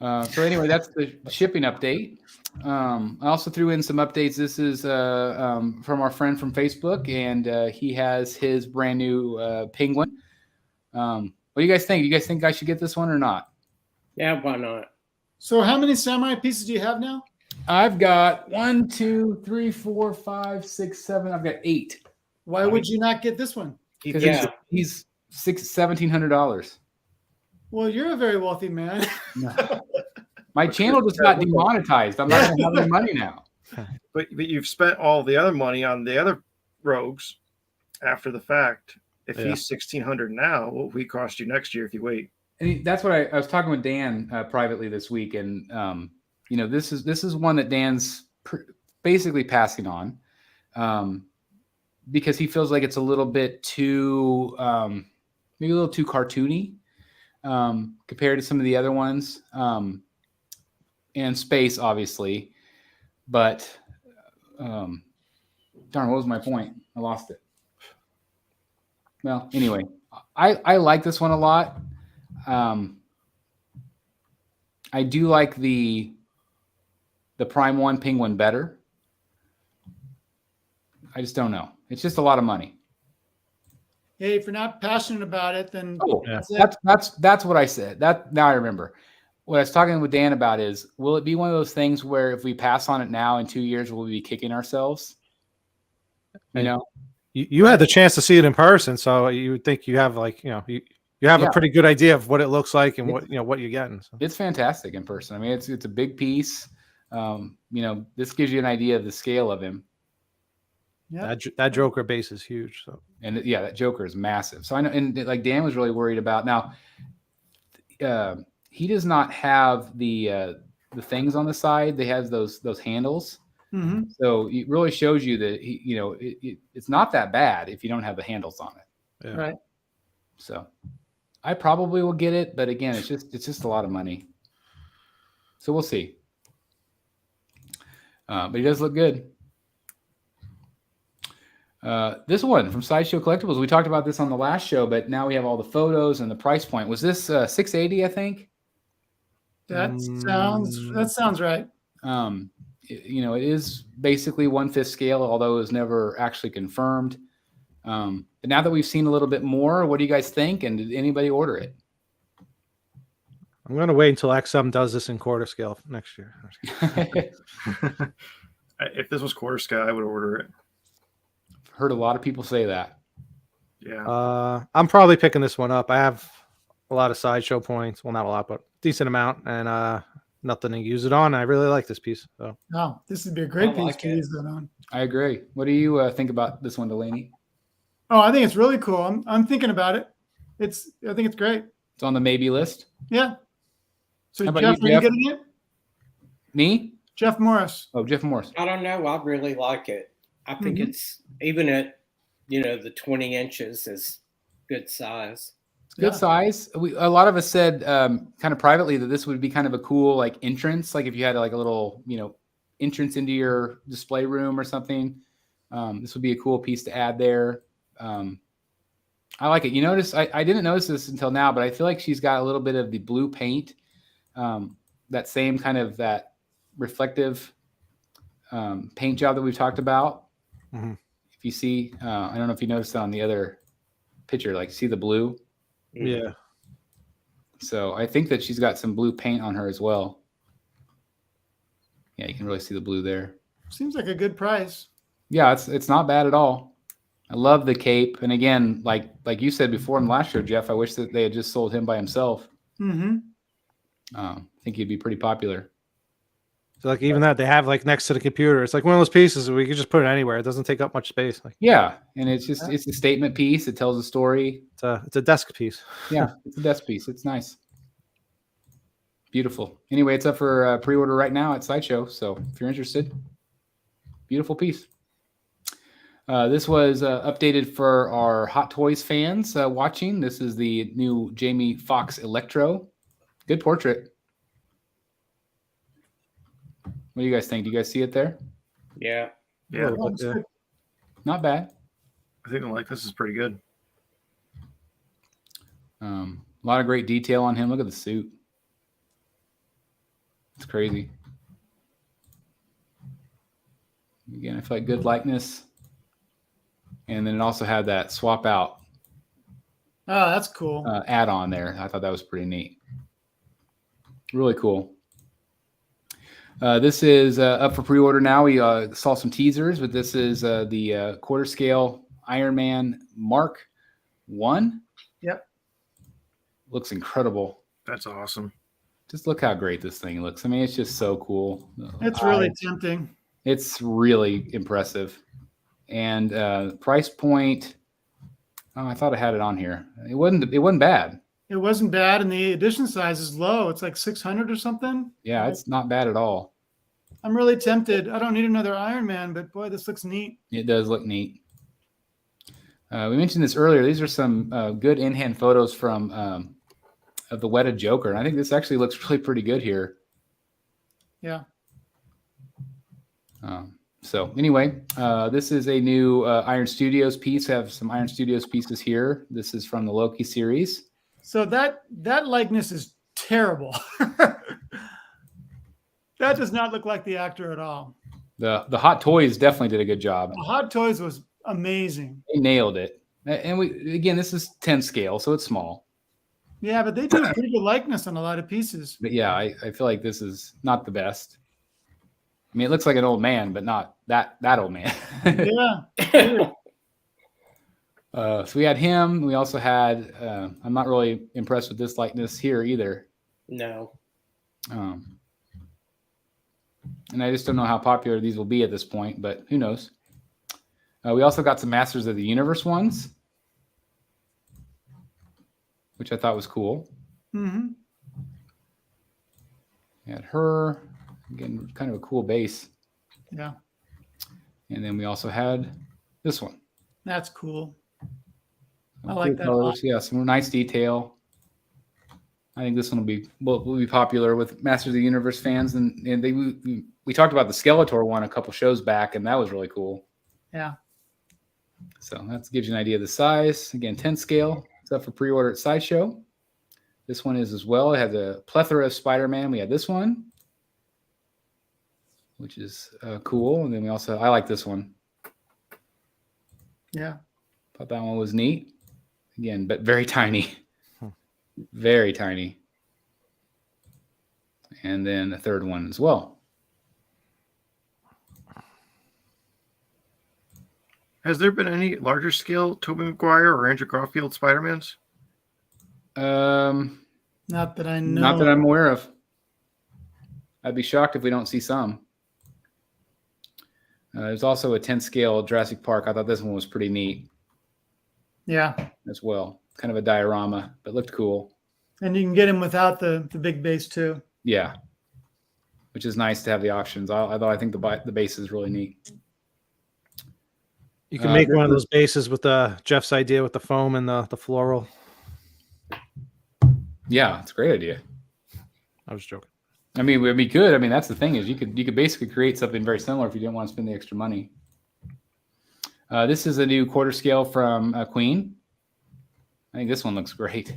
So anyway, that's the shipping update. I also threw in some updates. This is from our friend from Facebook, and he has his brand new penguin. What do you guys think? Do you guys think I should get this one or not? Yeah, why not? So how many samurai pieces do you have now? I've got 1, 2, 3, 4, 5, 6, 7. I've got 8. Why would you not get this one? Because Yeah. he's $1,700. Well, you're a very wealthy man. My channel just got demonetized. I'm not gonna have any money now. But you've spent all the other money on the other rogues, after the fact. If Yeah. he's 1,600 now, what will he cost you next year if you wait? And that's what I was talking with Dan privately this week, and this is one that Dan's basically passing on, because he feels like it's a little bit too maybe a little too cartoony compared to some of the other ones, and space obviously, but darn, what was my point? I lost it. Well, anyway, I like this one a lot. I do like the Prime 1 Penguin better. I just don't know. It's just a lot of money. Hey, if you're not passionate about it, then That's what I said. That now I remember. What I was talking with Dan about is, will it be one of those things where if we pass on it now in 2 years, we'll be kicking ourselves? You know? You had the chance to see it in person, so you would think you have you have a pretty good idea of what it looks like and what you're getting. So. It's fantastic in person. I mean, it's a big piece. This gives you an idea of the scale of him. yeah. That Joker base is huge. So And that Joker is massive. So I know, and like Dan was really worried about now. He does not have the things on the side. They have those handles. Mm-hmm. So it really shows you that it's not that bad if you don't have the handles on it. yeah. Right. So I probably will get it, but again, it's just a lot of money. So we'll see. But he does look good. This one from Sideshow Collectibles. We talked about this on the last show, but now we have all the photos and the price point. Was this $680? I think. That sounds right. It is basically 1/5 scale, although it was never actually confirmed. But now that we've seen a little bit more, what do you guys think? And did anybody order it? I'm gonna wait until XM does this in quarter scale next year. If this was quarter scale, I would order it. Heard a lot of people say that. Yeah. I'm probably picking this one up. I have a lot of Sideshow points. Well, not a lot, but decent amount, and nothing to use it on. I really like this piece. So. Oh, this would be a great I piece like to it. use that on. I agree. What do you think about this one, Delaney? Oh, I think it's really cool. I'm thinking about it. I think it's great. It's on the maybe list. Yeah. So How about Jeff, you, are you Jeff? getting it? Me? Jeff Morris. Oh, Jeff Morris. I don't know. I really like it. I think it's even at the 20 inches is good size. Good size. A lot of us said kind of privately that this would be kind of a cool like entrance, like if you had like a little entrance into your display room or something. This would be a cool piece to add there. I like it. You notice I didn't notice this until now, but I feel like she's got a little bit of the blue paint, that same kind of that reflective paint job that we've talked about. Mm-hmm. If you see, I don't know if you noticed on the other picture, like see the blue. Yeah. So I think that she's got some blue paint on her as well. Yeah, you can really see the blue there. Seems like a good price. Yeah, it's not bad at all. I love the cape. And again, like you said before in the last show, Jeff, I wish that they had just sold him by himself. Mm-hmm. I think he'd be pretty popular. So like even that they have like next to the computer. It's like one of those pieces we can just put it anywhere. It doesn't take up much space. Like Yeah, and it's a statement piece. It tells a story. it's a desk piece. Yeah, it's a desk piece. It's nice. Beautiful. Anyway, it's up for pre-order right now at Sideshow. So if you're interested, beautiful piece. This was updated for our Hot Toys fans watching. This is the new Jamie Foxx Electro. Good portrait. What do you guys think? Do you guys see it there? Yeah. Yeah. Yeah. Not bad. I think this is pretty good. A lot of great detail on him. Look at the suit. It's crazy. Again, I feel like good likeness. And then it also had that swap out Oh, that's cool. add-on there. I thought that was pretty neat. Really cool. This is up for pre-order now. We saw some teasers, but this is the quarter scale Iron Man Mark 1. Yep. Looks incredible. That's awesome. Just look how great this thing looks. I mean, it's just so cool. It's really tempting. It's really impressive. And price point, Oh, I thought I had it on here. It wasn't bad. It wasn't bad, and the edition size is low. It's like 600 or something. Yeah, it's not bad at all. I'm really tempted. I don't need another Iron Man, but boy, this looks neat. It does look neat. We mentioned this earlier. These are some good in-hand photos from of the Weta Joker. And I think this actually looks really pretty good here. Yeah. So anyway, this is a new Iron Studios piece. I have some Iron Studios pieces here. This is from the Loki series. So that likeness is terrible. That does not look like the actor at all. The Hot Toys definitely did a good job. The Hot Toys was amazing. They nailed it. And again, this is 10 scale, so it's small. Yeah, but they do a pretty good likeness on a lot of pieces. But yeah, I feel like this is not the best. I mean, it looks like an old man, but not that old man. Yeah. So we had him. We also had, I'm not really impressed with this likeness here either. No. And I just don't know how popular these will be at this point, but who knows? We also got some Masters of the Universe ones, which I thought was cool. Mm-hmm. We had her, again, kind of a cool base. Yeah. And then we also had this one. That's cool. I Cool like that a lot. colors. Yeah, some nice detail. I think this one will be popular with Masters of the Universe fans, and we talked about the Skeletor one a couple shows back, and that was really cool. Yeah. So that gives you an idea of the size. Again, 10 scale. It's up for pre-order at Sideshow. This one is as well. It has a plethora of Spider-Man. We had this one, which is cool, and then I like this one. Yeah. Thought that one was neat. Again, but very tiny. Very tiny. And then a third one as well. Has there been any larger scale Tobey Maguire or Andrew Garfield Spider-Mans? Not that I know. Not that I'm aware of. I'd be shocked if we don't see some. There's also a 10 scale Jurassic Park. I thought this one was pretty neat. Yeah. As well. Kind of a diorama, but looked cool. And you can get him without the big base too. Yeah. Which is nice to have the options. Although I think the base is really neat. You can make one of those bases with Jeff's idea with the foam and the floral. Yeah, it's a great idea. I was joking. I mean, it would be good. I mean, that's the thing is you could basically create something very similar if you didn't want to spend the extra money. This is a new quarter scale from Queen. I think this one looks great.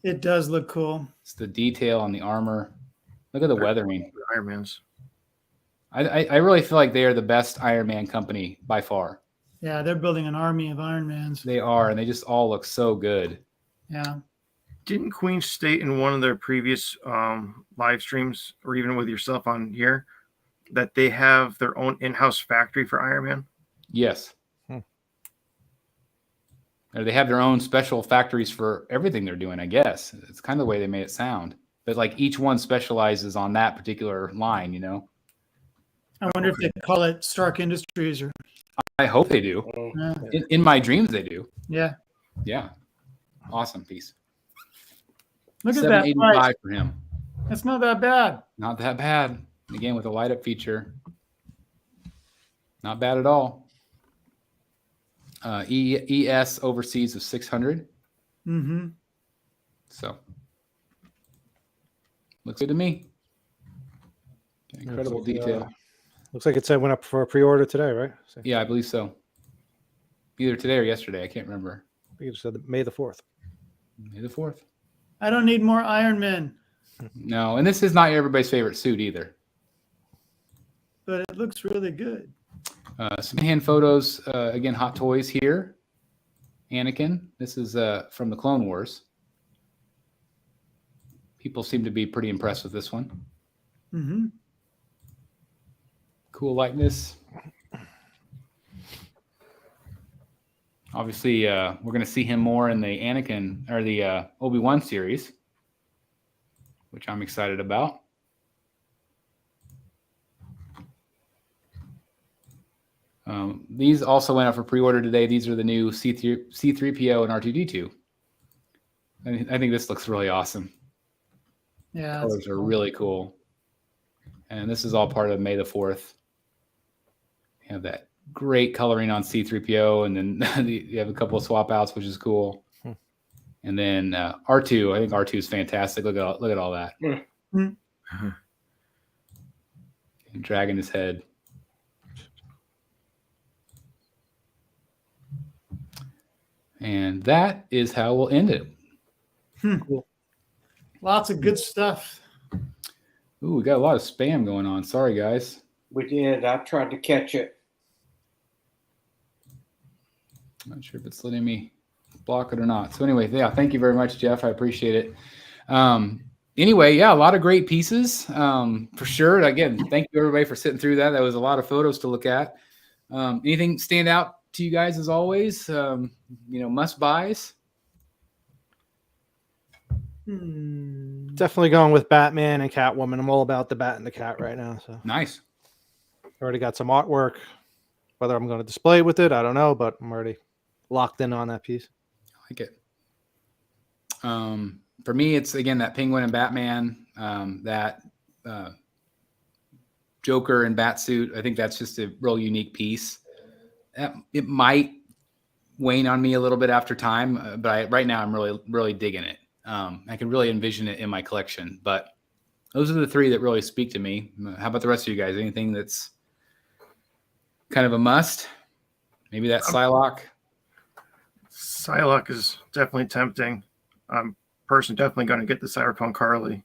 It does look cool. It's the detail on the armor. Look at the weathering. Iron Man's. I really feel like they are the best Iron Man company by far. Yeah, they're building an army of Iron Mans. They are, and they just all look so good. Yeah. Didn't Queen state in one of their previous live streams, or even with yourself on here, that they have their own in-house factory for Iron Man? Yes. Or they have their own special factories for everything they're doing, I guess. It's kind of the way they made it sound. But like each one specializes on that particular line, you know? I wonder if they call it Stark Industries or. I hope they do. Yeah. In my dreams, they do. Yeah. Yeah. Awesome piece. Look at that $785 price. for him. That's not that bad. Not that bad. Again, with a light up feature. Not bad at all. ES overseas of 600. Mm-hmm. So looks good to me. Incredible detail. Looks like it said went up for a pre-order today, right? Yeah, I believe so. Either today or yesterday. I can't remember. I think it said May the 4th. May the 4th. I don't need more Iron Men, No, and this is not everybody's favorite suit either. but it looks really good. Some hand photos. Again, Hot Toys here. Anakin. This is from the Clone Wars. People seem to be pretty impressed with this one. Mm-hmm. Cool likeness. Obviously, we're going to see him more in the Anakin or the Obi-Wan series, which I'm excited about. These also went out for pre-order today. These are the new C3PO and R2D2. I think this looks really awesome. Yeah. Colors are really cool. And this is all part of May the 4th. You have that great coloring on C3PO, and then you have a couple of swap outs, which is cool. And then R2, I think R2 is fantastic. Look at all that. And dragging his head. And that is how we'll end it. Cool. Lots of good stuff. Ooh, we got a lot of spam going on. Sorry, guys. We did. I tried to catch it. I'm not sure if it's letting me block it or not. So anyway, yeah, thank you very much, Jeff. I appreciate it. Anyway, yeah, a lot of great pieces for sure. Again, thank you everybody for sitting through that. That was a lot of photos to look at. Anything stand out to you guys as always? Must buys. Definitely going with Batman and Catwoman. I'm all about the Bat and the Cat right now. So Nice. already got some artwork. Whether I'm going to display with it, I don't know, but I'm already locked in on that piece. I like it. For me, it's again that Penguin and Batman, that Joker and Batsuit. I think that's just a real unique piece. It might wane on me a little bit after time, but right now I'm really, really digging it. I can really envision it in my collection. But those are the three that really speak to me. How about the rest of you guys? Anything that's kind of a must? Maybe that Psylocke. Psylocke is definitely tempting. I'm personally definitely going to get the Cyberpunk Harley,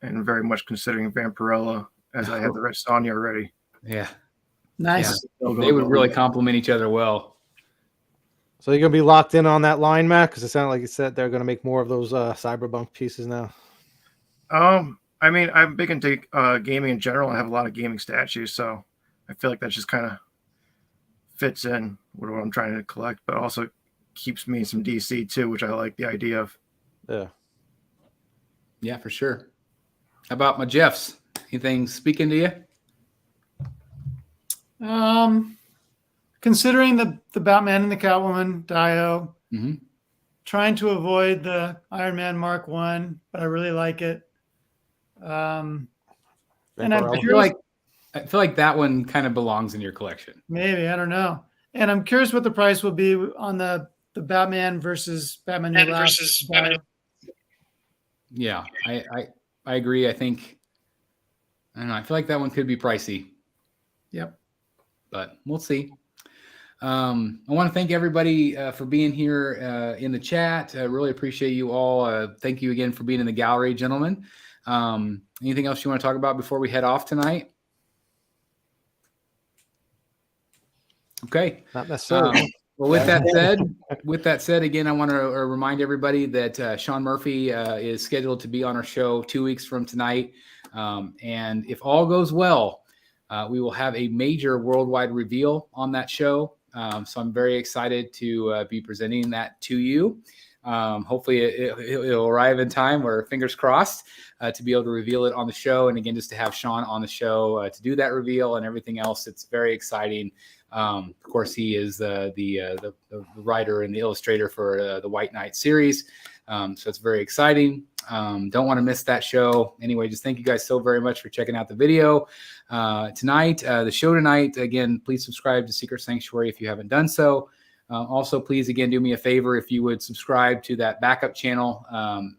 and very much considering Vampirella, as I have the Red Sonja already. Yeah. Nice. Yeah. They would really complement each other well. So you're going to be locked in on that line, Matt? Because it sounded like you said they're going to make more of those Cyberpunk pieces now. I mean, I'm big into gaming in general. I have a lot of gaming statues, so I feel like that just kind of fits in with what I'm trying to collect, but also keeps me some DC too, which I like the idea of. Yeah. Yeah, for sure. How about my Jeffs? Anything speaking to you? Considering the Batman and the Catwoman Dio, trying to avoid the Iron Man Mark 1, but I really like it. And Vampirella. I feel like that one kind of belongs in your collection. maybe, I don't know. And I'm curious what the price will be on the Batman versus Batman New Last Dio. Yeah, I agree. I don't know. I feel like that one could be pricey. Yep. But we'll see. I want to thank everybody for being here in the chat. I really appreciate you all. Thank you again for being in the gallery, gentlemen. Anything else you want to talk about before we head off tonight? Okay. Not necessarily. Well, with that said, again, I want to remind everybody that Sean Murphy is scheduled to be on our show 2 weeks from tonight. And if all goes well, we will have a major worldwide reveal on that show. So I'm very excited to be presenting that to you. Hopefully it'll arrive in time, or fingers crossed, to be able to reveal it on the show. And again, just to have Sean on the show to do that reveal and everything else. It's very exciting. Of course, he is the writer and the illustrator for the White Knight series. So it's very exciting. Don't want to miss that show. Anyway, just thank you guys so very much for checking out the video tonight. The show tonight, again, please subscribe to Secret Sanctuary if you haven't done so. Also, please, again, do me a favor if you would subscribe to that backup channel.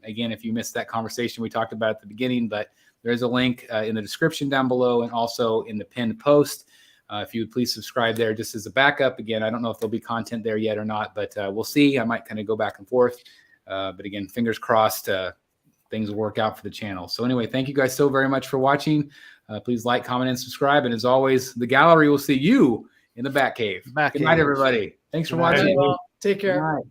Again, if you missed that conversation we talked about at the beginning, but there's a link in the description down below and also in the pinned post. If you would please subscribe there just as a backup. Again, I don't know if there'll be content there yet or not, but we'll see. I might kind of go back and forth. But again, fingers crossed, things will work out for the channel. So anyway, thank you guys so very much for watching. Please like, comment, and subscribe. And as always, the gallery will see you in the Batcave. Good night, everybody. Thanks for watching. Take care. Good night.